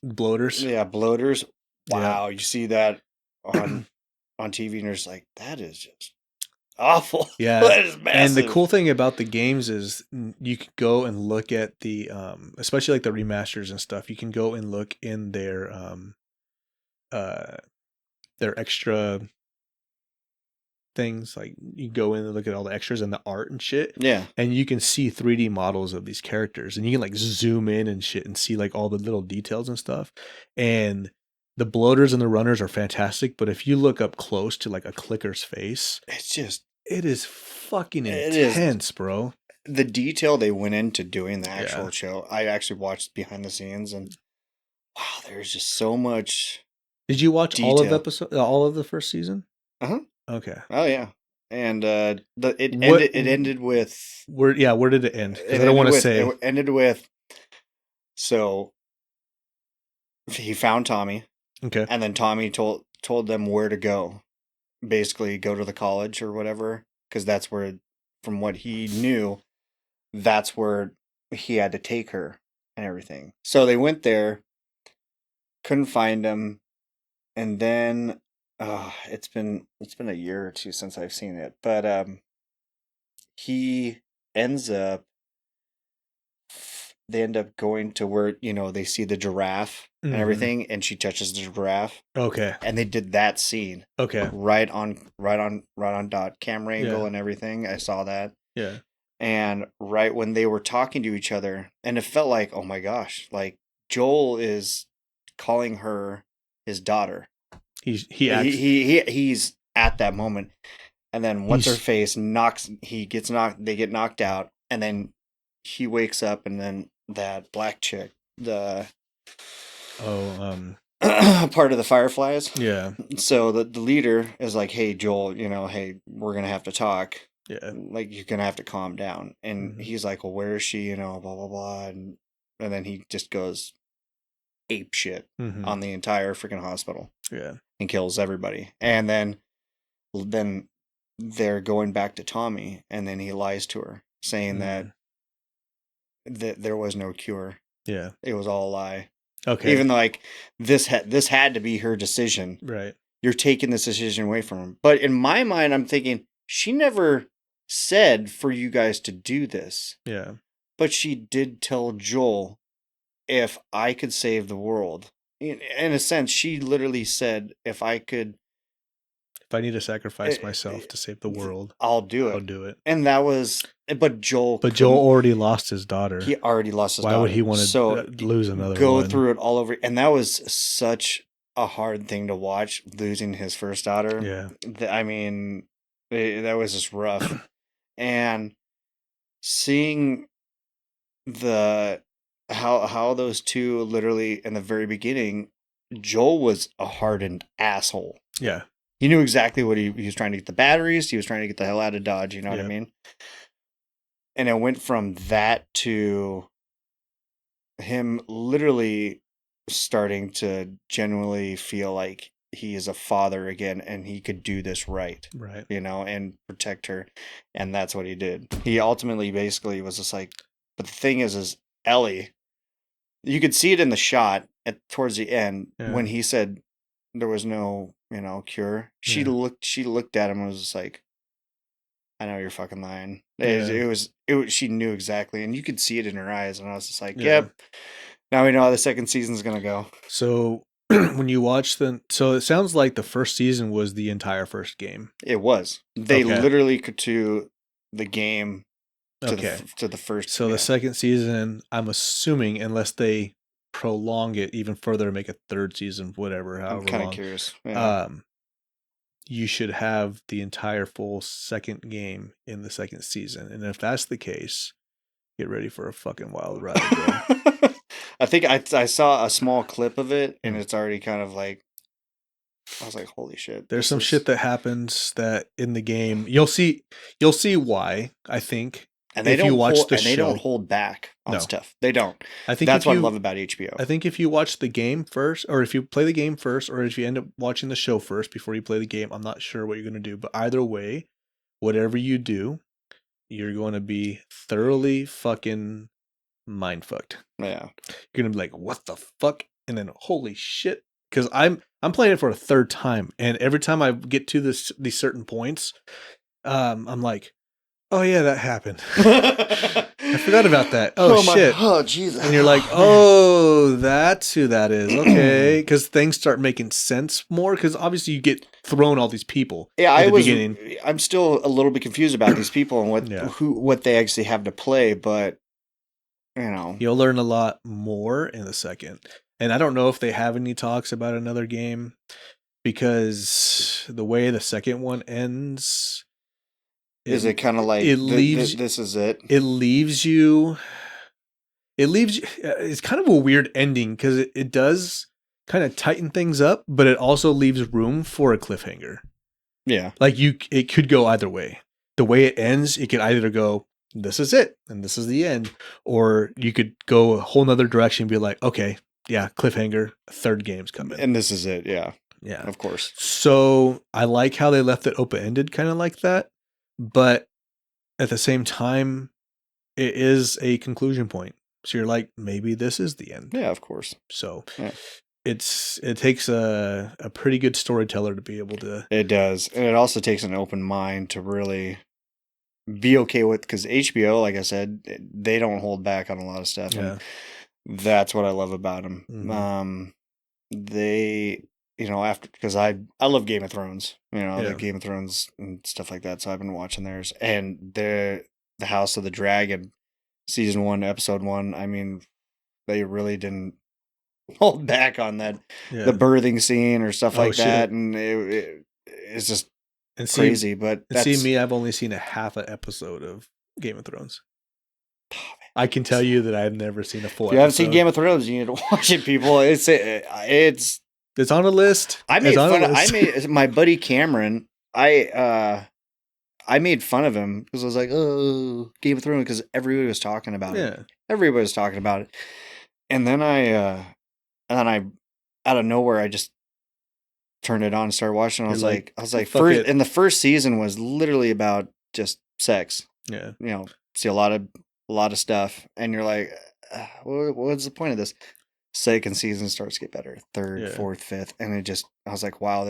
bloaters. Yeah, bloaters. Wow, you see that on TV, and you're just like, that is just awful. Yeah, that is massive. And the cool thing about the games is you can go and look at the, especially like the remasters and stuff. You can go and look in their extra things. Like you go in and look at all the extras and the art and shit. Yeah. And you can see 3D models of these characters, and you can like zoom in and shit and see like all the little details and stuff. And the bloaters and the runners are fantastic, but if you look up close to like a clicker's face, it is fucking intense, bro. The detail they went into doing the actual show. I actually watched behind the scenes, and wow, there's just so much. Did you watch all of the first season? Uh-huh. Okay. Oh yeah. And it ended with where did it end? Because I don't want to say. It ended with, so he found Tommy. Okay. And then Tommy told them where to go. Basically go to the college or whatever, because that's where, from what he knew, that's where he had to take her and everything. So they went there, couldn't find him, and then it's been a year or two since I've seen it, but he ends up, they end up going to where, they see the giraffe and everything, and she touches the giraffe. Okay. And they did that scene. Okay. Right on dot, camera angle and everything. I saw that. Yeah. And right when they were talking to each other, and it felt like, oh my gosh, like Joel is calling her his daughter. He's at that moment. And then what's her face they get knocked out, and then he wakes up, and then that black chick, part of the Fireflies. Yeah. So the leader is like, hey, Joel, hey, we're going to have to talk. Yeah. Like, you're going to have to calm down. And Mhm. he's like, well, where is she? Blah, blah, blah. And then he just goes ape shit Mhm. on the entire freaking hospital. Yeah. And kills everybody. And then they're going back to Tommy, and then he lies to her, saying that there was no cure. Yeah. It was all a lie. Okay. Even though, like, this had to be her decision. Right. You're taking this decision away from him. But in my mind, I'm thinking, she never said for you guys to do this. Yeah. But she did tell Joel, if I could save the world. In a sense, she literally said, if I need to sacrifice myself to save the world, I'll do it. I'll do it. And that was, but Joel already lost his daughter. He already lost his daughter. Why would he want to lose another go one? through it all over? And that was such a hard thing to watch, losing his first daughter. Yeah. I mean, that was just rough. And seeing how those two, literally in the very beginning, Joel was a hardened asshole. Yeah. He knew exactly what he was trying to get the batteries. He was trying to get the hell out of Dodge. You know what I mean? And it went from that to him literally starting to genuinely feel like he is a father again, and he could do this right, and protect her. And that's what he did. He ultimately basically was just like, but the thing is Ellie, you could see it in the shot towards the end when he said there was no, cure. She looked at him and was just like, I know you're fucking lying. It was she knew exactly, and you could see it in her eyes, and I was just like, yep. Now we know how the second season's gonna go. So when you watch so it sounds like the first season was the entire first game. It was. They literally could to the game to the first. So the second season, I'm assuming, unless they prolong it even further, make a third season, whatever, however I'm kind of long. Curious. Yeah. You should have the entire full second game in the second season. And if that's the case, get ready for a fucking wild ride, bro. I think I saw a small clip of it, and it's already kind of like, I was like, holy shit. There's some shit that happens that in the game, you'll see why, I think. And they don't hold back on stuff. They don't. I think that's what I love about HBO. I think if you watch the game first, or if you play the game first, or if you end up watching the show first before you play the game, I'm not sure what you're going to do. But either way, whatever you do, you're going to be thoroughly fucking mind fucked. Yeah. You're going to be like, what the fuck? And then, holy shit. Because I'm playing it for a third time. And every time I get to these certain points, I'm like, oh yeah, that happened. I forgot about that. Oh shit. Oh Jesus. And you're like, oh, that's who that is. Okay, because things start making sense more. Because obviously you get thrown all these people. Yeah, beginning. I'm still a little bit confused about these people and what they actually have to play, but you'll learn a lot more in the second. And I don't know if they have any talks about another game, because the way the second one ends. Is it kind of like this is it? It leaves you. It's kind of a weird ending, because it does kind of tighten things up, but it also leaves room for a cliffhanger. Yeah, like it could go either way. The way it ends, it could either go, this is it, and this is the end, or you could go a whole nother direction and be like, okay, yeah, cliffhanger, third game's coming, and this is it. Yeah, of course. So I like how they left it open ended, kind of like that. But at the same time, it is a conclusion point. So you're like, maybe this is the end. Yeah, of course. So it takes a pretty good storyteller to be able to. It does. And it also takes an open mind to really be okay with, because HBO, like I said, they don't hold back on a lot of stuff. Yeah. And that's what I love about them. Mm-hmm. They... after, because I love Game of Thrones, the Game of Thrones and stuff like that. So I've been watching theirs, and the House of the Dragon, season 1, episode 1. I mean, they really didn't hold back on that, the birthing scene or stuff like that, and it's just crazy. But me, I've only seen a half an episode of Game of Thrones. I can tell you that I've never seen a full. If you haven't seen Game of Thrones, you need to watch it, people. It's It's on a list. I made fun of, I made my buddy Cameron. I made fun of him because I was like, "Oh, Game of Thrones," because everybody was talking about it. Everybody was talking about it, and then I, out of nowhere, I just turned it on and started watching. I was like, first, and the first season was literally about just sex. Yeah, you know, see a lot of stuff, and you're like, what's the point of this? Second season starts to get better, third, fourth, fifth, and I was like, wow,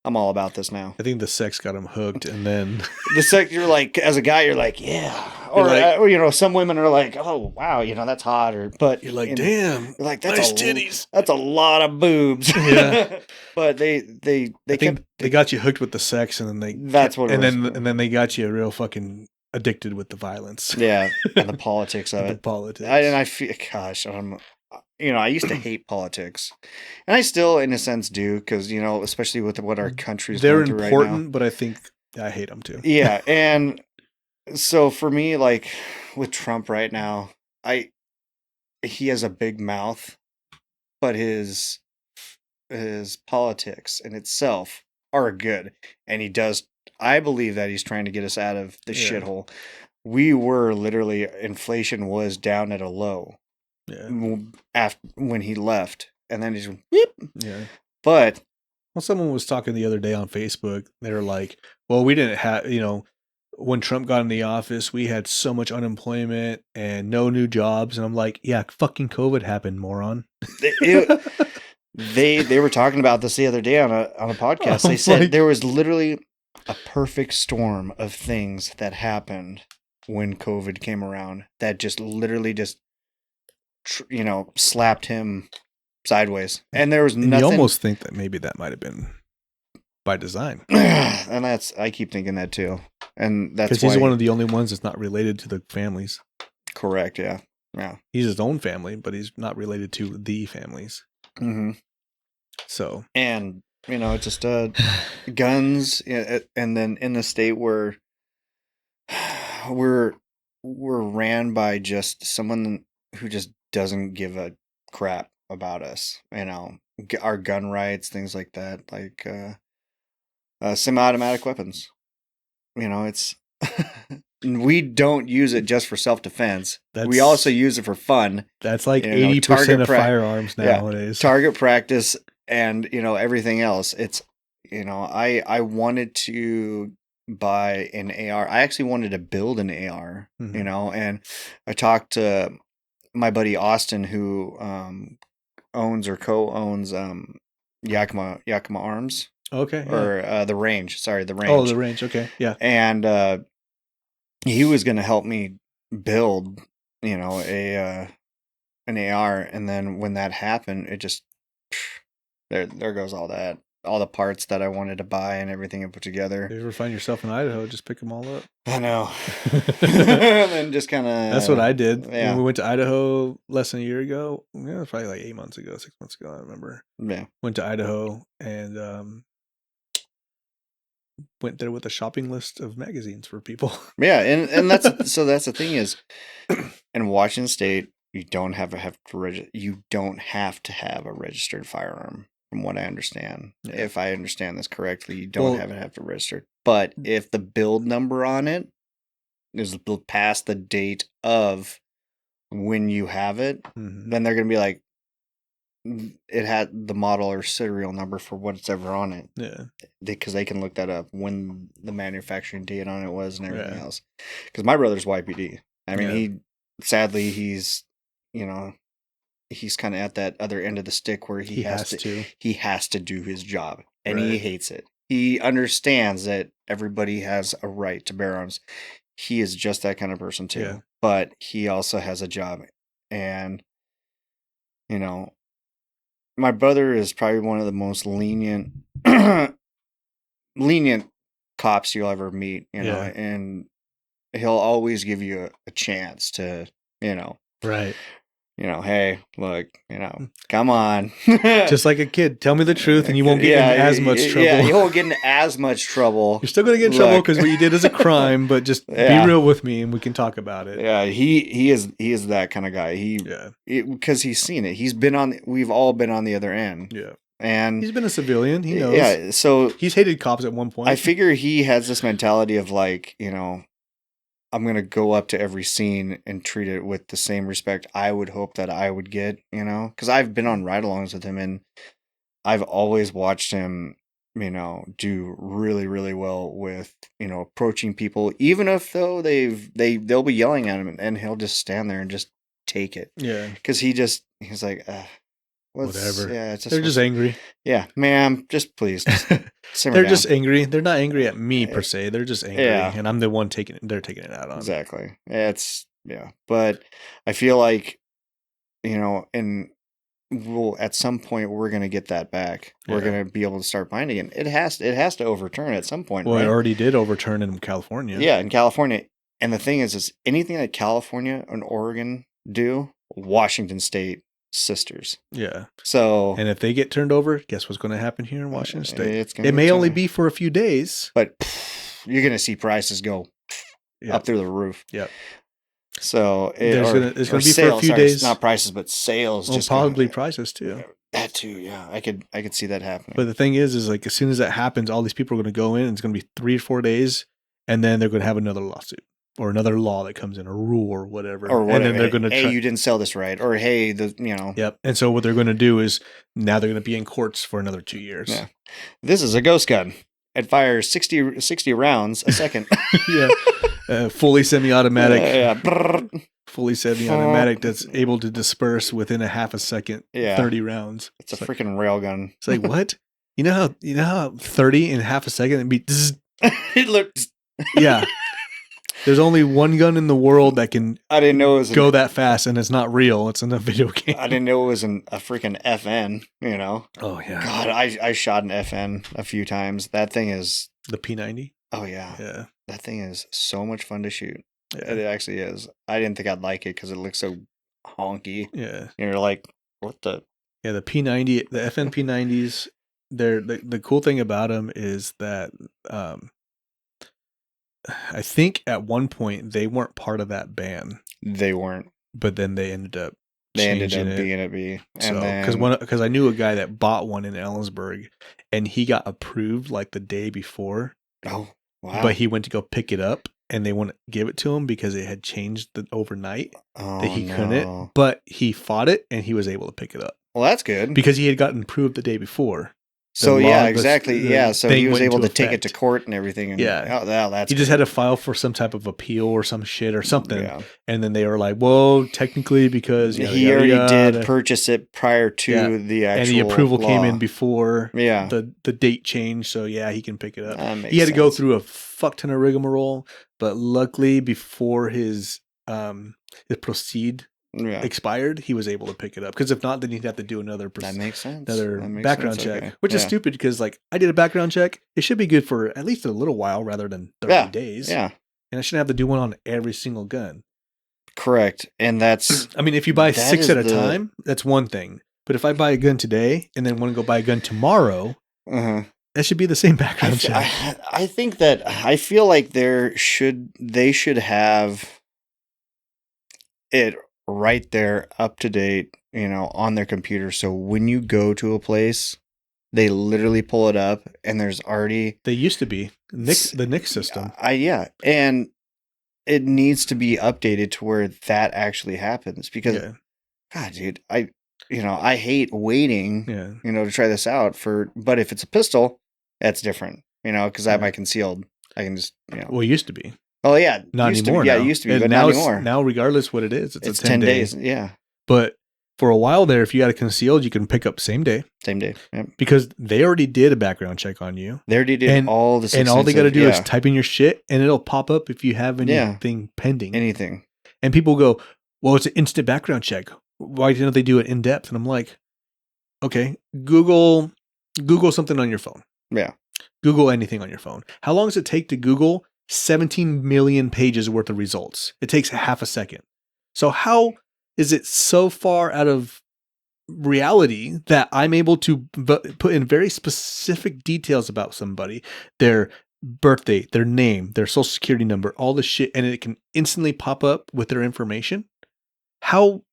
I'm all about this now. I think the sex got him hooked, and then the sex, you're like, as a guy, you're like, yeah, or some women are like, oh wow, that's hot, but you're like, damn, you're like, nice titties. That's a lot of boobs. Yeah, but they got you hooked with the sex, and then then they got you real fucking addicted with the violence. Yeah, and the politics of it. The politics. I feel, gosh, I used to hate politics, and I still, in a sense, do, because especially with what our country's going through right now. They're important, but I think I hate them too. Yeah, and so for me, like with Trump right now, he has a big mouth, but his politics in itself are good, and he does. I believe that he's trying to get us out of the shithole. We were literally, inflation was down at a low. Yeah. After when he left, and then he's whoop. Yeah. But someone was talking the other day on Facebook. They were like, "Well, we didn't have, when Trump got in the office, we had so much unemployment and no new jobs." And I'm like, "Yeah, fucking COVID happened, moron." They were talking about this the other day on a podcast. They said there was literally a perfect storm of things that happened when COVID came around that just literally just slapped him sideways, and there was nothing. You almost think that maybe that might have been by design. And I keep thinking that too, and that's because he's one of the only ones that's not related to the families. Correct. Yeah. He's his own family, but he's not related to the families. Mm-hmm. So, and it's just guns, and then in the state where we're ran by just someone who just doesn't give a crap about us, our gun rights, things like that, like semi-automatic weapons. It's we don't use it just for self-defense. We also use it for fun. That's like 80% of firearms nowadays. Target practice and everything else. It's I wanted to buy an AR. I actually wanted to build an AR, and I talked to my buddy Austin, who owns or co-owns Yakima Arms. Okay. Or the range. Sorry, the range. Oh, the range. Okay. Yeah. And he was going to help me build, an AR, and then when that happened, it just there goes all the parts that I wanted to buy and everything and put together. If you ever find yourself in Idaho, just pick them all up. I know. And just kind of. That's what I did. Yeah. When we went to Idaho less than a year ago. Yeah, probably like 8 months ago, 6 months ago. I remember. Yeah. Went to Idaho and went there with a shopping list of magazines for people. Yeah, and that's the thing is, in Washington State, you don't have to have a registered firearm. From what I understand, if I understand this correctly, you don't have to register. But if the build number on it is past the date of when you have it, then they're going to be like, it had the model or serial number for what's ever on it. Yeah. Because they can look that up when the manufacturing date on it was and everything else. Because my brother's YPD. I mean, he's kind of at that other end of the stick where he has to do his job, and he hates it. He understands that everybody has a right to bear arms. He is just that kind of person too, but he also has a job, and my brother is probably one of the most lenient cops you'll ever meet, and he'll always give you a chance to, Right. hey, look, come on. Just like a kid, tell me the truth and you won't get in as much trouble. Yeah, you won't get in as much trouble. You're still going to get in trouble because what you did is a crime, but just be real with me and we can talk about it. Yeah, he is that kind of guy. Because he's seen it. We've all been on the other end. Yeah. And he's been a civilian. He knows. Yeah, so he's hated cops at one point. I figure he has this mentality of like, I'm going to go up to every scene and treat it with the same respect I would hope that I would get, because I've been on ride-alongs with him and I've always watched him, do really, really well with, approaching people, even if they'll be yelling at him and he'll just stand there and just take it. Yeah. Because he's like, whatever. Yeah, they're just angry. Yeah, ma'am, just please. They're down. Just angry. They're not angry at me per se. They're just angry, and I'm the one they're taking it out on. Exactly. But I feel like, and at some point we're gonna get that back. We're gonna be able to start buying again. It has to overturn at some point. Well, right? It already did overturn in California. Yeah, in California. And the thing is anything that California and Oregon do, Washington State sisters. Yeah. So, and if they get turned over, guess what's going to happen here in Washington State? It may only be for a few days, but you're going to see prices go up through the roof. Yep. So it's going to be for a few days. Not prices, but sales. Well, probably prices too. That too, yeah. I could see that happening. But the thing is like as soon as that happens, all these people are going to go in. And it's going to be 3 or 4 days, and then they're going to have another lawsuit. Or another law that comes in, a rule or whatever. And then they're going to hey, you didn't sell this right. Or, hey, Yep. And so what they're going to do is now they're going to be in courts for another 2 years. Yeah. This is a ghost gun. It fires 60 rounds a second. Yeah. Fully semi-automatic. Fully semi-automatic that's able to disperse within a half a second, 30 rounds. It's a freaking rail gun. It's like, what? You know how 30 in half a second it'd be it looks yeah. There's only one gun in the world that can go that fast, and it's not real. It's in a video game. I didn't know it was a freaking FN, Oh, yeah. God, I shot an FN a few times. That thing is... The P90? Oh, yeah. Yeah. That thing is so much fun to shoot. Yeah. It actually is. I didn't think I'd like it because it looks so honky. Yeah. You're like, what the... Yeah, the P90, the FN P90s, the cool thing about them is that... I think at one point they weren't part of that ban. They weren't, but then they ended up. Being it. Because I knew a guy that bought one in Ellensburg, and he got approved like the day before. Oh, wow! But he went to go pick it up, and they wouldn't give it to him because it had changed overnight that he couldn't. But he fought it, and he was able to pick it up. Well, that's good because he had gotten approved the day before. So exactly. So he was able to take it to court and everything. And, that's he just had to file for some type of appeal or some shit or something. Yeah. And then they were like, "Well, technically, because he already did purchase it prior to the actual and the approval law. came in before the date change. So he can pick it up. He had to go through a fuck ton of rigmarole, but luckily before his proceed." Expired, he was able to pick it up because if not, then he'd have to do another. That makes sense. Another background check, which is stupid because I did a background check. It should be good for at least a little while rather than 30 days. Yeah, and I shouldn't have to do one on every single gun. Correct, and that's. I mean, if you buy 6 at a time, that's one thing. But if I buy a gun today and then want to go buy a gun tomorrow, that should be the same background check. I think that I feel like they should have it right there, up to date, on their computer. So when you go to a place, they literally pull it up, and there's already. They used to be the NIC system. And it needs to be updated to where that actually happens because, God, dude, I hate waiting, to try this out but if it's a pistol, that's different, because I have my concealed. I can just, Well, it used to be. Oh yeah, not anymore. It used to be, but now not anymore. Now, regardless what it is, it's a 10 days. Yeah, but for a while there, if you had it concealed, you can pick up same day. Yep. Because they already did a background check on you. They already did all the. And all they got to do is type in your shit, and it'll pop up if you have anything pending. Anything. And people go, "Well, it's an instant background check. Why didn't they do it in depth?" And I'm like, "Okay, Google something on your phone. Yeah, Google anything on your phone. How long does it take to Google 17 million pages worth of results? It takes half a second. So how is it so far out of reality that I'm able to put in very specific details about somebody, their birthday, their name, their social security number, all the shit, and it can instantly pop up with their information. How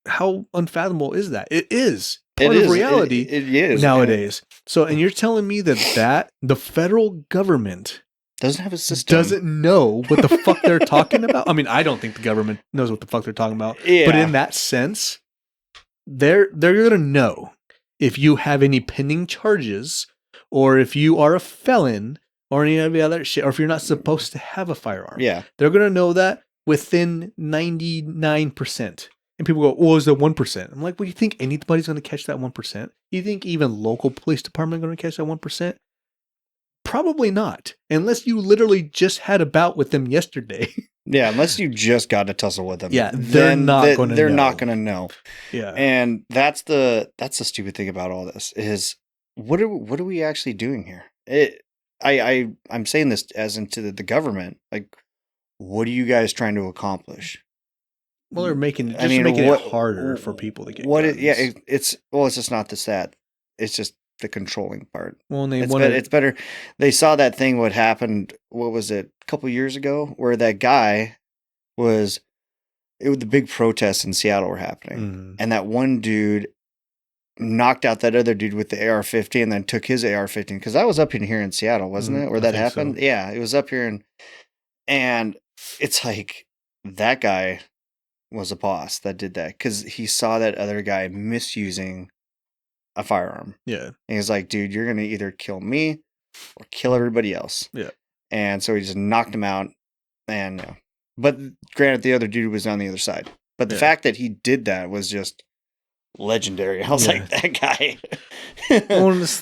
unfathomable is that? It is part of reality it is nowadays. And you're telling me that the federal government doesn't have a system, doesn't know what the fuck they're talking about? I mean, I don't think the government knows what the fuck they're talking about. Yeah. But in that sense, they're gonna know if you have any pending charges, or if you are a felon, or any of the other shit, or if you're not supposed to have a firearm. Yeah. They're gonna know that within 99%. And people go, "Oh, is that 1%?" I'm like, "Well, you think anybody's gonna catch that 1%? You think even local police department are gonna catch that 1%? Probably not, unless you literally just had a bout with them yesterday." Yeah, unless you just got to tussle with them. Yeah, they're not going to know. They're not going to know. Yeah. And that's the stupid thing about all this is what are we actually doing here? I'm saying this as into the government. Like, what are you guys trying to accomplish? Well, they're making it harder for people to get guns. It's just not that. It's just the controlling part. Well, and it's better. They saw that thing. What happened? What was it? A couple years ago, where that guy was. The big protests in Seattle were happening, and that one dude knocked out that other dude with the AR-15, and then took his AR-15 because I was up in here in Seattle, wasn't it? Where that happened? So. Yeah, it was up here, and it's like that guy was a boss that did that because he saw that other guy misusing a firearm. Yeah. And he's like, dude, you're going to either kill me or kill everybody else. Yeah. And so he just knocked him out. And, but granted, the other dude was on the other side. But the fact that he did that was just legendary. I was like, that guy.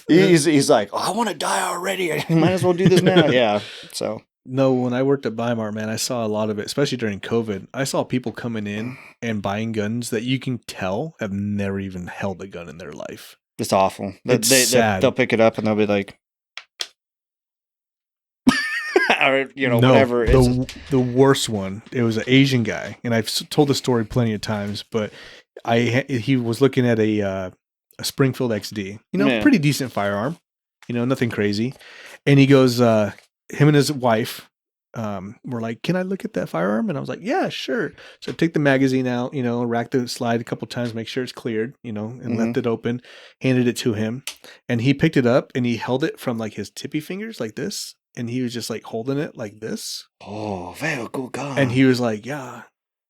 He's like, oh, I want to die already. I might as well do this now. Yeah. So. No, when I worked at Weimar, man, I saw a lot of it, especially during COVID. I saw people coming in and buying guns that you can tell have never even held a gun in their life. It's awful. It's sad. They'll pick it up and they'll be like, or whatever. The worst one. It was an Asian guy, and I've told the story plenty of times. But he was looking at a Springfield XD, pretty decent firearm, nothing crazy, and he goes. Him and his wife were like, "Can I look at that firearm?" And I was like, "Yeah, sure." So I take the magazine out, rack the slide a couple times, make sure it's cleared, and left it open, handed it to him. And he picked it up and he held it from like his tippy fingers like this. And he was just like holding it like this. Oh, very good gun. And he was like, "Yeah.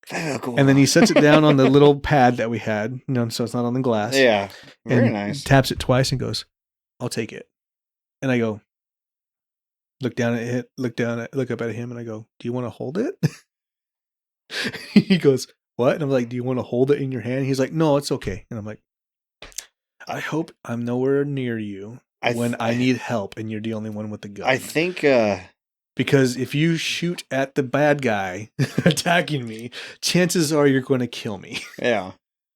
Very good." And then he sets it down on the little pad that we had, so it's not on the glass. Yeah. Very nice. Taps it twice and goes, "I'll take it." And I go, look up at him, and I go, "Do you want to hold it?" He goes, "What?" And I'm like, "Do you want to hold it in your hand?" He's like, "No, it's okay." And I'm like, I hope I'm nowhere near you when I need help, and you're the only one with the gun. I think because if you shoot at the bad guy attacking me, chances are you're going to kill me. Yeah,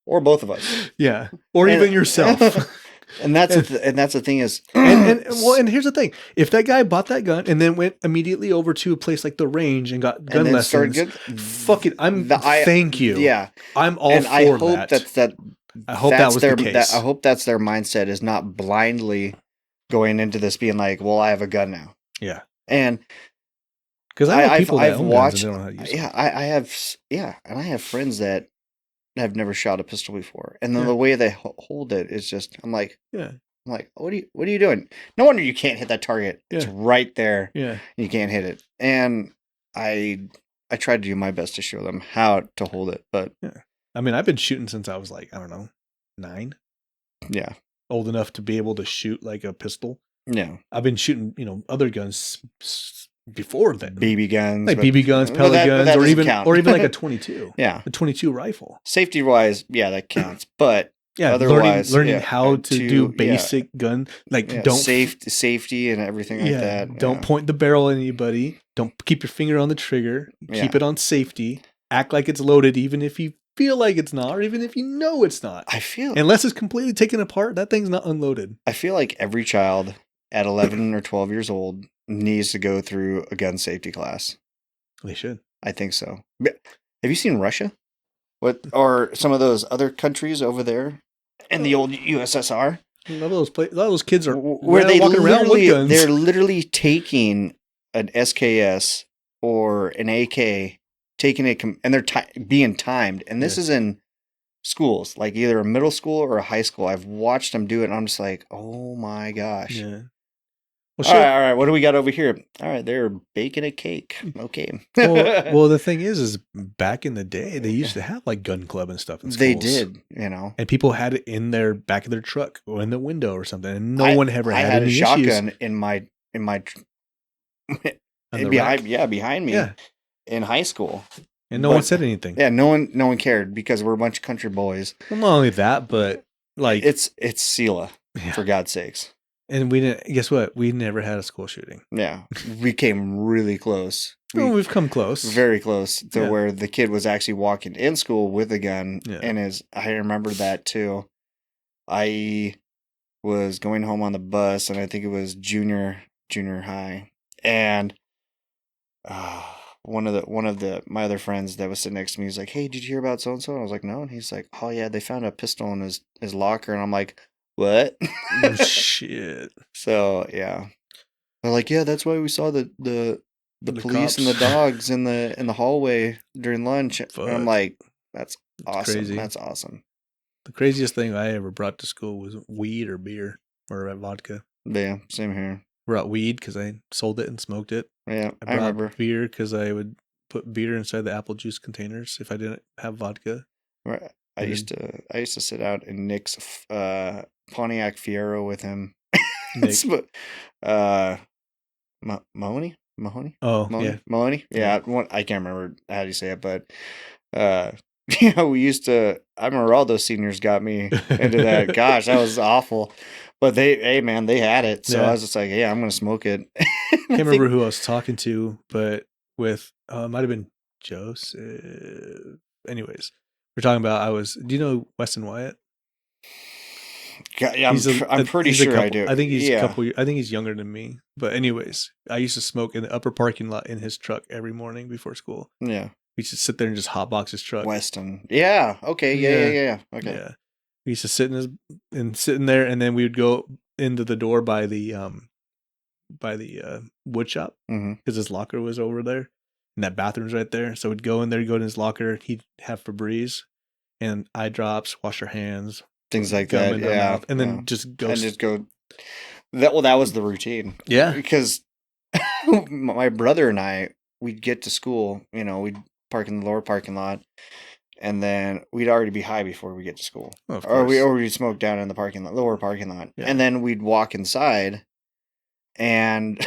or both of us. Yeah, or even yourself. And that's the thing is, and here's the thing: if that guy bought that gun and then went immediately over to a place like the range and got gun lessons, fuck it, thank you. Yeah, I'm all and for I hope that. I hope that was the case. I hope that's their mindset, is not blindly going into this being like, well, I have a gun now. Yeah, and because I know people that own guns and they don't know how to use them. And I have friends that have never shot a pistol before, and then the way they hold it is just, I'm like, what are you doing? No wonder you can't hit that target. Yeah. It's right there. Yeah, you can't hit it. And I tried to do my best to show them how to hold it, but I mean, I've been shooting since I was like, I don't know, 9. Yeah, old enough to be able to shoot like a pistol. Yeah, I've been shooting, other guns before then. BB guns, like BB guns, pellet guns, or even like a 22. Yeah, a 22 rifle. Safety wise, that counts. But otherwise, learning how to do basic gun, like don't safety and everything like that. Don't point the barrel at anybody. Don't keep your finger on the trigger. Keep it on safety. Act like it's loaded, even if you feel like it's not, or even if you know it's not. Unless it's completely taken apart, that thing's not unloaded. I feel like every child at 11 or 12 years old needs to go through a gun safety class. They should. I think so. Have you seen Russia? What or some of those other countries over there in the old USSR? A lot of those kids are Where walking around with guns. they're literally taking an SKS or an AK, taking it, and they're being timed. And this is in schools, like either a middle school or a high school. I've watched them do it, and I'm just like, oh my gosh. Yeah. Well, all right. What do we got over here? All right, they're baking a cake. Okay. well, the thing is back in the day, they used to have like gun club and stuff in schools. They did, and people had it in their back of their truck or in the window or something, and no one ever had any a shotgun issues. in my behind me in high school. And no one said anything. Yeah, no one cared because we're a bunch of country boys. Well, not only that, but like it's Sela, for God's sakes. And we didn't. Guess what? We never had a school shooting. Yeah, we came really close. We've come close, very close to where the kid was actually walking in school with a gun, and I remember that too. I was going home on the bus, and I think it was junior high, and one of my other friends that was sitting next to me was like, "Hey, did you hear about so and so?" And I was like, "No," and he's like, "Oh yeah, they found a pistol in his locker," and I'm like, "What?" Oh, shit. So yeah, they're like, "Yeah, that's why we saw the police cops. and the dogs in the hallway during lunch." And I'm like, "That's awesome. Crazy. That's awesome." The craziest thing I ever brought to school was weed or beer or vodka. Yeah, same here. Brought weed because I sold it and smoked it. Yeah, I remember. Beer because I would put beer inside the apple juice containers if I didn't have vodka. Right. I used to sit out in Nick's Pontiac Fiero with him. Nick. Mahoney? Oh, Mahoney? yeah. Mahoney? Yeah, I can't remember how do you say it, but we used to. I remember all those seniors got me into that. Gosh, that was awful. But they had it. So I was just like, yeah, I'm gonna smoke it. Can't remember who I was talking to, but with it might have been Joseph. Anyways, we're talking about do you know Weston Wyatt? Yeah, I'm pretty sure I do. I think he's a couple. I think he's younger than me. But anyways, I used to smoke in the upper parking lot in his truck every morning before school. Yeah. We used to sit there and just hotbox his truck. Weston. Yeah. Okay. Yeah. Okay. Yeah. We used to sit sitting there, and then we would go into the door by the wood shop because his locker was over there, and that bathroom's right there. So we'd go in there, go in his locker. He'd have Febreze and eye drops, wash our hands, things like that. Yeah, and then just go. That was the routine. Yeah, because my brother and I, we'd get to school. We'd park in the lower parking lot. And then we'd already be high before we get to school, or we'd smoke down in the lower parking lot, and then we'd walk inside, and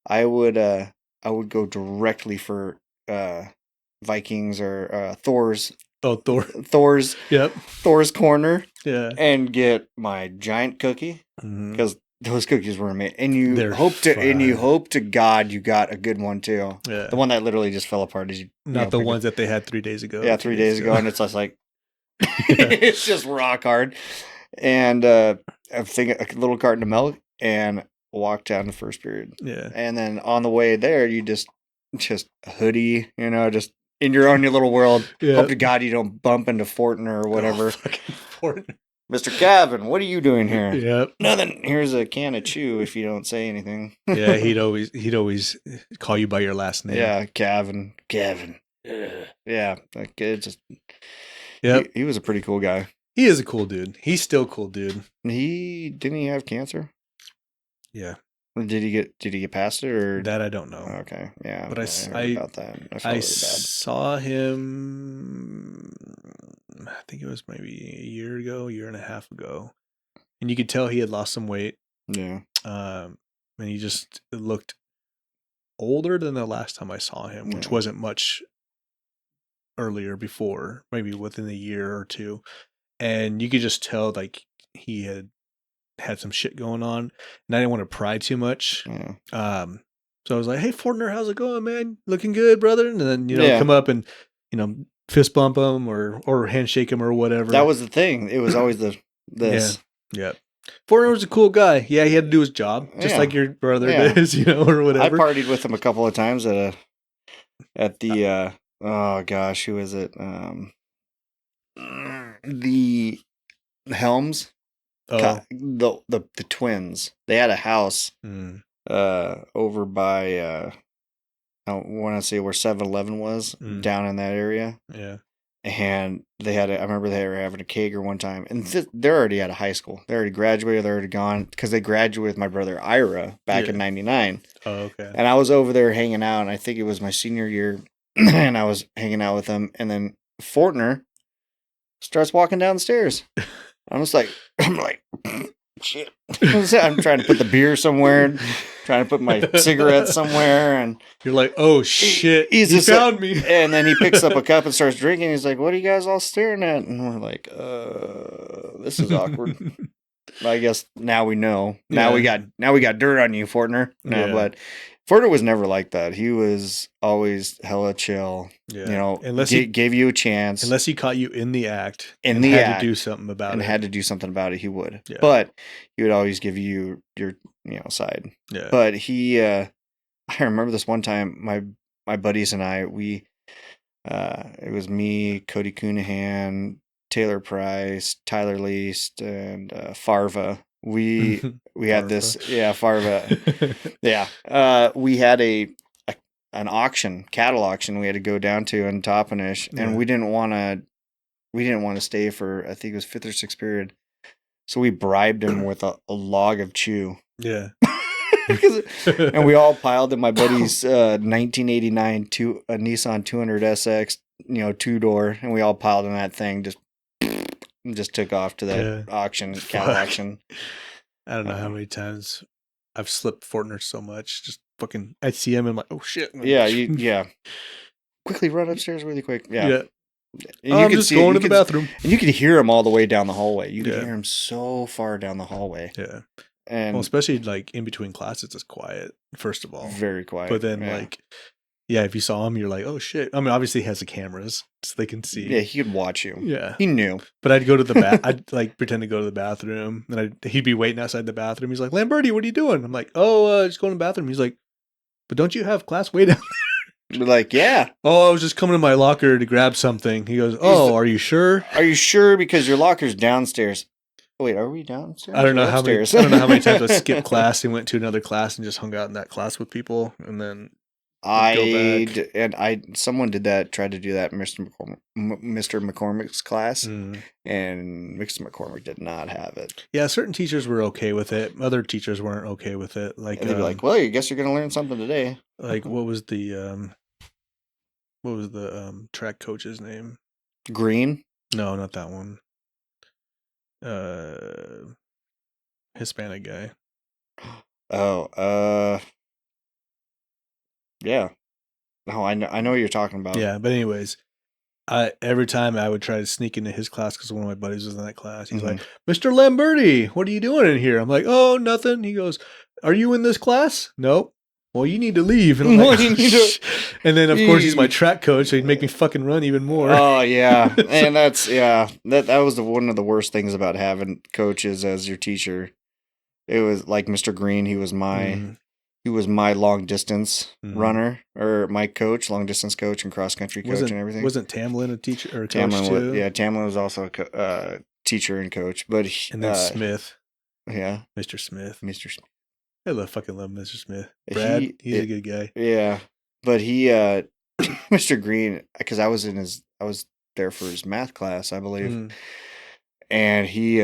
I would go directly for Vikings or Thor's. Oh, Thor's. Yep. Thor's Corner. Yeah. And get my giant cookie because those cookies were amazing, and you hope to God you got a good one too. Yeah. The one that literally just fell apart is not the ones that they had 3 days ago. Yeah, 3 days ago, and it's just like it's just rock hard. And I think a little carton of milk, and walk down the first period. Yeah, and then on the way there, you just hoodie, just in your little world. Yeah. Hope to God you don't bump into Fortner or whatever. Fortner. Mr. Cavin, what are you doing here? Yep. Nothing. Here's a can of chew if you don't say anything. Yeah, he'd always call you by your last name. Yeah, Cavin. Yeah, that kid just. Yep. He was a pretty cool guy. He is a cool dude. He's still a cool dude. Didn't he have cancer? Yeah. Did he get past it or that? I don't know. Okay, yeah, but I about that. I saw him. I think it was maybe a year and a half ago, and you could tell he had lost some weight. Yeah. And he just looked older than the last time I saw him, which wasn't much earlier before, maybe within a year or two, and you could just tell like he had some shit going on, and I didn't want to pry too much. Yeah. So I was like, "Hey, Fortner, how's it going, man? Looking good, brother?" And then come up and fist bump him or handshake him or whatever. That was the thing. It was always this. Yeah. Fortner was a cool guy. Yeah, he had to do his job, just like your brother does, or whatever. I partied with him a couple of times at the oh gosh, who is it? the Helms, Oh. the twins. They had a house Mm. over by I want to say where 7-Eleven was, down in that area. Yeah. And I remember they were having a kegger one time, and they're already out of high school. They're already graduated. They're already gone because they graduated with my brother Ira back in '99. Oh, okay. And I was over there hanging out, and I think it was my senior year, and I was hanging out with them, and then Fortner starts walking down the stairs. I'm like, shit. I'm trying to put the beer somewhere, trying to put my cigarette somewhere, and you're like, oh shit, he found me. And then he picks up a cup and starts drinking. He's like, what are you guys all staring at? And we're like, this is awkward. I guess now we know. Now we got dirt on you, Fortner. No, but Fortner was never like that. He was always hella chill. Yeah. You know, unless he gave you a chance. Unless he caught you in the act and had to do something about and it. had to do something about it, he would. Yeah. But he would always give you your side. Yeah. But he I remember this one time my buddies and I, it was me, Cody Coonahan, Taylor Price, Tyler Least, and Farva. We had this, Farva. Yeah. We had an auction, cattle auction we had to go down to in Toppenish, and we didn't want to stay for, I think it was 5th or 6th period. So we bribed him with a log of chew. Yeah. And we all piled in my buddy's 1989 Nissan 200 SX, 2-door, and we all piled in that thing, just took off to that auction, cattle auction. I don't know how many times I've slipped Fortner so much. Just fucking, I see him and I'm like, oh shit. Yeah. Quickly run upstairs really quick. Yeah. And I'm just going to the bathroom. And you could hear him all the way down the hallway. You could hear him so far down the hallway. Yeah. And especially like in between classes, it's quiet, first of all. Very quiet. But then if you saw him, you're like, oh shit. I mean, obviously he has the cameras so they can see. Yeah, he could watch you. Yeah. He knew. But I'd go to the I'd like pretend to go to the bathroom, and he'd be waiting outside the bathroom. He's like, Lamberti, what are you doing? I'm like, just going to the bathroom. He's like, but don't you have class way down there? We're like, yeah. Oh, I was just coming to my locker to grab something. He goes, are you sure? Are you sure? Because your locker's downstairs. Wait, are we downstairs? I don't know how many times I skipped class and went to another class and just hung out in that class with people, and then someone did that, tried to do that in Mr. McCormick's class, and Mr. McCormick did not have it. Yeah, certain teachers were okay with it. Other teachers weren't okay with it. Like, and they'd be like, "Well, I guess you're going to learn something today." Like, what was the track coach's name? Green? No, not that one. Hispanic guy. Yeah. No, I know what you're talking about. Yeah, but anyways, every time I would try to sneak into his class because one of my buddies was in that class. He's like, Mr. Lamberti, what are you doing in here? I'm like, oh, nothing. He goes, are you in this class? Nope. Well, you need to leave. And I'm like, and then of course he's my track coach, so he'd make me fucking run even more. Oh yeah, and that was one of the worst things about having coaches as your teacher. It was like Mr. Green. He was my long distance runner, or my coach, long distance coach and cross country coach and everything. Wasn't Tamlin a teacher or a coach too? Tamlin was also a teacher and coach, but and then Smith. Yeah, Mr. Smith. I fucking love Mr. Smith. Brad, he's a good guy. Yeah, but he, Mr. Green, because I was there for his math class, I believe, and he's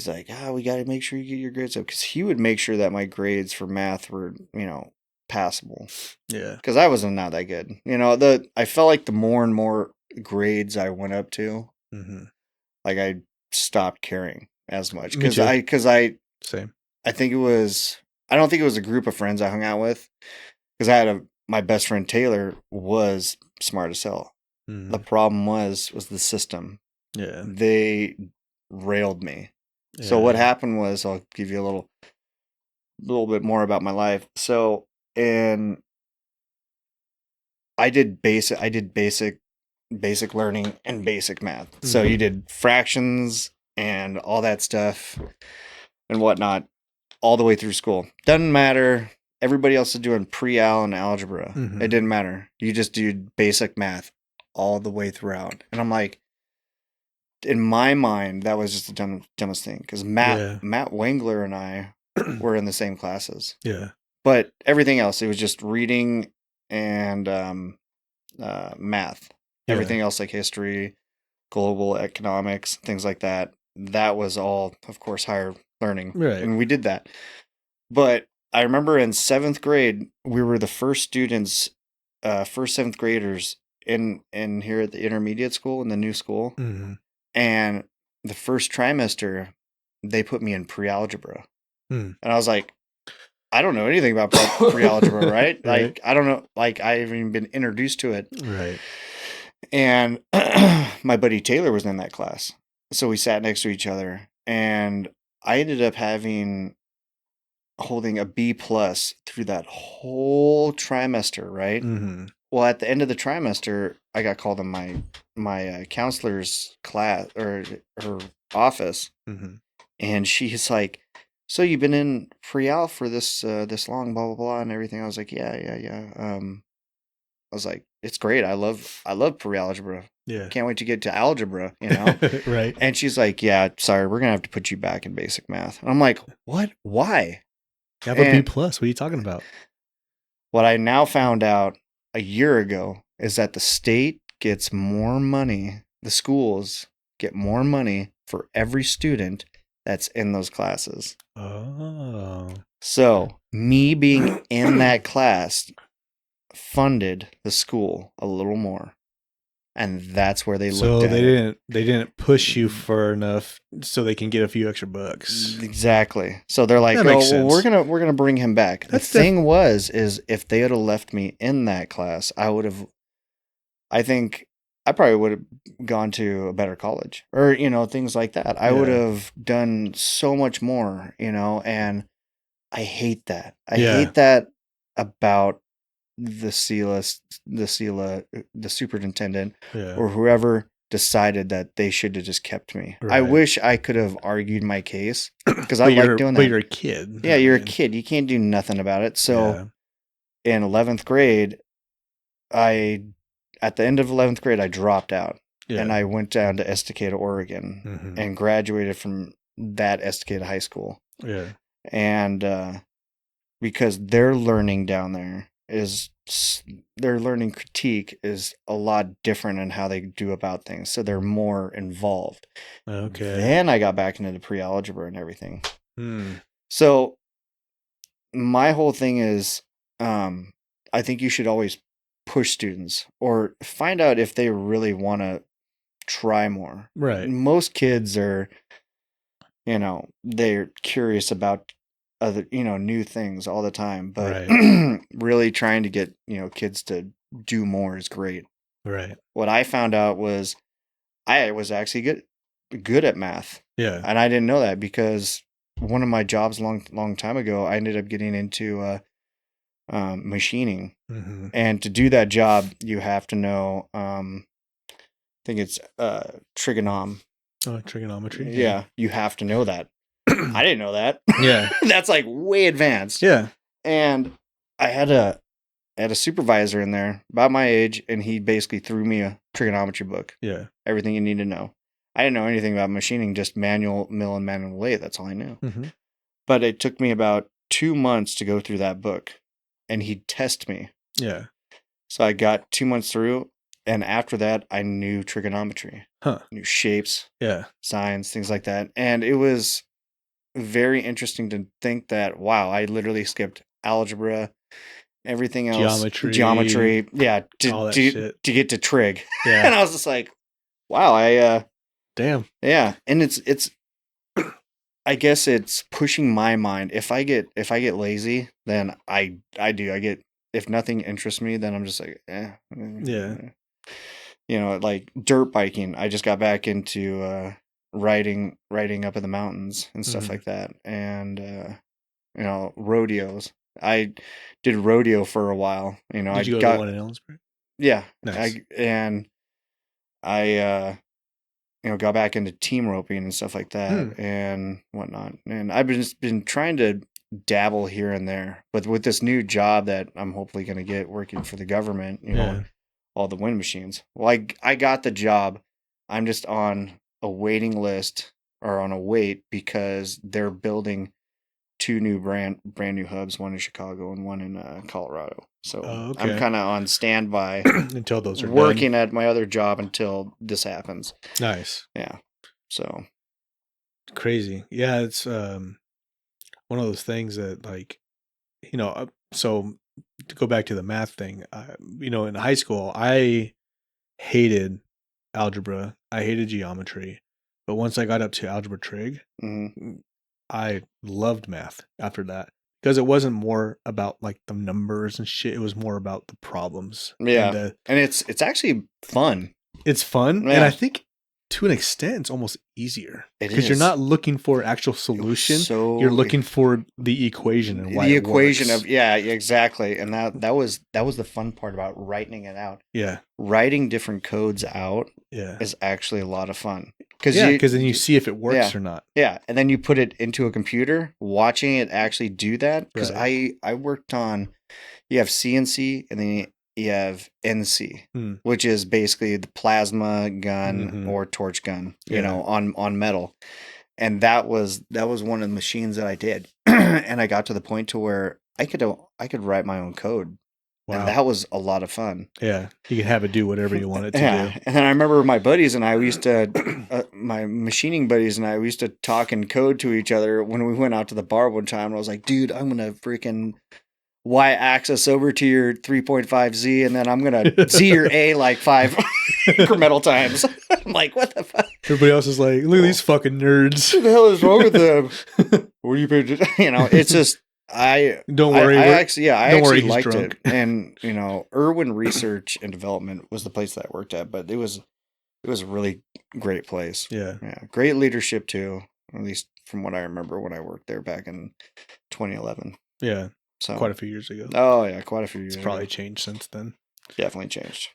like, we got to make sure you get your grades up, because he would make sure that my grades for math were, passable. Yeah, because I wasn't not that good. I felt like the more and more grades I went up to, like I stopped caring as much, because same. I don't think it was a group of friends I hung out with, because I had my best friend Taylor was smart as hell. The problem was the system. Yeah. They railed me. Yeah. So what happened was, I'll give you a little bit more about my life. So, I did basic learning and basic math. So you did fractions and all that stuff and whatnot all the way through school. Doesn't matter. Everybody else is doing pre-al and algebra. It didn't matter. You just do basic math all the way throughout. And I'm like, in my mind, that was just the dumbest thing because Yeah. Matt Wengler and I were in the same classes, Yeah. but everything else, it was just reading and math. Yeah. Everything else, like history, global economics, things like that, that was all, of course, higher learning, Right. and we did that. But I remember in 7th grade, we were the first students, first 7th graders in here at the intermediate school in the new school. Mm-hmm. And the first trimester, they put me in pre-algebra. Mm. And I was like, I don't know anything about pre-algebra, right? Right. Like, I don't know, like, I haven't even been introduced to it. Right. And my buddy Taylor was in that class. So we sat next to each other, and I ended up holding a B plus through that whole trimester, right? Mm-hmm. Well, at the end of the trimester, I got called in my counselor's class or her office, Mm-hmm. and she's like, "So you've been in pre-al for this long, blah blah blah, and everything." I was like, "Yeah." I was like, "It's great. I love pre-algebra. Yeah. Can't wait to get to algebra, you know." Right. And she's like, "Yeah, sorry, we're gonna have to put you back in basic math." And I'm like, "What? Why?" You have a B And plus. What are you talking about? what I now found out a year ago is that the state gets more money, the schools get more money for every student that's in those classes. Oh. So, me being in that class funded the school a little more. And that's where they So looked at it. they didn't push you for enough so they can get a few extra bucks. Exactly. So they're like, That "Oh, makes well, we're sense. gonna bring him back." That's The thing is if they had have left me in that class, I think I probably would have gone to a better college or, things like that. I would Yeah. have done so much more, and I hate that. I Yeah. hate that about the the superintendent Yeah. or whoever decided that they should have just kept me. I Right. wish I could have argued my case because I But like doing but that. you're a kid. Yeah, I you're a mean, kid. You can't do nothing about it. yeah. So in 11th grade, I at the end of 11th grade, I dropped out and Yeah. I went down to Estacada, Oregon Mm-hmm. and graduated from that Estacada High School. Yeah. And because their learning down there their learning critique is a lot different in how they do about things. So they're more involved. Okay. Then I got back into the pre-algebra and everything. Hmm. So my whole thing is, I think you should always push students or find out if they really want to try more. Right. Most kids are, they're curious about other, new things all the time, but Right. really trying to get, kids to do more is great. Right. What I found out was I was actually good at math. Yeah. And I didn't know that because one of my jobs long time ago, I ended up getting into machining. Mm-hmm. And to do that job, you have to know, I think it's trigonometry. Oh, trigonometry. Yeah, you have to know that. I didn't know that. Yeah. That's like way advanced. Yeah. And I had a supervisor in there about my age, and he basically threw me a trigonometry book. Yeah. Everything you need to know. I didn't know anything about machining, just manual mill and manual lathe. That's all I knew. Mm-hmm. But it took me about 2 months to go through that book, and he'd test me. Yeah. So I got 2 months through, and after that, I knew trigonometry, knew shapes, Yeah. signs, things like that. And it was very interesting to think that, wow, I literally skipped algebra, everything else, geometry, yeah, all that to shit. get to trig. Yeah. And I was just like, wow, damn. Yeah, and it's I guess it's pushing my mind. If I get lazy, then I get, if nothing interests me, then I'm just like, Yeah. Like dirt biking. I just got back into riding up in the mountains and stuff Mhm. like that, and rodeos. I did rodeo for a while. Did you go to the one in Ellensburg? Yeah, Nice. I got back into team roping and stuff like that and whatnot. And I've just been trying to dabble here and there, but with this new job that I'm hopefully going to get working for the government, Yeah. all the wind machines. Well, I got the job. I'm just on a waiting list or on a wait because they're building 2 new brand new hubs, one in Chicago and one in Colorado. So I'm okay. kind of on standby Until those are working done. at my other job until this happens. Nice. Yeah. So Crazy. Yeah, it's one of those things that like, so to go back to the math thing, in high school, I hated algebra. I hated geometry. But once I got up to algebra trig, mhm. I loved math after that because it wasn't more about like the numbers and shit. It was more about the problems and Yeah. And it's actually fun. it's fun. And I Yeah. think to an extent, it's almost easier It because you're is. not looking for actual It was solution. so You're looking for the equation and why the it equation works. of yeah, exactly. And that was the fun part about writing it out. Yeah. Writing different codes out Yeah. is actually a lot of fun. Because Yeah, because then you see if it works yeah, or not. yeah, and then you put it into a computer, watching it actually do that. Because Right. I worked on, you have CNC and then you have NC, Mm. which is basically the plasma gun Mhm. or torch gun, Yeah. on metal. And that was one of the machines that I did, and I got to the point to where I could write my own code, and Wow. that was a lot of fun. Yeah. You can have it do whatever you want it to Yeah, do. and then I remember my buddies and I we used to, my machining buddies and I, we used to talk in code to each other when we went out to the bar one time. And I was like, dude, I'm gonna freaking y-axis over to your 3.5Z, and then I'm gonna Z your A like 5 incremental times. I'm like, what the fuck? Everybody else is like, look at these fucking nerds. What the hell is wrong with them? What are you paying? It's just Don't worry. I actually don't worry, actually he's liked drunk. it, and Irwin Research and Development was the place that I worked at, but it was a really great place. Yeah. Yeah, great leadership too, at least from what I remember when I worked there back in 2011. Yeah. So Quite a few years ago. oh yeah, quite a few years It's probably ago. changed since then. Definitely changed.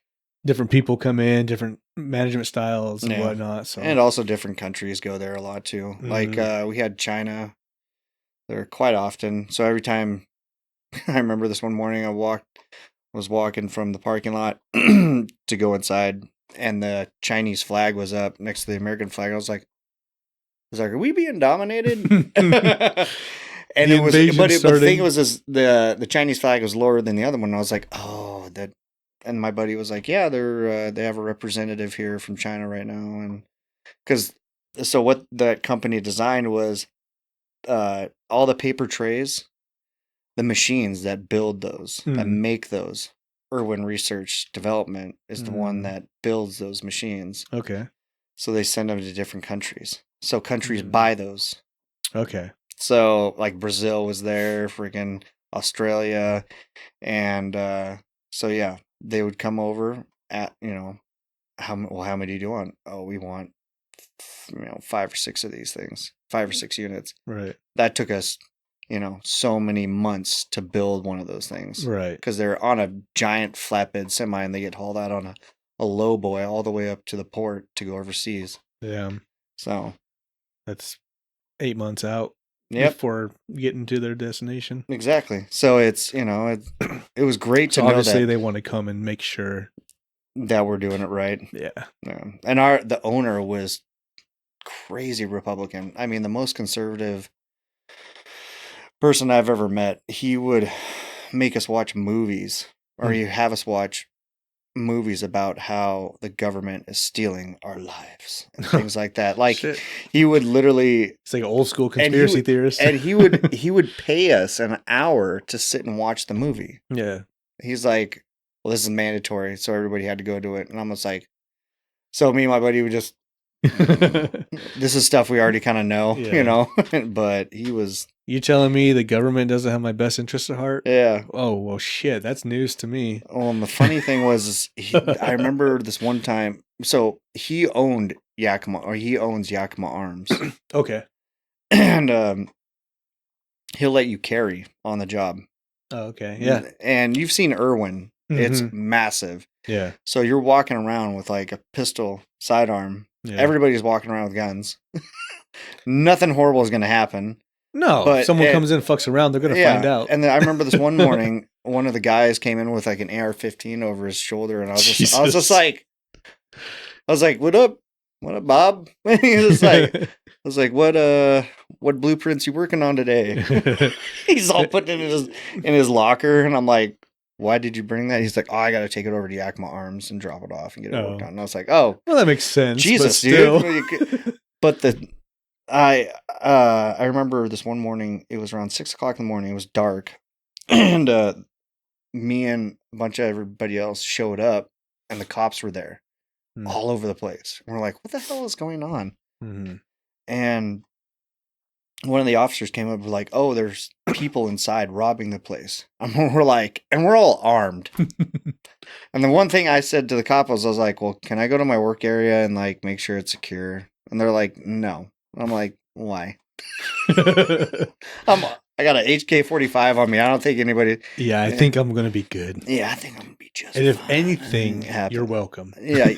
Different people come in, different management styles and Yeah. whatnot. So And also different countries go there a lot too. Like we had China there quite often. So every time I remember this one morning was walking from the parking lot to go inside, and the Chinese flag was up next to the American flag. I was like, are we being dominated? And The it was, invasion but the started. thing was, is the Chinese flag was lower than the other one. And I was like, oh, that. And my buddy was like, yeah, they have a representative here from China right now, and because so what that company designed was all the paper trays, the machines that build those, that make those. Irwin Research Development is the one that builds those machines. Okay. So they send them to different countries. So countries buy those. Okay. So like Brazil was there, freaking Australia, and so yeah, they would come over at how many do you want? Oh, we want 5 or 6 of these things, 5 or 6 units. Right. That took us so many months to build one of those things. Right. Because they're on a giant flatbed semi and they get hauled out on a low boy all the way up to the port to go overseas. Yeah. So that's 8 months out. Yep. Before getting to their destination. Exactly. So it's it was great to know obviously that they want to come and make sure that we're doing it right. Yeah. And the owner was crazy Republican. I mean, the most conservative person I've ever met. He would make us watch movies, or he'd have us watch movies about how the government is stealing our lives and things like that. Like Shit. He would literally, it's like an old school conspiracy theorist. And he would pay us an hour to sit and watch the movie. Yeah. He's like, well, this is mandatory, so everybody had to go to it. And I'm just like, so me and my buddy would just this is stuff we already kind of know, but he was. You telling me the government doesn't have my best interest at heart? Yeah. Oh, well, shit. That's news to me. Well, and the funny thing was, I remember this one time. So he owned Yakima, or he owns Yakima Arms. Okay. And he'll let you carry on the job. Oh, okay. Yeah. And you've seen Irwin. Mm-hmm. It's massive. Yeah. So you're walking around with like a pistol sidearm. Yeah. Everybody's walking around with guns. Nothing horrible is going to happen. No, but if someone comes in and fucks around, they're going to find out. And then I remember this one morning, one of the guys came in with like an AR-15 over his shoulder, and I was just like, what up? what up, Bob? I was like, what blueprints you working on today? He's all putting it in his locker, and I'm like, why did you bring that? He's like, oh, I got to take it over to Yakima Arms and drop it off and get it worked on. And I was like, oh, well, that makes sense. Jesus, dude. But I remember this one morning. It was around 6:00 in the morning. It was dark, and me and a bunch of everybody else showed up, and the cops were there, all over the place. And we're like, what the hell is going on? Mm-hmm. And one of the officers came up and was like, oh, there's people inside robbing the place. And we're like, and we're all armed. And the one thing I said to the cop was, I was like, well, can I go to my work area and like make sure it's secure? And they're like, no. I'm like, why? I got an HK-45 on me. I don't think anybody. Yeah, I think I'm gonna be good. Yeah, I think I'm gonna be just. And if anything, you're welcome. Yeah,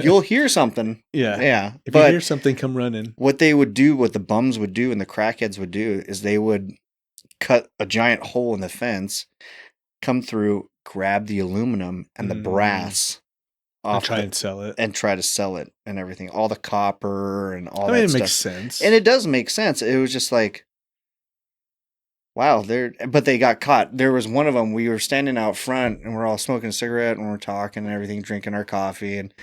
you'll hear something. Yeah. If you hear something, come running. What they would do, what the bums would do, and the crackheads would do, is they would cut a giant hole in the fence, come through, grab the aluminum and the brass. And try and sell it. And try to sell it and everything. All the copper and all that stuff. It makes sense. And it does make sense. It was just like, wow, but they got caught. There was one of them, we were standing out front and we're all smoking a cigarette and we're talking and everything, drinking our coffee. And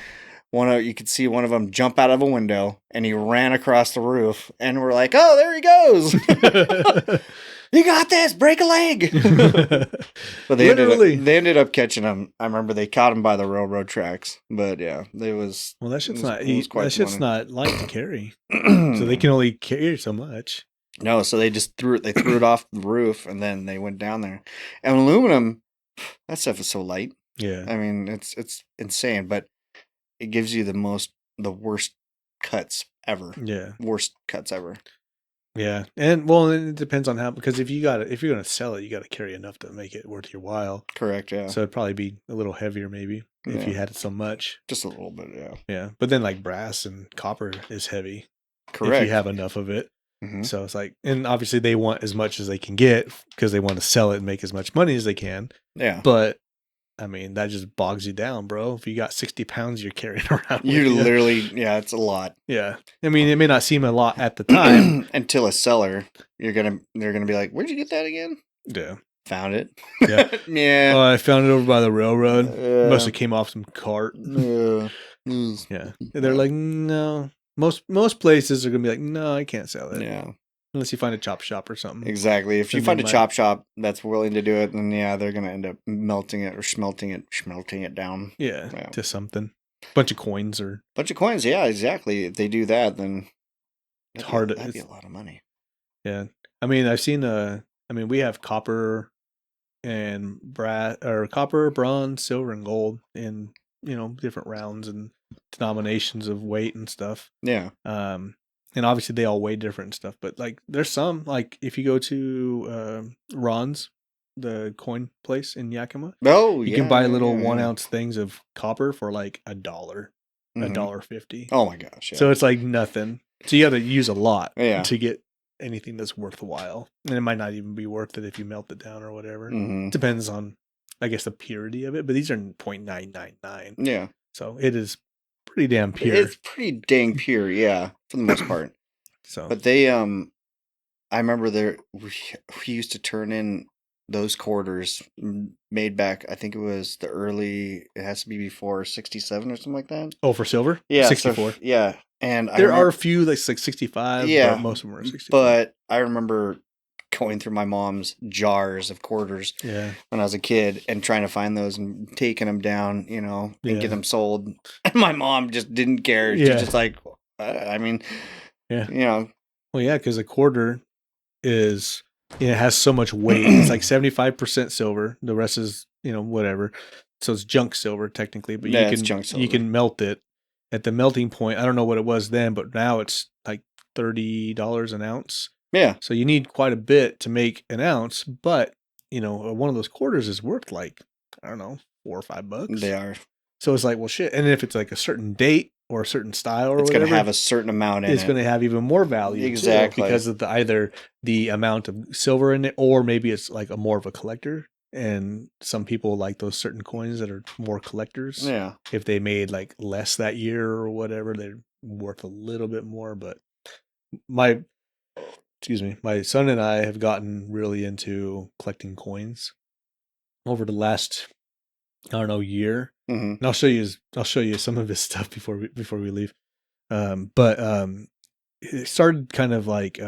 you could see one of them jump out of a window and he ran across the roof and we're like, oh, there he goes. You got this, break a leg. But they ended up catching him. I remember they caught him by the railroad tracks. But yeah, that shit's not light to carry. So they can only carry so much. No, so they threw it off the roof and then they went down there. And aluminum, that stuff is so light. Yeah. I mean, it's insane, but it gives you the worst cuts ever. Yeah. Worst cuts ever. Yeah. And well, it depends on how, because if you're going to sell it, you got to carry enough to make it worth your while. Correct. Yeah. So it'd probably be a little heavier maybe if you had it so much. Just a little bit. Yeah. Yeah. But then like brass and copper is heavy. Correct. If you have enough of it. Mm-hmm. So it's like, and obviously they want as much as they can get because they want to sell it and make as much money as they can. Yeah. But I mean, that just bogs you down, bro. If you got 60 pounds you're carrying around. You're literally, it's a lot. Yeah. I mean, it may not seem a lot at the time. Until a seller, they're going to be like, where'd you get that again? Yeah. Found it. Yeah. Yeah. Oh, I found it over by the railroad. Must have came off some cart. Yeah. Yeah. They're like, no. Most places are going to be like, no, I can't sell it. Yeah. Unless you find a chop shop or something. Exactly. If you find a chop shop that's willing to do it, then they're going to end up melting it or smelting it down. Yeah. To something. Bunch of coins. Yeah, exactly. If they do that, then that'd be a lot of money. Yeah. I mean, we have copper and brass, or copper, bronze, silver, and gold in, different rounds and denominations of weight and stuff. Yeah. And obviously they all weigh different and stuff, but like there's some, like if you go to Ron's, the coin place in Yakima, you can buy little 1 ounce things of copper for like $1, $1.50. Oh my gosh! Yeah. So it's like nothing. So you got to use a lot to get anything that's worthwhile, and it might not even be worth it if you melt it down or whatever. Mm-hmm. Depends on, I guess, the purity of it. But these are 0.999. Yeah. So it is pretty damn pure. It's pretty dang pure, yeah, for the most part. So, but they, I remember we used to turn in those quarters made back. I think it was it has to be before 67 or something like that. Oh, for silver? Yeah, 64. Yeah, and there are a few that's like 65. Yeah, but most of them are 65. But I remember going through my mom's jars of quarters when I was a kid and trying to find those and taking them down, and get them sold. And my mom just didn't care. She's just like, I mean, Well, yeah, because a quarter is, it has so much weight. It's like 75% silver. The rest is, whatever. So it's junk silver technically, but you can melt it at the melting point. I don't know what it was then, but now it's like $30 an ounce. Yeah. So you need quite a bit to make an ounce, but one of those quarters is worth like, I don't know, $4 or $5. They are. So it's like, well, shit. And if it's like a certain date or a certain style or it's whatever, going to have a certain amount in it. It's going to have even more value. Exactly. Because of either the amount of silver in it, or maybe it's like more of a collector. And some people like those certain coins that are more collectors. Yeah. If they made like less that year or whatever, they're worth a little bit more. But my my son and I have gotten really into collecting coins over the last, I don't know, year. Mm-hmm. And I'll show you some of his stuff before we leave. But it started kind of like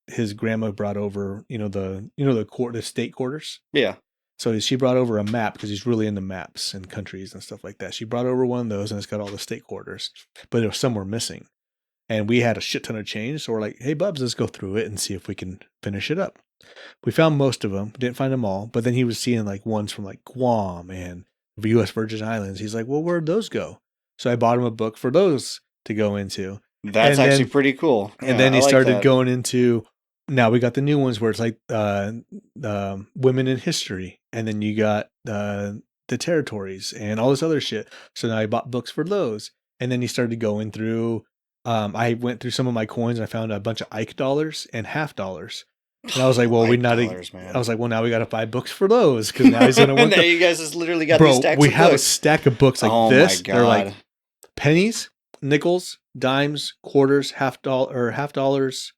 his grandma brought over, the state quarters. Yeah. So she brought over a map because he's really into maps and countries and stuff like that. She brought over one of those and it's got all the state quarters, but there was some were missing. And we had a shit ton of change. So we're like, hey, Bubs, let's go through it and see if we can finish it up. We found most of them, didn't find them all, but then he was seeing like ones from like Guam and the U.S. Virgin Islands. He's like, well, where'd those go? So I bought him a book for those to go into. That's And actually then pretty cool. and Yeah, then I he like started that. going into, now we got the new ones where it's like women in history, and then you got the territories and all this other shit. So now I bought books for those, and then he started going through. I went through some of my coins and I found a bunch of Ike dollars and half dollars, and I was like, well, we Like not. dollars, I man. was like, well, now we got to buy books for those because now he's gonna want Now the. you guys just literally got these Bro, stacks we of have a books. stack of books like Oh this. my They're like god. pennies, nickels, dimes, quarters, half dollars,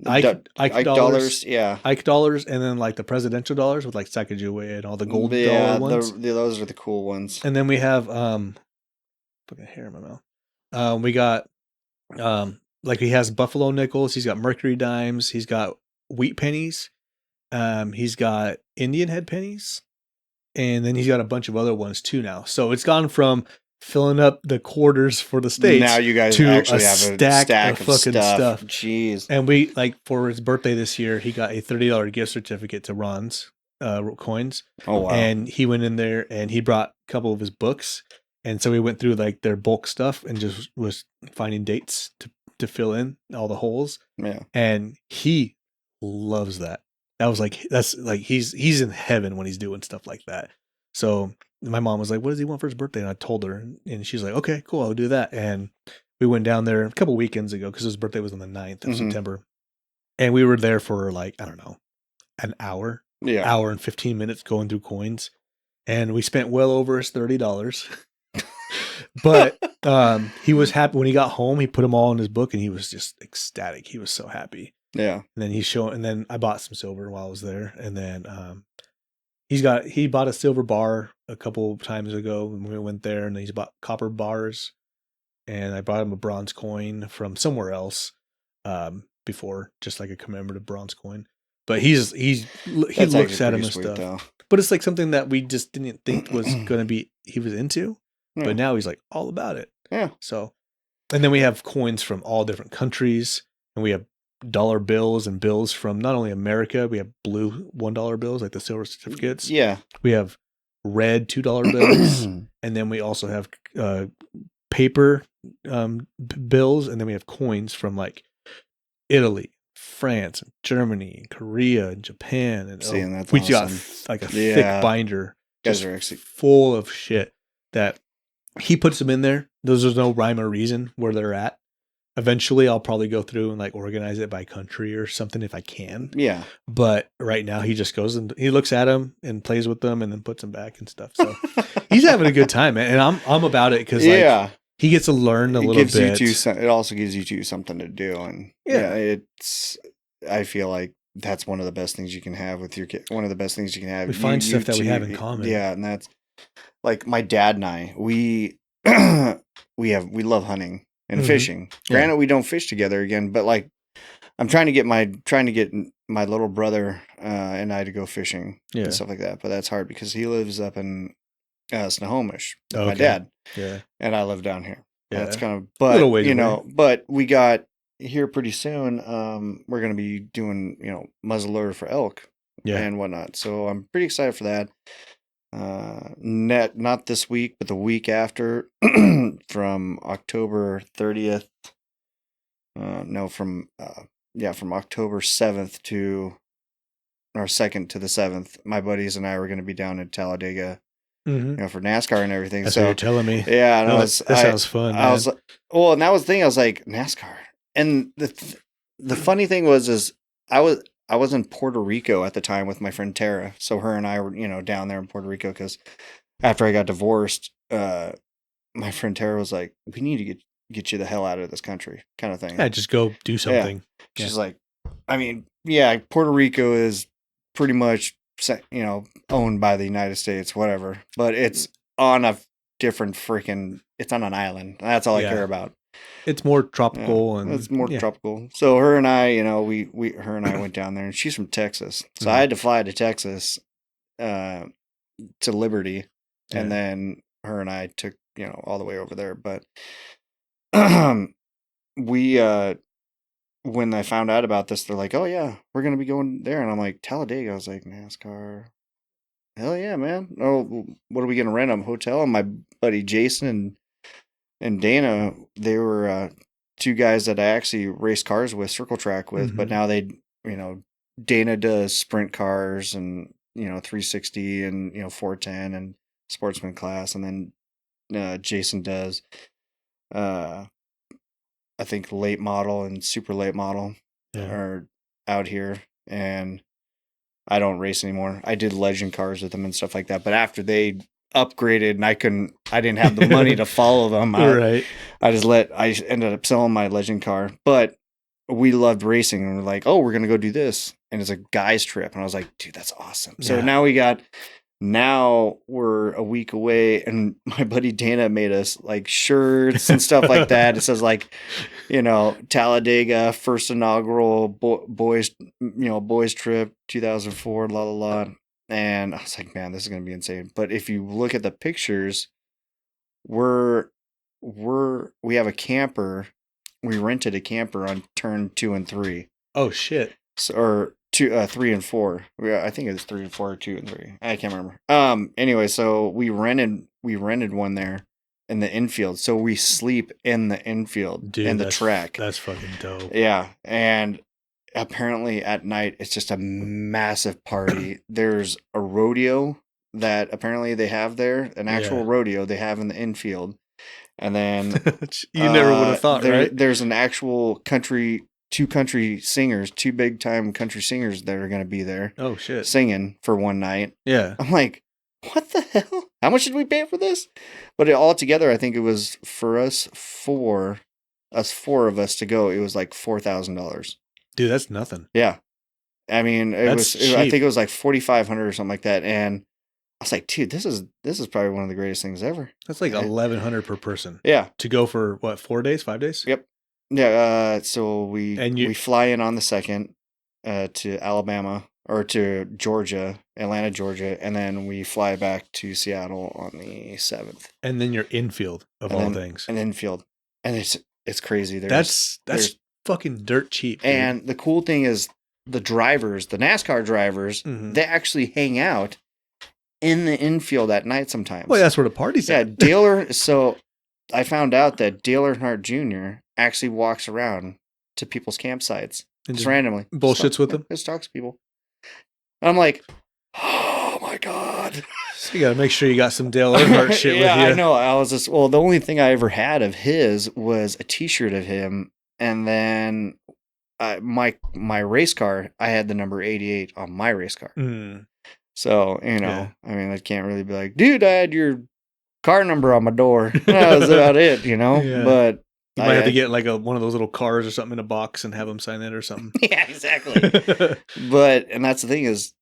Ike Ike dollars, dollars, yeah. Ike dollars, and then like the presidential dollars with like Sacagawea and all the gold dollar Yeah, ones. those are the cool ones. And then we have fucking hair in my mouth. We got like he has buffalo nickels, he's got mercury dimes, he's got wheat pennies, he's got Indian head pennies, and then he's got a bunch of other ones too now. So it's gone from filling up the quarters for the states Now you guys to actually a have a stack stack of of fucking stuff. Jeez. And we, like, for his birthday this year, he got a $30 gift certificate to Ron's coins. Oh wow. And he went in there and he brought a couple of his books. And so we went through like their bulk stuff and just was finding dates to fill in all the holes. Yeah. And he loves that. That's like he's in heaven when he's doing stuff like that. So my mom was like, what does he want for his birthday? And I told her, and she's like, okay, cool, I'll do that. And we went down there a couple weekends ago because his birthday was on the 9th of September. And we were there for like, I don't know, an hour, hour and 15 minutes going through coins. And we spent well over his $30. But he was happy when he got home. He put them all in his book and he was just ecstatic. He was so happy. Yeah. And then and then I bought some silver while I was there. And then he bought a silver bar a couple of times ago when we went there, and he's bought copper bars. And I brought him a bronze coin from somewhere else before, just like a commemorative bronze coin. But he looks at him and stuff. Though. But it's like something that we just didn't think was going to be he was into. Yeah. But now he's like all about it. Yeah. So, and then we have coins from all different countries, and we have dollar bills and bills from not only America. We have blue $1 bills, like the silver certificates. Yeah. We have red $2 bills, and then we also have paper bills, and then we have coins from like Italy, France, and Germany, and Korea, and Japan, and we awesome. Got like a thick binder, guys are actually full of shit that he puts them in there. There's no rhyme or reason where they're at. Eventually, I'll probably go through and like organize it by country or something if I can. Yeah. But right now, he just goes and he looks at them and plays with them and then puts them back and stuff. So he's having a good time, man. And I'm about it because like he gets to learn a little bit. It also gives you something to do, and I feel like that's one of the best things you can have with your kid. One of the best things you can have. We find stuff that we have in common. Yeah, and that's like my dad and I. We love hunting and fishing. Granted, we don't fish together again, but like I'm trying to get my little brother and I to go fishing and stuff like that. But that's hard because he lives up in Snohomish, my dad. Yeah. And I live down here. Yeah. That's kind of, but but we got here pretty soon. We're going to be doing, muzzleloader for elk and whatnot. So I'm pretty excited for that. Not this week, but the week after from October 30th. From October 7th to our 2nd to the 7th, my buddies and I were going to be down in Talladega, for NASCAR and everything. That's what you're telling me. Yeah. And that sounds fun. I was like, and that was the thing. I was like, NASCAR. And the funny thing was I was in Puerto Rico at the time with my friend Tara. So her and I were, down there in Puerto Rico because after I got divorced, my friend Tara was like, we need to get you the hell out of this country, kind of thing. Yeah, just go do something. Yeah. She's like, I mean, yeah, Puerto Rico is pretty much, owned by the United States, whatever, but it's on a different it's on an island. That's all I care about. It's more tropical and it's more tropical. So her and I, her and I went down there, and she's from Texas, so I had to fly to Texas, to Liberty, and then her and I took all the way over there. But we when I found out about this, they're like, "Oh yeah, we're gonna be going there," and I'm like, "Talladega." I was like, "NASCAR." Hell yeah, man. Oh, what are we gonna rent? A hotel? And my buddy Jason and Dana, they were two guys that I actually raced cars with, circle track with, but now Dana does sprint cars and 360 and 410 and sportsman class, and then Jason does I think late model and super late model are out here, and I don't race anymore. I did legend cars with them and stuff like that, but after they upgraded and I didn't have the money to follow them. I ended up selling my legend car, but we loved racing, and we're like, oh, we're going to go do this. And it's a guy's trip. And I was like, dude, that's awesome. So now we're a week away, and my buddy Dana made us like shirts and stuff like that. It says like, Talladega first inaugural boys trip 2004, la la la. And I was like, man, this is gonna be insane. But if you look at the pictures, we have a camper. We rented a camper on turn 2 and 3. Oh shit! Or 3 and 4. I think it was 3 and 4, or 2 and 3. I can't remember. Anyway, so we rented one there in the infield. So we sleep in the infield, in the track. That's fucking dope. Yeah, and apparently at night it's just a massive party. There's a rodeo that apparently they have there, an actual rodeo they have in the infield. And then you never would have thought, right? There's an actual two country singers, two big time country singers that are going to be there. Oh shit. Singing for one night. Yeah. I'm like, what the hell? How much did we pay for this? But all together, I think it was for four of us to go. It was like $4,000. Dude, that's nothing. Yeah. I mean, I think it was like 4,500 or something like that. And I was like, dude, this is probably one of the greatest things ever. That's like 1,100 per person. Yeah. To go for what, 4 days, 5 days? Yep. Yeah. So we fly in on the 2nd to Alabama or to Georgia, Atlanta, Georgia, and then we fly back to Seattle on the 7th. And then you're infield of all things. An infield, and it's crazy. That's fucking dirt cheap. Dude. And the cool thing is the NASCAR drivers, they actually hang out in the infield at night sometimes. Well, that's where the party's at. Yeah, so I found out that Dale Earnhardt Jr. actually walks around to people's campsites and just randomly. Bullshits with them? Just talks to people. And I'm like, oh my God. So you got to make sure you got some Dale Earnhardt shit with you. Yeah, I know. I was the only thing I ever had of his was a t-shirt of him. And then my race car, I had the number 88 on my race car. So, I mean, I can't really be like, dude, I had your car number on my door. That was about it, Yeah. But you might have to get like one of those little cars or something in a box and have them sign it or something. Yeah, exactly. And that's the thing is,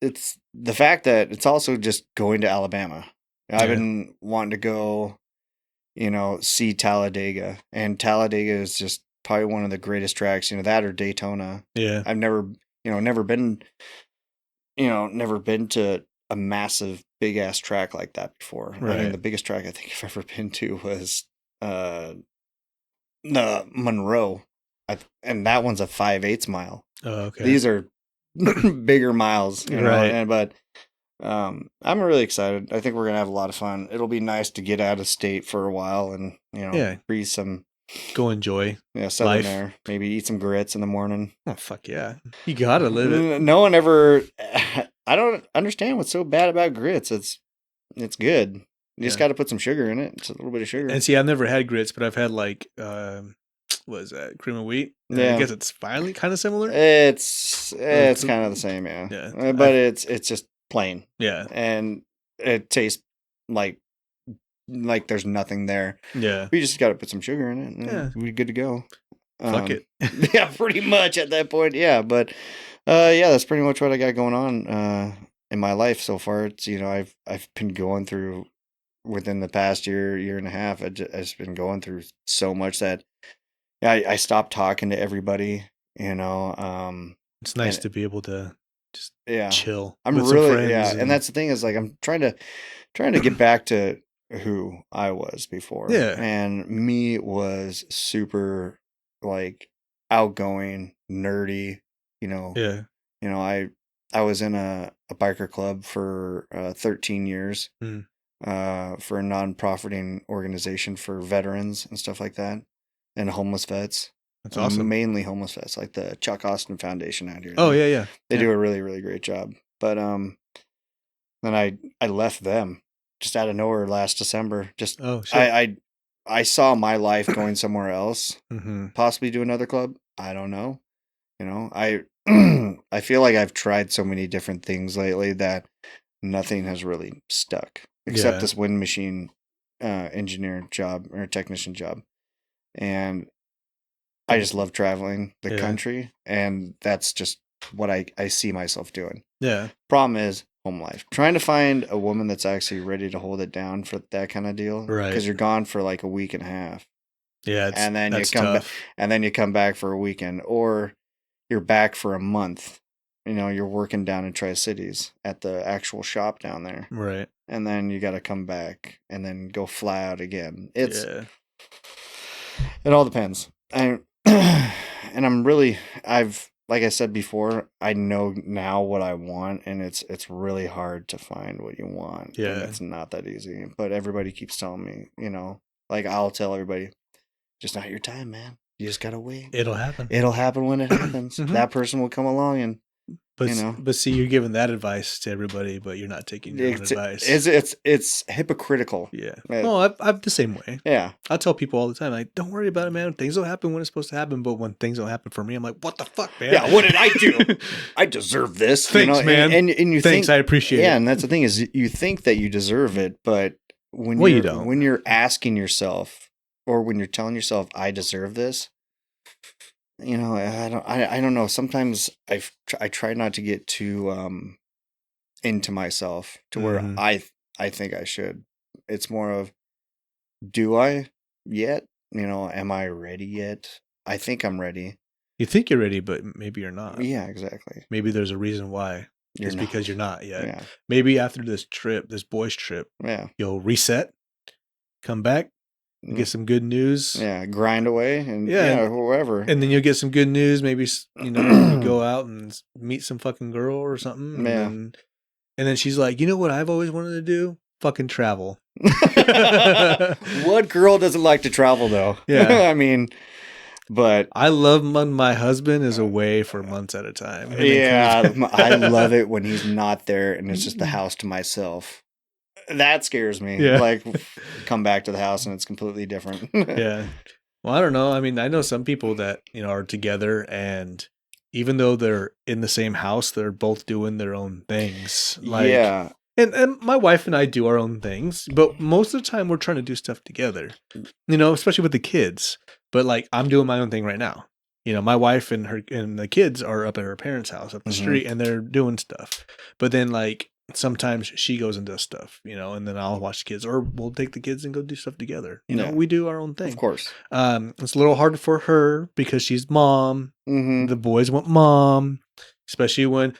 it's the fact that it's also just going to Alabama. I've been wanting to go, see Talladega, and Talladega is just probably one of the greatest tracks, that or Daytona. Yeah. I've never been to a massive big ass track like that before. Right. I think the biggest track I think I've ever been to was the Monroe, and that one's a 5/8 mile. Oh, okay. These are bigger miles, right? But I'm really excited. I think we're gonna have a lot of fun. It'll be nice to get out of state for a while and breathe some. Go enjoy. Yeah, southern air. Maybe eat some grits in the morning. Oh fuck yeah! You gotta live it. No one ever. I don't understand what's so bad about grits. It's good. You just got to put some sugar in it. It's a little bit of sugar. And see, I've never had grits, but I've had like, what is that? Cream of wheat. Yeah. I guess it's finally kind of similar. It's kind of the same, yeah. Yeah. But it's just plain. Yeah. And it tastes like like there's nothing there. Yeah. We just got to put some sugar in it, and Yeah. we're good to go. Fuck it. Yeah, pretty much at that point. Yeah, but yeah, that's pretty much what I got going on in my life so far. It's I've been going through within the past year and a half. I've just been going through so much that I stopped talking to everybody. It's nice And to be able to just yeah, chill I'm with some really friends and and that's the thing is like I'm trying to get back to who I was before, yeah. and me was super like outgoing, nerdy. You know, Yeah. I was in a biker club for 13 years Mm. for a non-profiting organization for veterans and stuff like that, and homeless vets. That's awesome. Mainly homeless vets, like the Chuck Austin Foundation out here. Oh yeah, yeah. They Yeah. do a really, really great job. But then I left them just out of nowhere last December. Just Oh shit. I saw my life going somewhere else, Mm-hmm. possibly do another club. I don't know. I I feel like I've tried so many different things lately that nothing has really stuck except Yeah. this wind machine engineer job or technician job. And I just love traveling the Yeah. country, and that's just what I see myself doing. Yeah. Problem is home life. Trying to find a woman that's actually ready to hold it down for that kind of deal, Right. because you're gone for like a week and a half, Yeah. and then That's tough. and then you come back for a weekend, or you're back for a month. You're working down in Tri-Cities at the actual shop down there, Right. and then you got to come back and then go fly out again. Yeah. It all depends. And I'm really, like I said before, I know now what I want, and it's really hard to find what you want. Yeah. And it's not that easy. But everybody keeps telling me, like I'll tell everybody, just not your time, man. You just gotta wait. It'll happen. It'll happen when it happens. Mhm. That person will come along, and But see, you're giving that advice to everybody, but you're not taking your own advice. it's hypocritical. Yeah. Uh, No, I'm the same way. Yeah. I tell people all the time, like, don't worry about it, man. Things will happen when it's supposed to happen. But when things don't happen for me, I'm like, what the fuck, man? Yeah, what did I do? I deserve this. Thanks, man. And you Thanks, think, I appreciate it. Yeah, and that's the thing is you think that you deserve it, but when Well, you don't. when you're asking yourself, or when you're telling yourself, I deserve this, I don't know. Sometimes I try not to get too into myself to where Mhm. I think I should. It's more of, do I yet? Am I ready yet? I think I'm ready. You think you're ready, but maybe you're not. Yeah, exactly. Maybe there's a reason why. You're It's not. because you're not yet. Yeah. Maybe after this trip, this boys' trip, Yeah. you'll reset, come back, get some good news. Yeah, grind away and Yeah, whoever. And then you'll get some good news. Maybe, you go out and meet some fucking girl or something. Yeah. And then she's like, you know what I've always wanted to do? Fucking travel. What girl doesn't like to travel though? Yeah. I mean, but I love when my husband is away for months at a time. and then yeah, comes back. I love it when he's not there and it's just the house to myself. That scares me. Yeah. Like, come back to the house and it's completely different. Yeah. Well, I don't know. I mean, I know some people that, are together, and even though they're in the same house, they're both doing their own things. Like, Yeah. And my wife and I do our own things, but most of the time we're trying to do stuff together, especially with the kids. But like, I'm doing my own thing right now. My wife and the kids are up at her parents' house up the street, and they're doing stuff. But then like, sometimes she goes and does stuff, and then I'll watch the kids, or we'll take the kids and go do stuff together. Yeah. We do our own thing. Of course. It's a little harder for her because she's mom. Mm-hmm. The boys want mom, especially when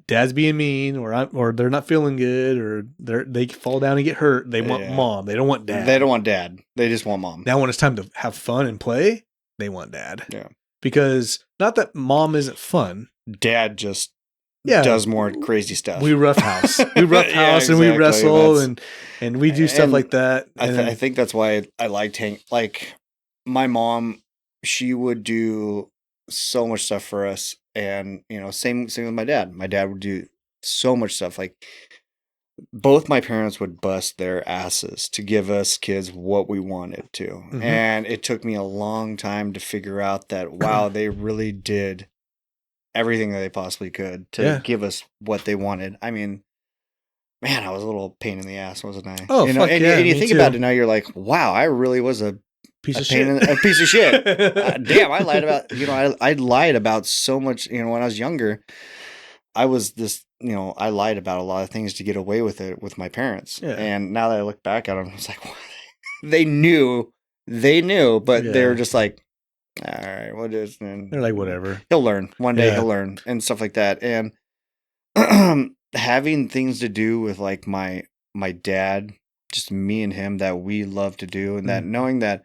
dad's being mean, or they're not feeling good, or they fall down and get hurt. They want mom. They don't want dad. They don't want dad. They just want mom. Now when it's time to have fun and play, they want dad. Yeah. Because not that mom isn't fun. Dad just does more crazy stuff. We roughhouse. We roughhouse and we wrestle and we do stuff like that. I think that's why I liked like my mom. She would do so much stuff for us, and same with my dad. My dad would do so much stuff. Like, both my parents would bust their asses to give us kids what we wanted to. Mm-hmm. And it took me a long time to figure out that, wow, they really did everything that they possibly could to give us what they wanted. I mean, man, I was a little pain in the ass, wasn't I? Oh, You know, fuck yeah, and you me think too. about it now, you're like, wow, I really was a Piece of pain shit. in a piece of shit. Damn, I lied about, I lied about so much, when I was younger. I was this, I lied about a lot of things to get away with it with my parents. Yeah. And now that I look back at them, I was like, they knew, but they were Yeah. just like, all right, we'll just, They're like, whatever. he'll learn. One day Yeah. he'll learn and stuff like that. And having things to do with like my dad, just me and him that we love to do, and that knowing that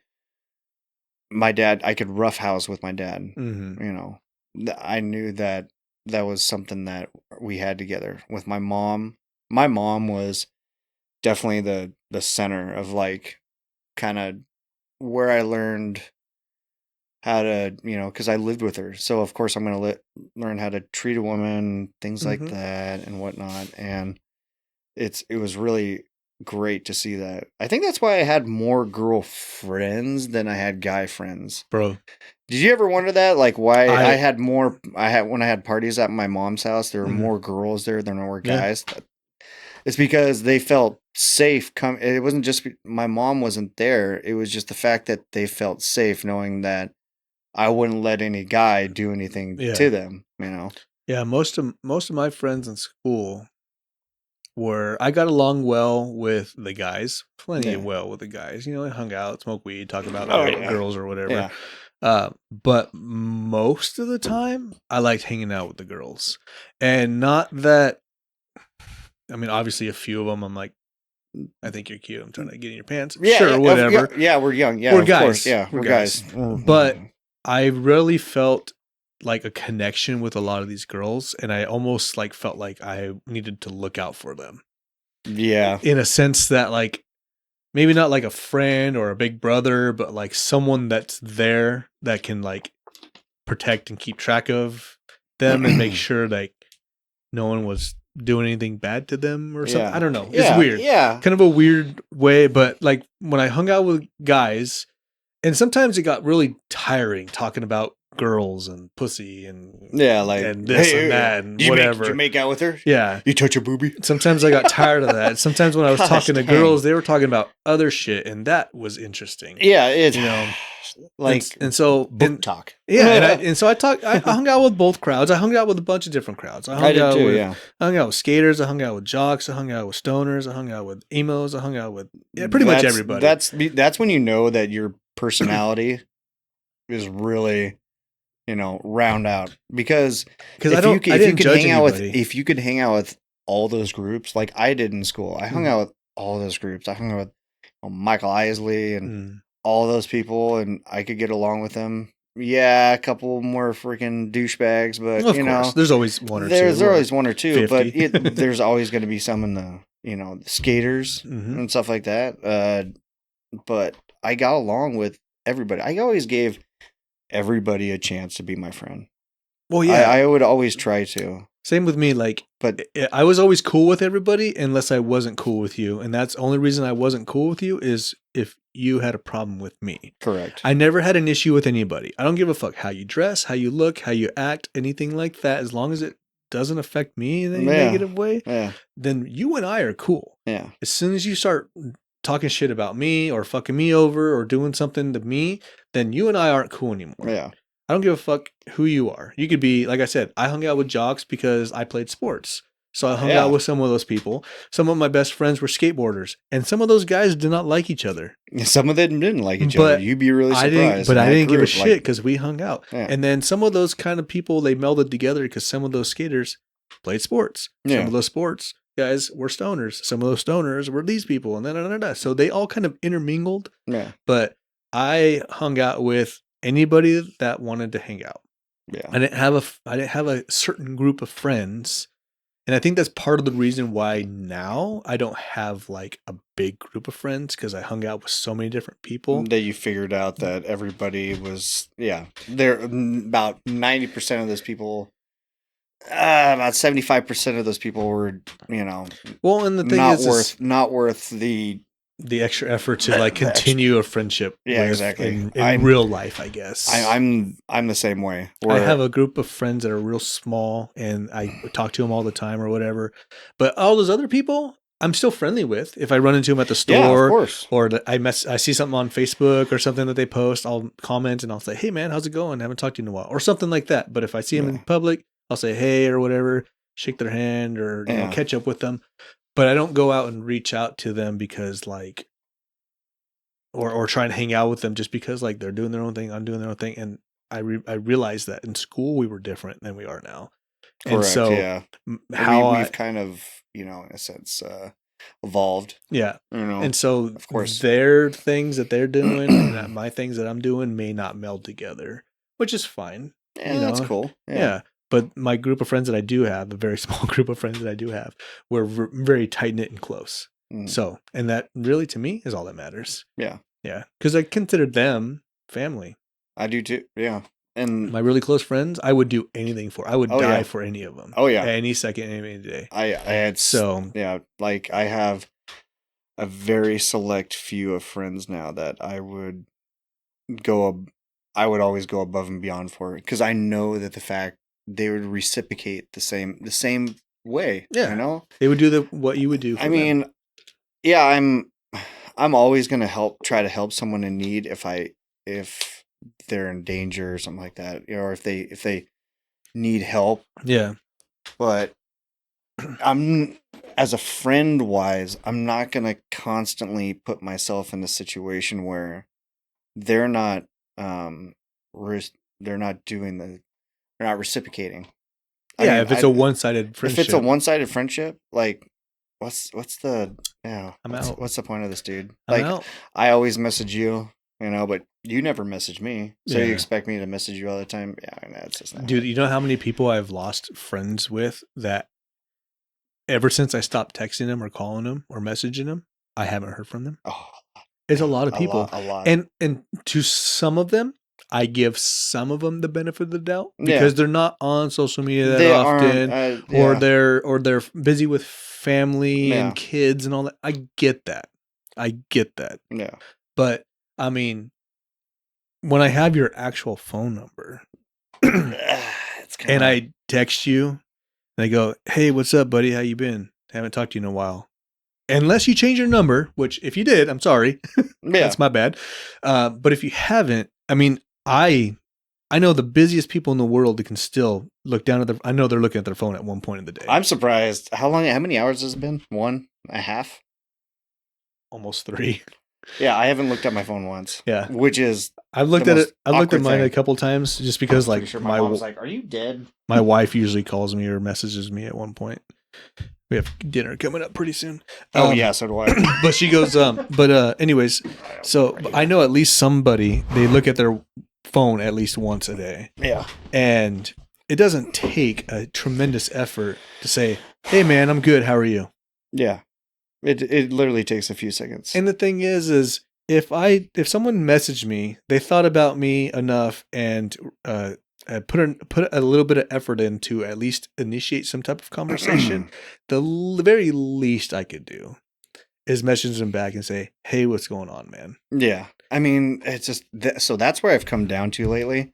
my dad, I could roughhouse with my dad. I knew that that was something that we had together with my mom. My mom was definitely the center of like kind of where I learned how to, because I lived with her. So of course I'm going to learn how to treat a woman, things like that and whatnot. And it was really great to see that. I think that's why I had more girl friends than I had guy friends. Bro. Did you ever wonder that? Like why I had more, when I had parties at my mom's house, there were more girls there than there were guys. Yeah. It's because they felt safe. It wasn't just my mom wasn't there. It was just the fact that they felt safe knowing that I wouldn't let any guy do anything to them, Yeah, most of my friends in school I got along well with the guys, plenty well with the guys. I hung out, smoked weed, talk about girls or whatever. But most of the time, I liked hanging out with the girls, and not that. I mean, obviously, a few of them, I'm like, I think you're cute. I'm trying to get in your pants. Sure, whatever. Yeah, we're young. Yeah, we're guys. Course. Yeah, we're guys. But I really felt like a connection with a lot of these girls, and I almost like felt like I needed to look out for them. Yeah. In a sense that like maybe not like a friend or a big brother, but like someone that's there that can like protect and keep track of them and make sure like no one was doing anything bad to them or something. I don't know. It's weird. Yeah. Kind of a weird way, but like when I hung out with guys, and sometimes it got really tiring talking about girls and pussy and like and this and that and whatever. Did you make out with her? Yeah. You touch a boobie? Sometimes I got tired of that. Sometimes when I was talking to girls, they were talking about other shit, and that was interesting. Yeah, it's like and so book talk. Yeah, and so I hung out with both crowds. I hung out with a bunch of different crowds. I hung out with skaters. I hung out with jocks. I hung out with stoners. I hung out with emos. I hung out with pretty much everybody. That's when you know that your personality is really, round out because if you could hang out with all those groups like I did in school, I hung out with all those groups. I hung out with Michael Isley and all those people, and I could get along with them. Yeah, a couple more freaking douchebags, but of course, there's always one or two. There's always one or two, 50. But there's always going to be some in the the skaters and stuff like that. But I got along with everybody. I always gave everybody a chance to be my friend. Well, yeah, I would always try to. Same with me. Like, but I was always cool with everybody unless I wasn't cool with you, and that's the only reason I wasn't cool with you is if you had a problem with me. Correct. I never had an issue with anybody. I don't give a fuck how you dress, how you look, how you act, anything like that. As long as it doesn't affect me in any negative way, then you and I are cool. Yeah. As soon as you start talking shit about me or fucking me over or doing something to me, then you and I aren't cool anymore. Yeah. I don't give a fuck who you are. You could be, like I said, I hung out with jocks because I played sports. So I hung out with some of those people. Some of my best friends were skateboarders. And some of those guys did not like each other. Some of them didn't like each other. You'd be really surprised. I didn't give a shit because we hung out. Yeah. And then some of those kind of people, they melded together because some of those skaters played sports. Yeah. Some of those sports guys were stoners. Some of those stoners were these people. And then so they all kind of intermingled. Yeah. But I hung out with anybody that wanted to hang out. Yeah. I didn't have a certain group of friends. And I think that's part of the reason why now I don't have like a big group of friends because I hung out with so many different people. That you figured out that everybody was, they're about 90% of those people, about 75% of those people were, well, and the thing not worth the extra effort to like continue a friendship. Yeah, exactly. In real life, I guess. I'm the same way. I have a group of friends that are real small and I talk to them all the time or whatever. But all those other people, I'm still friendly with. If I run into them at the Yeah, of store, course. or I see something on Facebook or something that they post, I'll comment and I'll say, "Hey man, how's it going? Haven't talked to you in a while," or something like that. But if I see them in Yeah. public, I'll say hey or whatever, shake their hand, or Yeah. catch up with them. But I don't go out and reach out to them because like, or try and hang out with them just because like they're doing their own thing, I'm doing their own thing, and I realized that in school we were different than we are now. And Correct. so Yeah. We've kind of, in a sense, evolved. Yeah. And so of course, their things that they're doing and my things that I'm doing may not meld together, which is fine. Yeah, that's cool. Yeah. But my group of friends that I do have, the very small group of friends that I do have, we're very tight knit and close. So, and that really to me is all that matters. Yeah. Yeah. Because I consider them family. I do too. Yeah. And my really close friends, I would do anything for. I would die for any of them. Oh yeah. Any second, any day. I had like I have a very select few of friends now that I would always go above and beyond for, because I know that the fact they would reciprocate the same way. Yeah. They would do what you would do for them. Yeah, I'm always gonna try to help someone in need if they're in danger or something like that, or if they need help. Yeah. But as a friend wise, I'm not gonna constantly put myself in a situation where they're not reciprocating. Yeah, if it's a one-sided friendship. If it's a one-sided friendship, like what's the what's the point of this, dude? Like, I'm out. I always message you, but you never message me. So you expect me to message you all the time? Yeah, it's just not. Dude, you know how many people I've lost friends with that ever since I stopped texting them or calling them or messaging them, I haven't heard from them. Oh, it's a lot of people. A lot. And to some of them, I give some of them the benefit of the doubt because they're not on social media that often, or they're busy with family and kids and all that. I get that. Yeah. But I mean, when I have your actual phone number and I text you and I go, "Hey, what's up, buddy? How you been? Haven't talked to you in a while." Unless you change your number, which if you did, I'm sorry. That's my bad. But if you haven't, I mean, I know the busiest people in the world that can still look down at I know they're looking at their phone at one point in the day. I'm surprised. How many hours has it been? 1.5? Almost 3. Yeah, I haven't looked at my phone once. Yeah. Which is I've looked at it. I've looked at mine a couple times just because like sure my mom's like, "Are you dead?" My wife usually calls me or messages me at one point. We have dinner coming up pretty soon. Oh yeah, so do I. But she goes, anyways, so I know at least somebody, they look at their phone at least once a day. Yeah. And it doesn't take a tremendous effort to say, "Hey man, I'm good. How are you?" Yeah. It literally takes a few seconds. And the thing is if someone messaged me, they thought about me enough and put a little bit of effort in to at least initiate some type of conversation, the very least I could do is message them back and say, "Hey, what's going on, man?" Yeah. I mean, it's just so that's where I've come down to lately.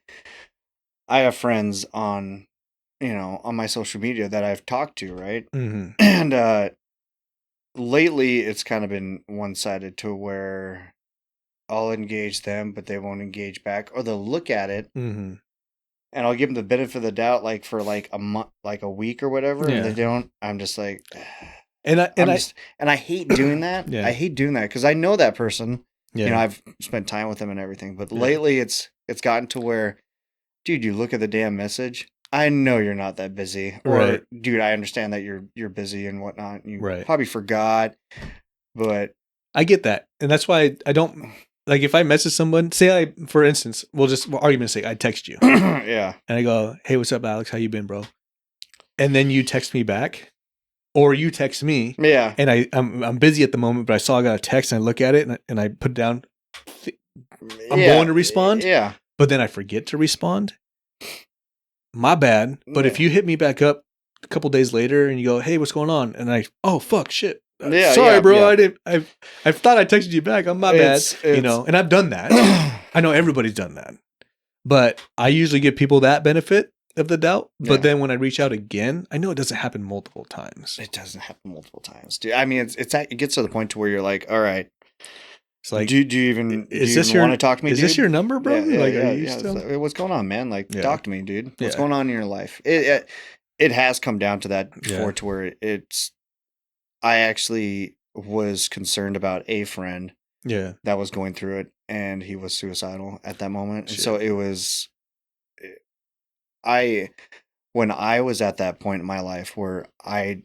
I have friends on my social media that I've talked to, right? Mm-hmm. And lately it's kind of been one-sided to where I'll engage them, but they won't engage back, or they'll look at it. Mm-hmm. And I'll give them the benefit of the doubt, like for like a month, like a week or whatever. And they don't. I'm just like, and I hate doing that. Yeah. I hate doing that because I know that person. Yeah. I've spent time with them and everything. But lately, it's gotten to where, dude, you look at the damn message. I know you're not that busy, or dude, I understand that you're busy and whatnot. You probably forgot, but I get that, and that's why I don't. Like if I message someone, say for instance, argument's sake, I text you. Yeah. And I go, "Hey, what's up, Alex? How you been, bro?" And then you text me back, or you text me. Yeah. And I'm busy at the moment, but I saw I got a text and I look at it and I put it down. I'm going to respond. Yeah. But then I forget to respond. My bad. But if you hit me back up a couple days later and you go, "Hey, what's going on?" And oh fuck, shit. Sorry, bro. Yeah. I thought I texted you back. I'm my bad. And I've done that. I know everybody's done that. But I usually give people that benefit of the doubt. Yeah. But then when I reach out again, I know it doesn't happen multiple times. It doesn't happen multiple times, dude. I mean, it gets to the point to where you're like, all right, It's like, do you even this want to talk to me? Is dude? this your number, bro? Yeah, Like, yeah, are you yeah. still? So, what's going on, man? Like, Yeah. talk to me, dude. What's Yeah. going on in your life? It has come down to that before, Yeah. to where I actually was concerned about a friend Yeah. that was going through it, and he was suicidal at that moment. And Shit. so it was, when I was at that point in my life where I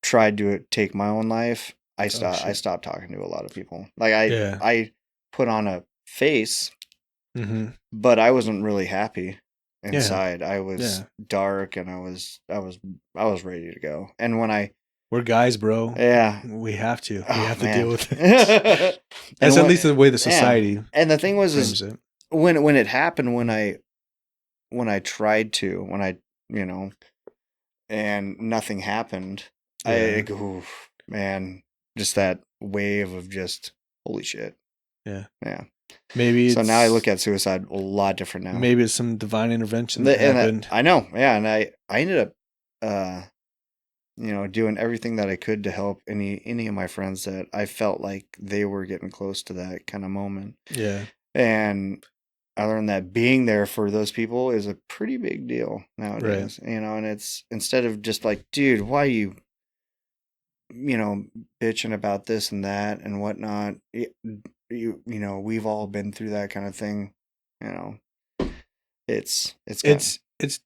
tried to take my own life, I stopped talking to a lot of people. Like I put on a face, but I wasn't really happy inside. I was dark, and I was ready to go. And when we're guys, bro. Yeah, we have to. Oh, we have man. to deal with it. That's at least the way the society. Yeah. And the thing was, is it. when it happened, when I tried to, and nothing happened, man, just that wave of just holy shit. Yeah. Yeah. Maybe so now I look at suicide a lot different now. Maybe it's some divine intervention that happened. I know. Yeah. And I ended up, doing everything that I could to help any of my friends that I felt like they were getting close to that kind of moment. Yeah. And I learned that being there for those people is a pretty big deal nowadays, and it's, instead of just like, dude, why are you, bitching about this and that and whatnot. We've all been through that kind of thing. It's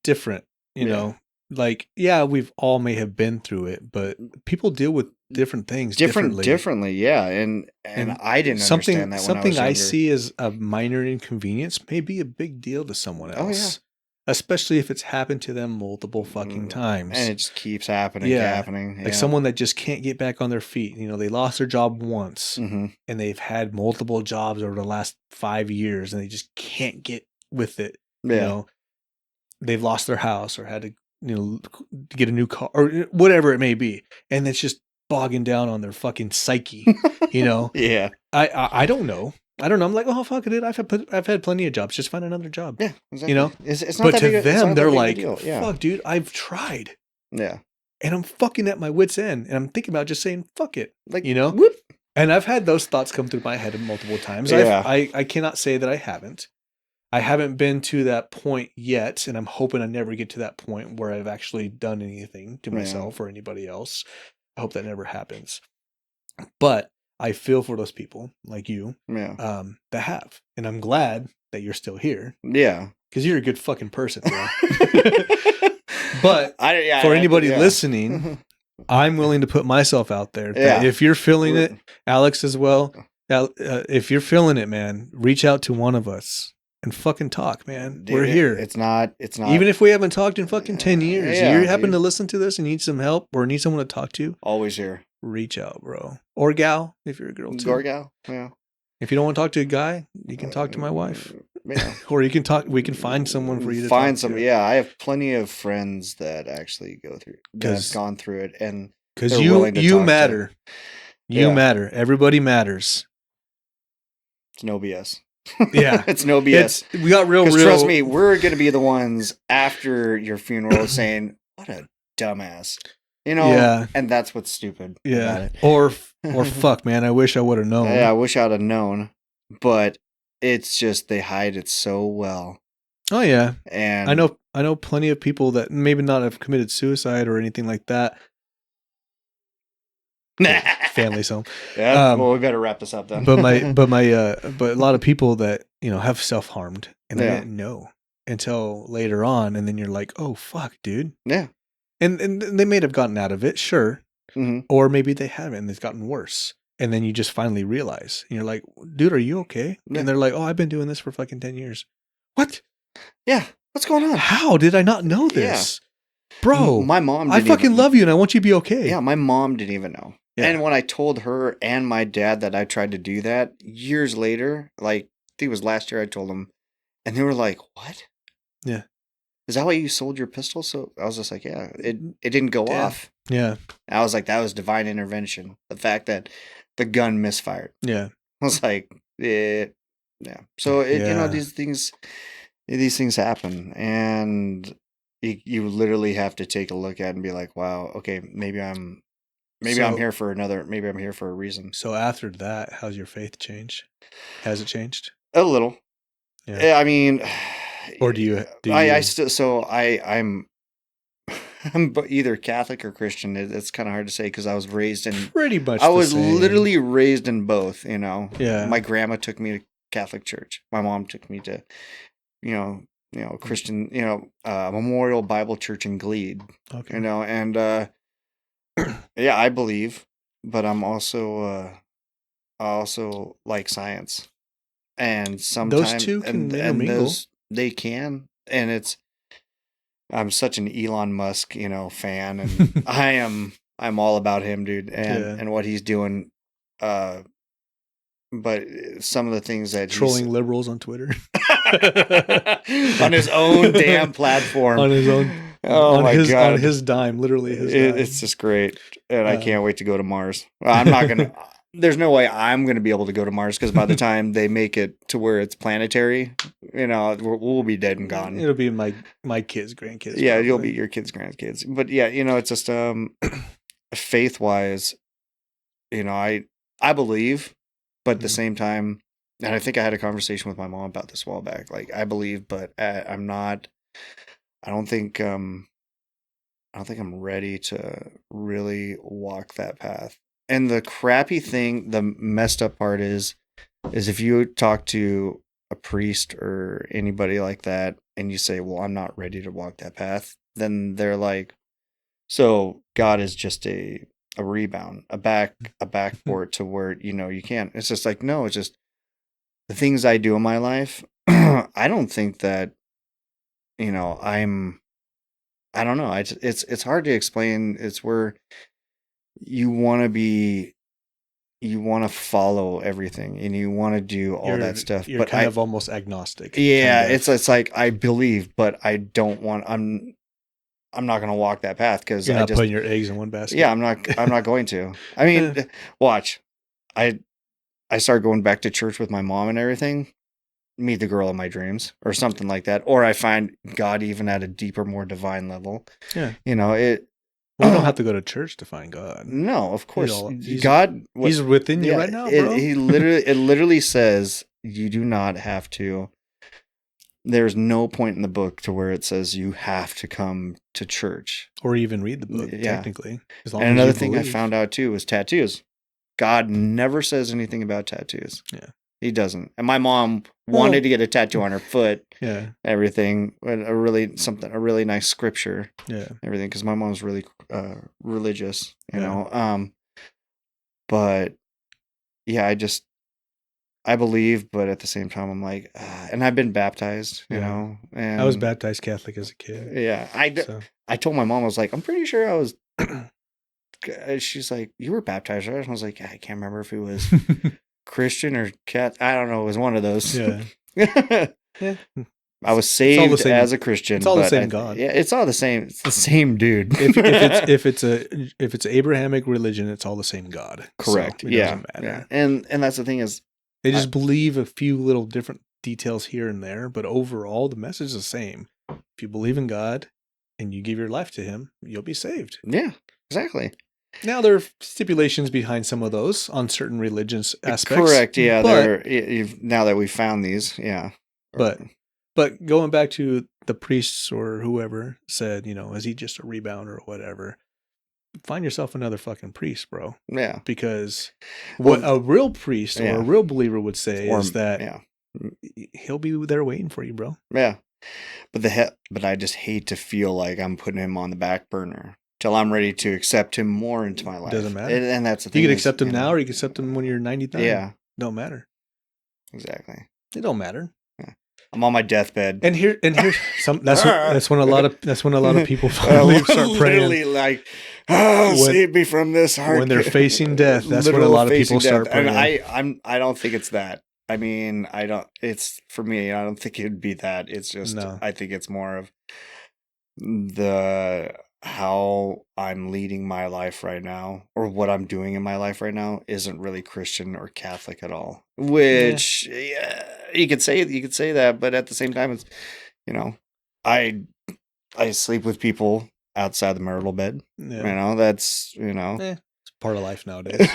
different, you know. Like, we've all may have been through it, but people deal with different things differently. Yeah. And I didn't understand that when something I was younger. I see as a minor inconvenience may be a big deal to someone else. Especially if it's happened to them multiple fucking times. And it just keeps happening. Yeah. Like someone that just can't get back on their feet. They lost their job once, and they've had multiple jobs over the last 5 years, and they just can't get with it. They've lost their house or had to, get a new car or whatever it may be. And it's just bogging down on their fucking psyche, Yeah. I don't know. I'm like, oh, fuck it. I've had plenty of jobs. Just find another job. Yeah, exactly. It's not but that to big, them, they're like, yeah. fuck, dude, I've tried. Yeah. And I'm fucking at my wit's end. And I'm thinking about just saying, fuck it. Like, whoop. And I've had those thoughts come through my head multiple times. Yeah. I cannot say that I haven't. I haven't been to that point yet. And I'm hoping I never get to that point where I've actually done anything to myself or anybody else. I hope that never happens. But I feel for those people like you that have. And I'm glad that you're still here. Yeah. Because you're a good fucking person, bro. But for anybody listening, I'm willing to put myself out there. That if you're feeling it, Alex as well, if you're feeling it, man, reach out to one of us and fucking talk, man. We're here. It's not. Even if we haven't talked in fucking 10 years. You happen to listen to this and need some help or need someone to talk to. Always here. Reach out, bro. Or gal, if you're a girl too. Or gal, yeah. If you don't want to talk to a guy, you can talk to my wife. Yeah. Or you can talk. We can find someone for you to find talk some. to. Yeah, I have plenty of friends that actually have gone through it, and because you matter. You matter. Everybody matters. It's no BS. Yeah, it's no BS. We got real. Trust me, we're gonna be the ones after your funeral saying, "What a dumbass." And that's what's stupid. Yeah. About it. Or fuck, man. I wish I would have known. Yeah, I wish I'd have known. But it's just they hide it so well. Oh yeah. And I know plenty of people that maybe not have committed suicide or anything like that. Family's home. Yeah. Well, we better wrap this up then. but a lot of people that have self-harmed and they didn't know until later on, and then you're like, oh fuck, dude. Yeah. And they may have gotten out of it, sure. Mm-hmm. Or maybe they haven't and it's gotten worse. And then you just finally realize. And you're like, dude, are you okay? Yeah. And they're like, oh, I've been doing this for fucking 10 years. What? Yeah. What's going on? How did I not know this? Yeah. Bro, my mom I fucking love you and I want you to be okay. Yeah, my mom didn't even know. Yeah. And when I told her and my dad that I tried to do that, years later, like, I think it was last year I told them, and they were like, what? Yeah. Is that why you sold your pistol? So I was just like, yeah, it didn't go off. Yeah. I was like, that was divine intervention. The fact that the gun misfired. Yeah. I was like, yeah. So, these things, these things happen, and you literally have to take a look at it and be like, wow, okay, maybe I'm So here for maybe I'm here for a reason. so after that, how's your faith changed? Has it changed? A little. Yeah. I mean, Or do I you still, so I'm either Catholic or Christian. It's kind of hard to say because pretty much I the was same? literally raised in both, you know. Yeah. My grandma took me to Catholic church. My mom took me to, you know, Christian, Memorial Bible Church in Glebe, Okay. you know, and yeah, I believe, but I also like science. And Those sometimes two can and intermingle. those they can, and I'm such an Elon Musk, fan, and I'm all about him, dude, and Yeah. and what he's doing. Uh, but some of the things that Trolling liberals on Twitter. on his own damn platform, on his own. Oh my God, on his dime, literally his dime. it's just great, and I can't wait to go to Mars. Well, I'm not gonna. There's no way I'm gonna be able to go to Mars because by the time they make it to where it's planetary, we'll be dead and gone. It'll be my kids, grandkids. Yeah, probably. you'll be your kids, grandkids. But yeah, it's just faith wise, I believe, but at the same time, and I think I had a conversation with my mom about this a while back. Like I believe, but I'm not. I don't think I'm ready to really walk that path. And the crappy thing, the messed up part is if you talk to a priest or anybody like that and you say, well, I'm not ready to walk that path, then they're like, so God is just a rebound, a backport to where, you can't. It's just like, no, it's just the things I do in my life. I don't think that, I don't know. It's hard to explain. It's where you want to be, you want to follow everything and you want to do all that stuff. You're But kind of almost agnostic. yeah, kind of. it's like I believe, but I don't want. I'm not going to walk that path because You're not putting your eggs in one basket. Yeah, I'm not going to. I mean, watch. I start going back to church with my mom and everything. Meet the girl of my dreams or something like that, or I find God even at a deeper, more divine level. Yeah, it. Well, we don't have to go to church to find God. No, of course, God. He's within you right now, bro. It literally says you do not have to. There's no point in the book to where it says you have to come to church or even read the book. Yeah. Technically, as long and as another thing I found out too was tattoos. God never says anything about tattoos. Yeah, he doesn't. And my mom wanted to get a tattoo on her foot. Yeah, everything, a really nice scripture. Yeah, everything, because my mom's really religious. You know, but yeah, I believe, but at the same time, I'm like, and I've been baptized, you know. And I was baptized Catholic as a kid. Yeah, I told my mom, I was like, I'm pretty sure I was. She's like, you were baptized, right? And I was like, I can't remember if it was Christian or Cat. I don't know. It was one of those. Yeah. Yeah. I was saved as a Christian. It's all the same God. Yeah, it's all the same. It's the same dude. if it's an Abrahamic religion, it's all the same God. Correct. So it doesn't matter. Yeah. And that's the thing is, they just believe a few little different details here and there, but overall the message is the same. If you believe in God and you give your life to Him, you'll be saved. Yeah, exactly. Now there are stipulations behind some of those on certain religious aspects. Correct. Yeah. Now that we've found these. Yeah. But going back to the priests or whoever said, is he just a rebounder or whatever? Find yourself another fucking priest, bro. Yeah. Because what a real priest or a real believer would say is that he'll be there waiting for you, bro. Yeah. But I just hate to feel like I'm putting him on the back burner till I'm ready to accept him more into my life. Doesn't matter. And that's the thing. You can accept him now or you can accept him when you're 99. Yeah. Don't matter. Exactly. It don't matter. I'm on my deathbed, and here's some. That's when a lot of people finally start praying. Literally, like, save me from this hard. When they're facing death, that's when a lot of people start praying. And I don't think it's that. I mean, I don't. It's for me. I don't think it'd be that. It's just. No. I think it's more of how I'm leading my life right now, or what I'm doing in my life right now, isn't really Christian or Catholic at all. Yeah. Which, yeah, you could say that, but at the same time, it's, you know, I I sleep with people outside the marital bed. Yeah. That's It's part of life nowadays.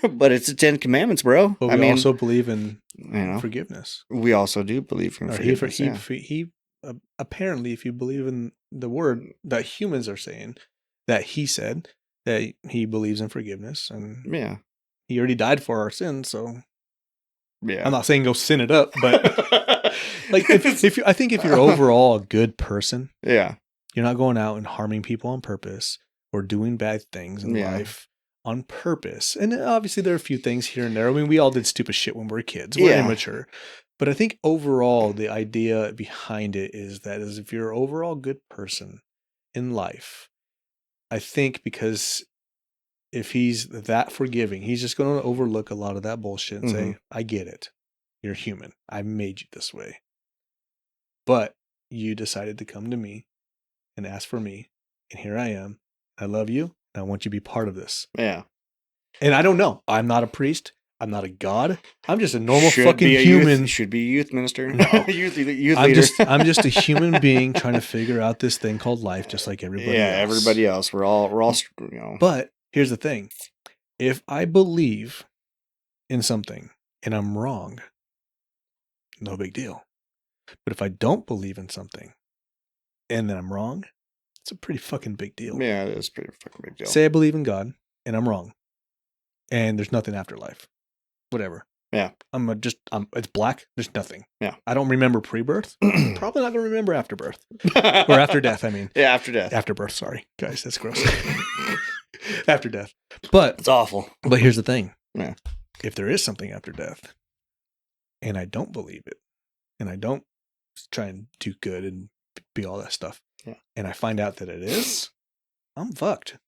but it's the 10 Commandments, bro. But I we mean, also believe in you know, forgiveness. we also do believe in Or forgiveness. Yeah. apparently, if you believe in the word that humans are saying, that he said that he believes in forgiveness, and Yeah. he already died for our sins. So Yeah. I'm not saying go sin it up, but like I think if you're overall a good person, yeah. you're not going out and harming people on purpose or doing bad things in Yeah. life on purpose. And obviously there are a few things here and there. I mean, we all did stupid shit when we were kids. We're Yeah. immature. But I think overall the idea behind it is that if you're an overall good person in life, I think because if he's that forgiving, he's just going to overlook a lot of that bullshit and say, I get it. You're human. I made you this way. But you decided to come to me and ask for me. And here I am. I love you. And I want you to be part of this. Yeah. And I don't know. I'm not a priest. I'm not a god. I'm just a normal fucking human. Should be a youth minister. No. youth leader. I'm just a human being trying to figure out this thing called life, just like everybody else. Everybody else. We're all. But here's the thing: if I believe in something and I'm wrong, no big deal. But if I don't believe in something and then I'm wrong, it's a pretty fucking big deal. Yeah, it is a pretty fucking big deal. Say I believe in God and I'm wrong, and there's nothing after life. Whatever. Yeah. It's black. There's nothing. Yeah. I don't remember pre-birth. Probably not going to remember after birth. Or after death, I mean. Yeah, after death. After birth, sorry. Guys, that's gross. After death. But it's awful. But here's the thing. Yeah. If there is something after death, and I don't believe it, and I don't try and do good and be all that stuff, and I find out that it is, I'm fucked.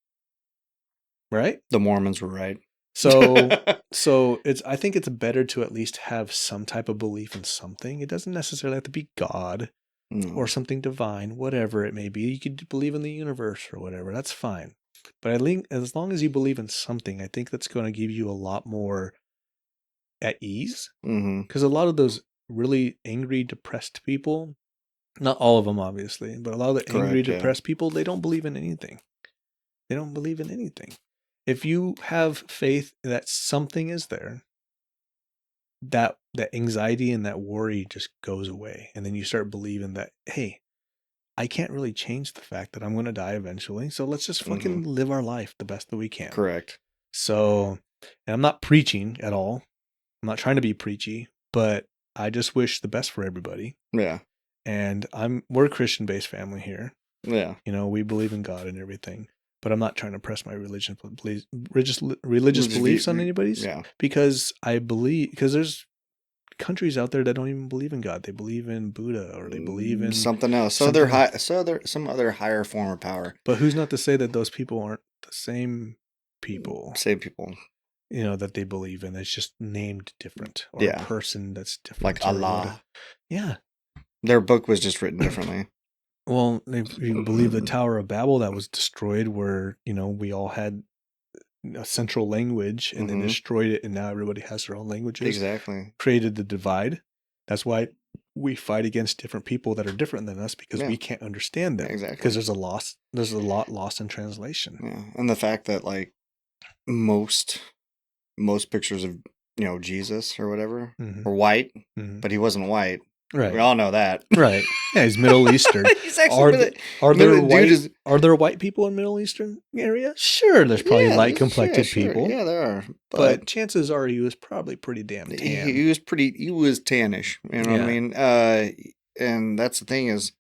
Right? The Mormons were right. So I think it's better to at least have some type of belief in something. It doesn't necessarily have to be God or something divine, whatever it may be. You could believe in the universe or whatever. That's fine. But I think as long as you believe in something, I think that's going to give you a lot more at ease. Because a lot of those really angry, depressed people, not all of them obviously, but a lot of the angry, depressed people, they don't believe in anything. They don't believe in anything. If you have faith that something is there, that anxiety and that worry just goes away. And then you start believing that, hey, I can't really change the fact that I'm going to die eventually. So let's just fucking live our life the best that we can. Correct. So, and I'm not preaching at all. I'm not trying to be preachy, but I just wish the best for everybody. Yeah. And we're a Christian-based family here. Yeah. You know, we believe in God and everything. But I'm not trying to press my religious beliefs on anybody's. Yeah. Because there's countries out there that don't even believe in God. They believe in Buddha or they believe in something else. So they're some other higher form of power. But who's not to say that those people aren't the same people? Same people. You know, that they believe in. It's just named different. Or a person that's different. Like Allah. Yeah. Their book was just written differently. Well, if you believe the Tower of Babel that was destroyed where, you know, we all had a central language and then destroyed it and now everybody has their own languages. Exactly. Created the divide. That's why we fight against different people that are different than us because we can't understand them. Exactly. Because there's a lot lost in translation. Yeah. And the fact that like most pictures of, you know, Jesus or whatever were white, but he wasn't white. Right. We all know that. Right. Yeah, he's Middle Eastern. He's actually are there white people in Middle Eastern area? Sure, there's probably light complected people. Yeah, there are. But chances are he was probably pretty damn tan. He was tannish. You know what I mean? And that's the thing is.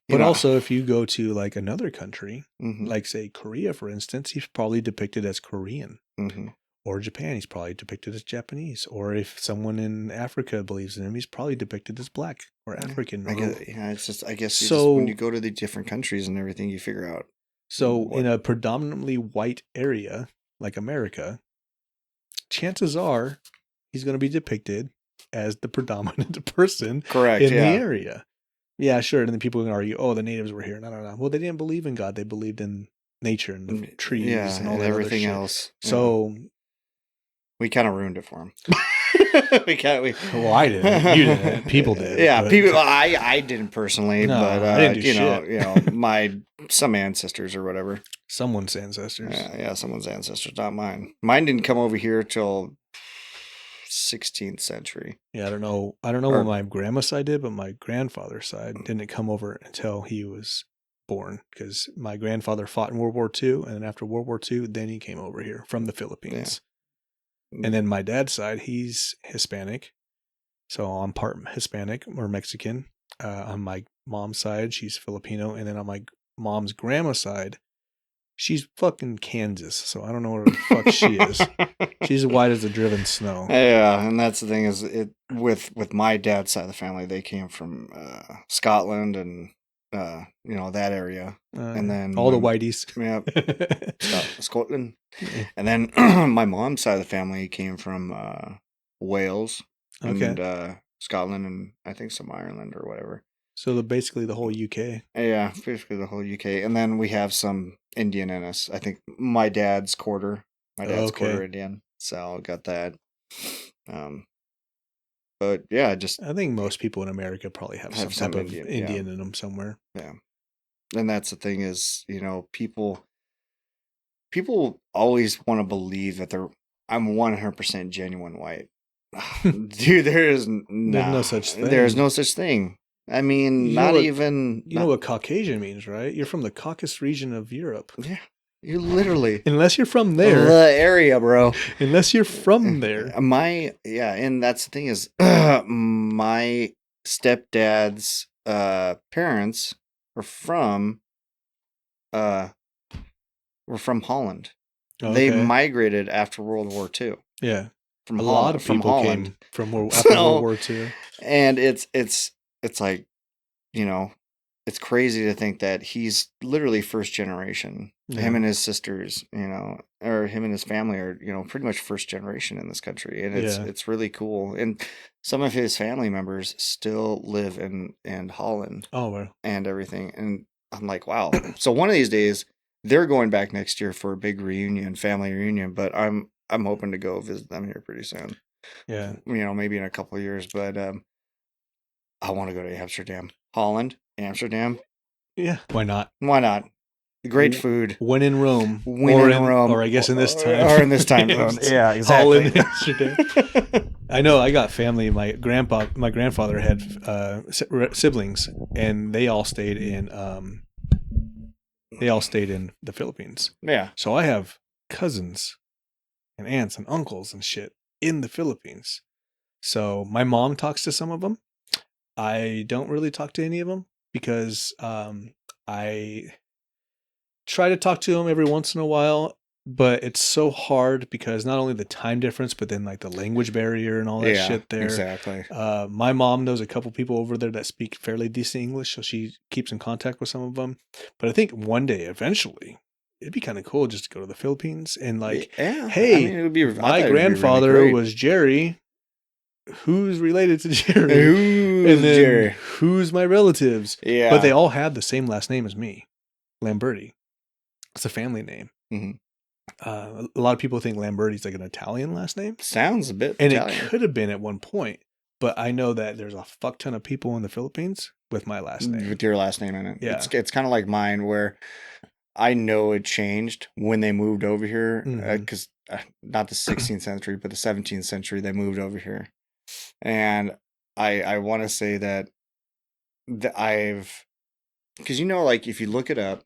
But also, if you go to like another country, like say Korea, for instance, he's probably depicted as Korean. Or Japan, he's probably depicted as Japanese. Or if someone in Africa believes in him, he's probably depicted as black or African. I guess when you go to the different countries and everything, you figure out. So in a predominantly white area like America, chances are he's going to be depicted as the predominant person in the area. Yeah, sure. And then people can argue, oh, the natives were here. No. Well, they didn't believe in God. They believed in nature and the trees Yeah, and all and that other everything shit. else. So, we kind of ruined it for them. well, I didn't. You didn't. People did. Yeah, but, people. I didn't personally, No, but I didn't do my some ancestors or whatever. someone's ancestors. Yeah, someone's ancestors, not mine. Mine didn't come over here till 16th century. Yeah, I don't know. I don't know what my grandma's side did, but my grandfather's side didn't come over until he was born, because my grandfather fought in World War II, and then after World War II, then he came over here from the Philippines. And then my dad's side, he's Hispanic, so I'm part Hispanic or Mexican. On my mom's side, she's Filipino, and then on my mom's grandma's side, she's fucking Kansas, so I don't know where the fuck she is. She's white as the driven snow. Yeah, and that's the thing is, with my dad's side of the family, they came from Scotland and that area, and then all the whiteys. Yeah, Scotland, and then my mom's side of the family came from Wales and Scotland, and I think some Ireland or whatever. So basically the whole UK. Yeah, basically the whole UK, and then we have some Indian in us. I think my dad's quarter Indian, so got that. But yeah, I think most people in America probably have some type of Indian in them somewhere. Yeah, and that's the thing is, people always want to believe that I'm 100% genuine white. Dude, there's no such thing. There's no such thing. I mean, you know what Caucasian means, right? You're from the Caucasus region of Europe. Yeah. You literally. Unless you're from there. The area, bro. Unless you're from there. And that's the thing is, my stepdad's parents were from Holland. Okay. They migrated after World War II. Yeah. From Holland, lot of people Holland. Came from after World War II. And it's like, it's crazy to think that he's literally first generation. Yeah. Him and his sisters, or him and his family are, pretty much first generation in this country. And it's really cool. And some of his family members still live in Holland. Oh, wow. And everything. And I'm like, wow. So one of these days they're going back next year for a big family reunion, but I'm hoping to go visit them here pretty soon. Yeah. Maybe in a couple of years, but I want to go to Amsterdam, Holland. Amsterdam. Yeah. Why not? Why not? Great food. When in Rome. Or I guess in this time. Or in this time zone. Yeah, exactly. Holland, Amsterdam. I know I got family. My grandfather had siblings, and they all stayed in the Philippines. Yeah. So I have cousins and aunts and uncles and shit in the Philippines. So my mom talks to some of them. I don't really talk to any of them, because I try to talk to them every once in a while, but it's so hard because not only the time difference, but then like the language barrier and all that shit there. Exactly. My mom knows a couple people over there that speak fairly decent English, so she keeps in contact with some of them. But I think one day, eventually, it'd be kind of cool just to go to the Philippines and like, hey, my grandfather was Jerry. Who's related to Jerry? Jerry? Who's my relatives? Yeah. But they all had the same last name as me, Lamberti. It's a family name. Mm-hmm. A lot of people think Lamberti's like an Italian last name. Sounds a bit Italian. It could have been at one point, but I know that there's a fuck ton of people in the Philippines with my last name. With your last name in it. Yeah. It's kind of like mine, where I know it changed when they moved over here, because not the 16th century, but the 17th century, they moved over here. And I want to say that because like if you look up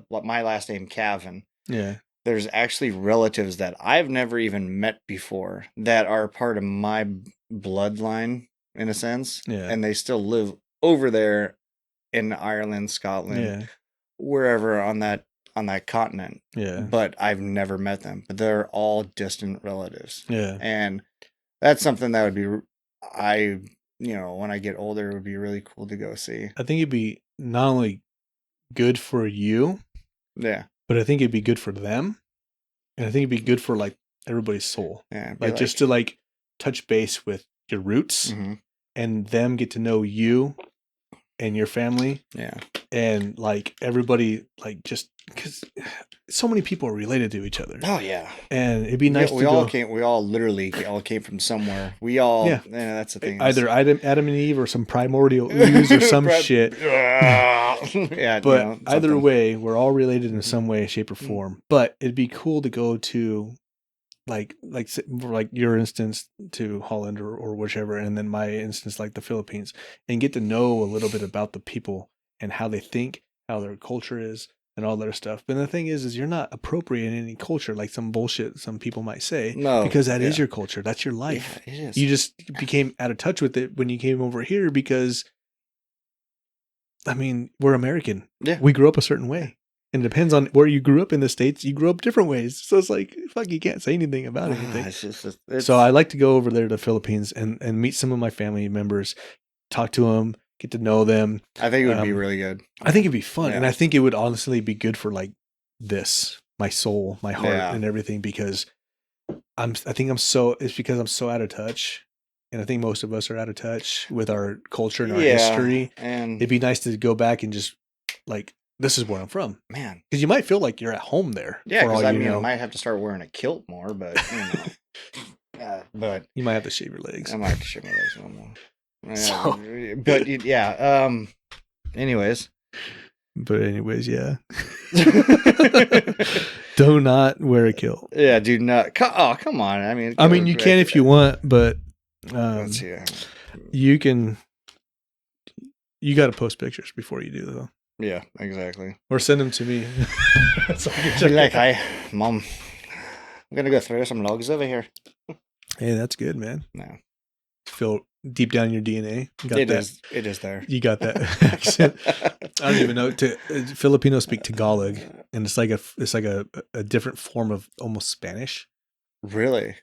what my last name, Cavin. Yeah. There's actually relatives that I've never even met before that are part of my bloodline in a sense. Yeah. And they still live over there in Ireland, Scotland, wherever on that continent. Yeah. But I've never met them. But they're all distant relatives. Yeah. And that's something that would be, when I get older, it would be really cool to go see. I think it'd be not only good for you, but I think it'd be good for them, and I think it'd be good for like everybody's soul. Yeah, like just to like touch base with your roots, and them get to know you, and your family, Yeah. and like everybody, like just because so many people are related to each other. Oh yeah. And it'd be nice we to all go. came. We all literally all came from somewhere. We all. Yeah. Yeah, that's the thing. Either Adam and Eve or some primordial ooze or some shit. Yeah. But either something. way, we're all related in some way, shape, or Mhm. form. But it'd be cool to go to like your instance to Holland or whichever, and then my instance like the Philippines, and get to know a little bit about the people and how they think, how their culture is, and all their stuff. But the thing is you're not appropriating any culture like some bullshit some people might say, No, because that is yeah. your culture, that's your life. Yeah, it is. You just became out of touch with it when you came over here because, I mean, we're American. Yeah. We grew up a certain way. And it depends on where you grew up in the States. You grew up different ways. So it's like, fuck, you can't say anything about anything. So I like to go over there to the Philippines and meet some of my family members, talk to them, get to know them. I think it would be really good. I think it'd be fun. Yeah. And I think it would honestly be good for like this, my soul, my heart, Yeah. and everything, because it's because I'm so out of touch. And I think most of us are out of touch with our culture and our history. And it'd be nice to go back and just like, this is where I'm from, man. Because you might feel like you're at home there. Yeah, because I know. might have to start wearing a kilt more, but but you might have to shave your legs. I might have to shave my legs a little more. So, but yeah. Anyways. But anyways, yeah. Do not wear a kilt. Yeah, do not. Oh, come on. I mean, you can if you want, but let's see. You can. You got to post pictures before you do, though. Yeah, exactly. Or send them to me. So like, hi, Mom. I'm gonna go throw some logs over here. Hey, that's good, man. No. Feel deep down in your DNA. It is there. You got that accent. I don't even know. Filipinos speak Tagalog, and it's like a different form of almost Spanish. Really?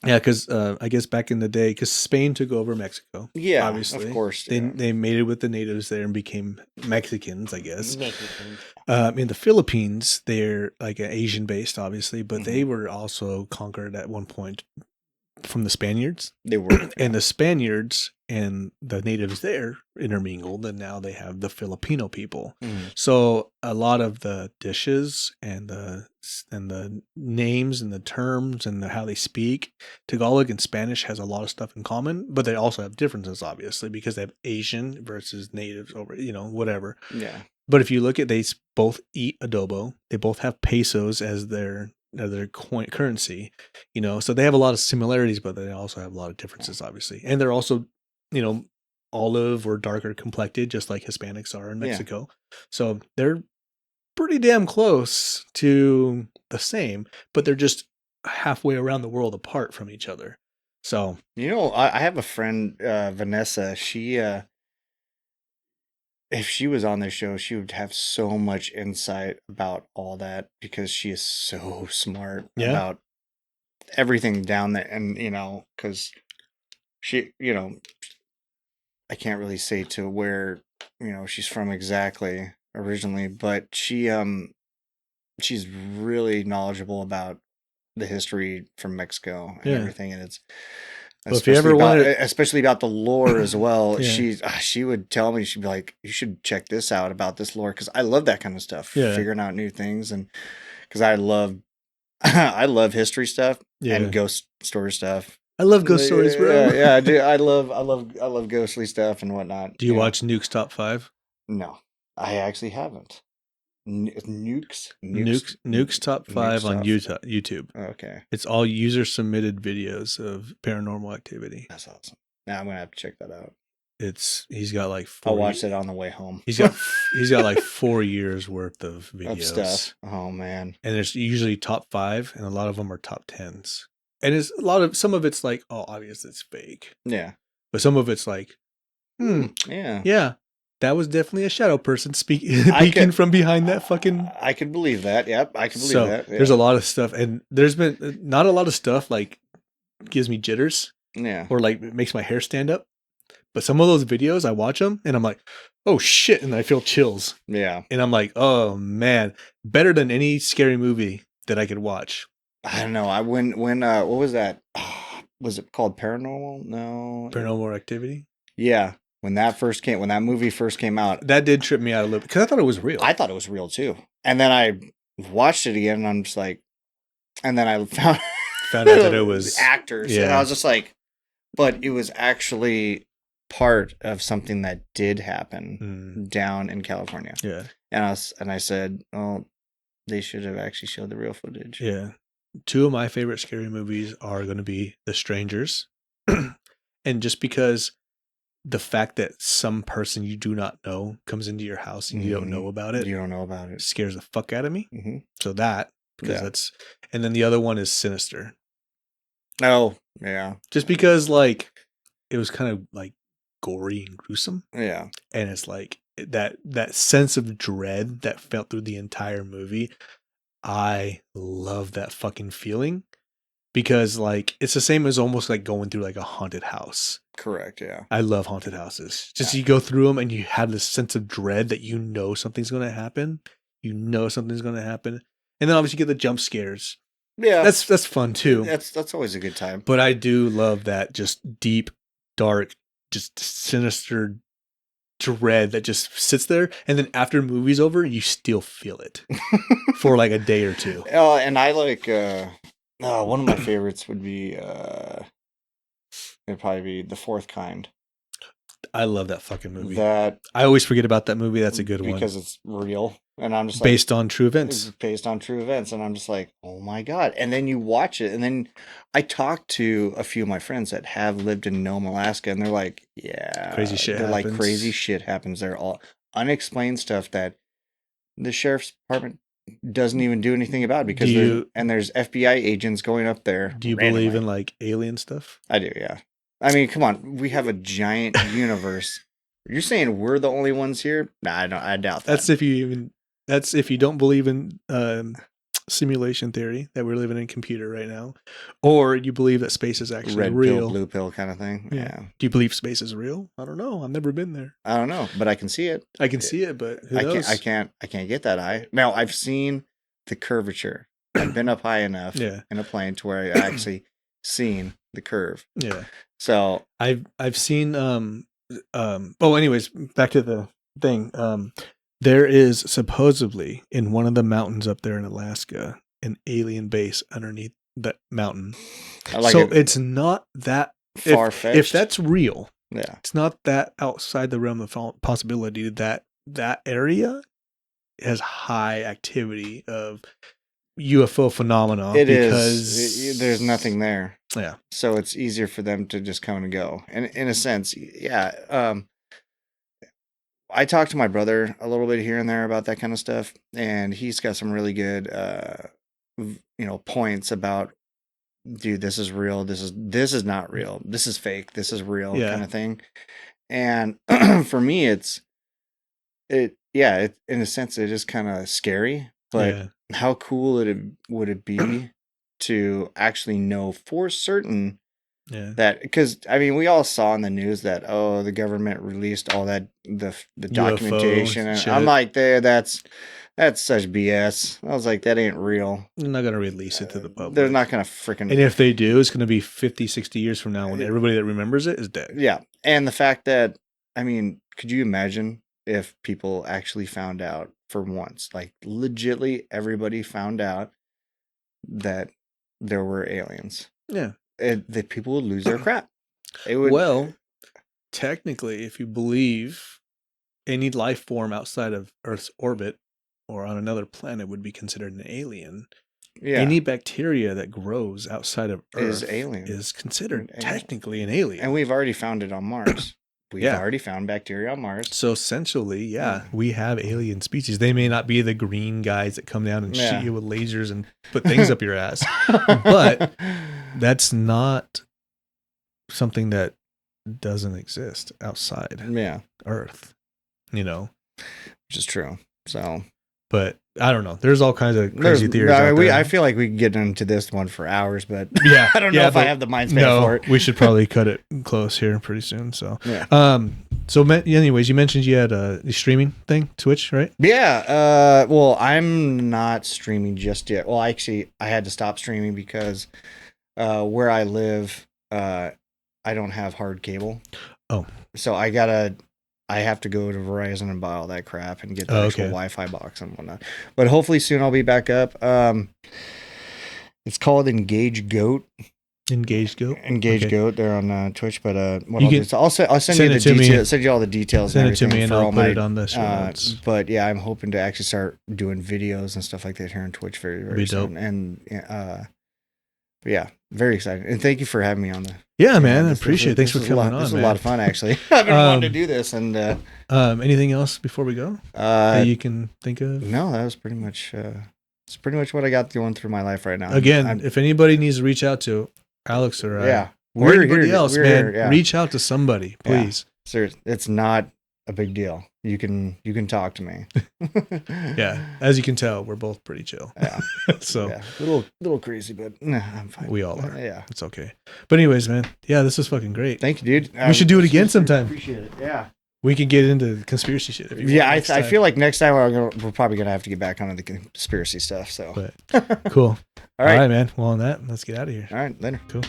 Yeah, because I guess back in the day, because Spain took over Mexico. Yeah, obviously, of course. They mated with the natives there and became Mexicans, I guess. In the Philippines, they're like Asian based, obviously, but they were also conquered at one point from the Spaniards. They were, and the Spaniards and the natives there intermingled, and now they have the Filipino people. So a lot of the dishes and the names and the terms and how they speak, Tagalog and Spanish has a lot of stuff in common, but they also have differences, obviously, because they have Asian versus natives over, whatever. Yeah. But if you look at, they both eat adobo. They both have pesos as their currency, so they have a lot of similarities, but they also have a lot of differences, obviously. And they're also, olive or darker complected, just like Hispanics are in Mexico. So they're pretty damn close to the same, but they're just halfway around the world apart from each other. So, I have a friend, Vanessa. She, if she was on this show, she would have so much insight about all that, because she is so smart about everything down there. And, because she, I can't really say to where, she's from exactly originally, but she's really knowledgeable about the history from Mexico and everything. And it's, if you ever especially about the lore as well, she would tell me, she'd be like, you should check this out about this lore, because I love that kind of stuff, figuring out new things, and because I love history stuff and ghost story stuff. I love ghost stories, bro. Yeah, I do. I love ghostly stuff and whatnot. Do you watch Nuke's Top 5? No, I actually haven't. Nuke's Top 5 on YouTube. Okay. It's all user submitted videos of paranormal activity. That's awesome. Now I'm gonna have to check that out. He's got like 4 I'll watch it on the way home. He's got like 4 years worth of videos. Of stuff. Oh man. And there's usually top 5, and a lot of them are top 10s. And it's some of it's like, oh, obviously it's fake. Yeah. But some of it's like, yeah. That was definitely a shadow person peeking from behind that fucking. I could believe that. Yep, I can believe that. Yeah. There's a lot of stuff, and there's been not a lot of stuff like gives me jitters. Yeah. Or like it makes my hair stand up. But some of those videos, I watch them and I'm like, oh shit, and I feel chills. Yeah. And I'm like, oh man, better than any scary movie that I could watch. I don't know. When what was that? Was it called Paranormal? No. Paranormal Activity? Yeah. when that movie first came out, That did trip me out a little because I thought it was real. I thought it was real too. And then I watched it again, and I'm just like, and then I Found out that it was actors, and I was just like, but it was actually part of something that did happen down in California. Yeah. And I said, oh, they should have actually showed the real footage. Yeah. 2 of my favorite scary movies are going to be The Strangers. And just because the fact that some person you do not know comes into your house and you don't know about it. You don't know about it. Scares the fuck out of me. Mm-hmm. So that, because that's, and then the other one is Sinister. Oh, yeah. Just because like it was kind of like gory and gruesome. Yeah. And it's like that sense of dread that felt through the entire movie. I love that fucking feeling because like it's the same as almost like going through like a haunted house. Correct. Yeah. I love haunted houses. Just you go through them and you have this sense of dread that you know something's going to happen. You know something's going to happen. And then obviously you get the jump scares. Yeah. That's fun too. That's always a good time. But I do love that just deep, dark, just sinister dread that just sits there, and then after the movie's over you still feel it for like a day or two. And I like one of my favorites would be it'd probably be The Fourth Kind. I love that fucking movie. That I always forget about that movie. That's a good one because it's real, and I'm just based on true events. It's based on true events, and I'm just like, oh my god! And then you watch it, and then I talked to a few of my friends that have lived in Nome, Alaska, and they're like, yeah, crazy shit. They're happens. like crazy shit happens there. All unexplained stuff that the sheriff's department doesn't even do anything about because there's FBI agents going up there. Do you believe in like alien stuff? I do, yeah. I mean, come on, we have a giant universe. You're saying we're the only ones here? Nah, I doubt that. That's if you don't believe in simulation theory that we're living in a computer right now, or you believe that space is actually red real. pill, blue pill kind of thing. Yeah. Do you believe space is real? I don't know. I've never been there. I don't know, but I can see it. I can see it, but who knows? I can't get that eye. Now I've seen the curvature. I've been up high enough in a plane to where I actually seen the curve. Yeah. So I've seen anyways, back to the thing. There is supposedly in one of the mountains up there in Alaska an alien base underneath that mountain. It's not that far-fetched. If that's real, it's not that outside the realm of possibility that area has high activity of UFO phenomena. Because there's nothing there. Yeah. So it's easier for them to just come and go. And in a sense, yeah. I talked to my brother a little bit here and there about that kind of stuff, and he's got some really good, points about, dude, this is real. This is not real. This is fake. This is real kind of thing. And for me, in a sense, it is kind of scary, but how cool would it be to actually know for certain that, because I mean, we all saw in the news that the government released all that the documentation, and I'm like, that's such BS. I was like, that ain't real. They're not gonna release it to the public. They're not gonna freaking. And if they do, it's gonna be 50, 60 years from now when everybody that remembers it is dead. Yeah, and the fact that, I mean, could you imagine if people actually found out for once, like legitly everybody found out that there were aliens? Yeah. That people would lose their crap. It would. Well, technically, if you believe any life form outside of Earth's orbit or on another planet would be considered an alien. Yeah. Any bacteria that grows outside of Earth is considered technically an alien. And we've already found it on Mars. We've already found bacteria on Mars. So essentially, we have alien species. They may not be the green guys that come down and shoot you with lasers and put things up your ass. But that's not something that doesn't exist outside Earth, Which is true. So, but I don't know. There's all kinds of crazy theories out there. I feel like we could get into this one for hours, but I don't know if I have the mind span for it. We should probably cut it close here pretty soon. So, anyways, you mentioned you had a streaming thing, Twitch, right? Yeah. Well, I'm not streaming just yet. Well, actually, I had to stop streaming because where I live, I don't have hard cable. Oh. So I have to go to Verizon and buy all that crap and get the actual Wi-Fi box and whatnot. But hopefully soon I'll be back up. It's called Engage Goat. Engage Goat. Goat. They're on Twitch. But I'll send you the details. Send you all the details. Send and everything it to me, and I'll put it on the show notes. But yeah, I'm hoping to actually start doing videos and stuff like that here on Twitch very, very soon. Dope. And yeah, very excited. And thank you for having me on the. Yeah, man, I appreciate it. Thanks for coming on. This was a lot of fun, actually. I've been wanting to do this. And anything else before we go that you can think of? No, that was pretty much. It's pretty much what I got going through my life right now. Again, if anybody needs to reach out to Alex or or anybody else, man, reach out to somebody, please. Yeah. It's not a big deal. You can talk to me. Yeah, as you can tell, we're both pretty chill. Yeah. So little crazy, but I'm fine. We all are. Yeah, it's okay. But anyways, man, yeah, this was fucking great. Thank you, dude. We should do it again sometime. Appreciate it. Yeah. We can get into conspiracy shit. If you want I feel like next time we're probably gonna have to get back onto the conspiracy stuff. So cool. All right, man. Well, on that, let's get out of here. All right, later. Cool.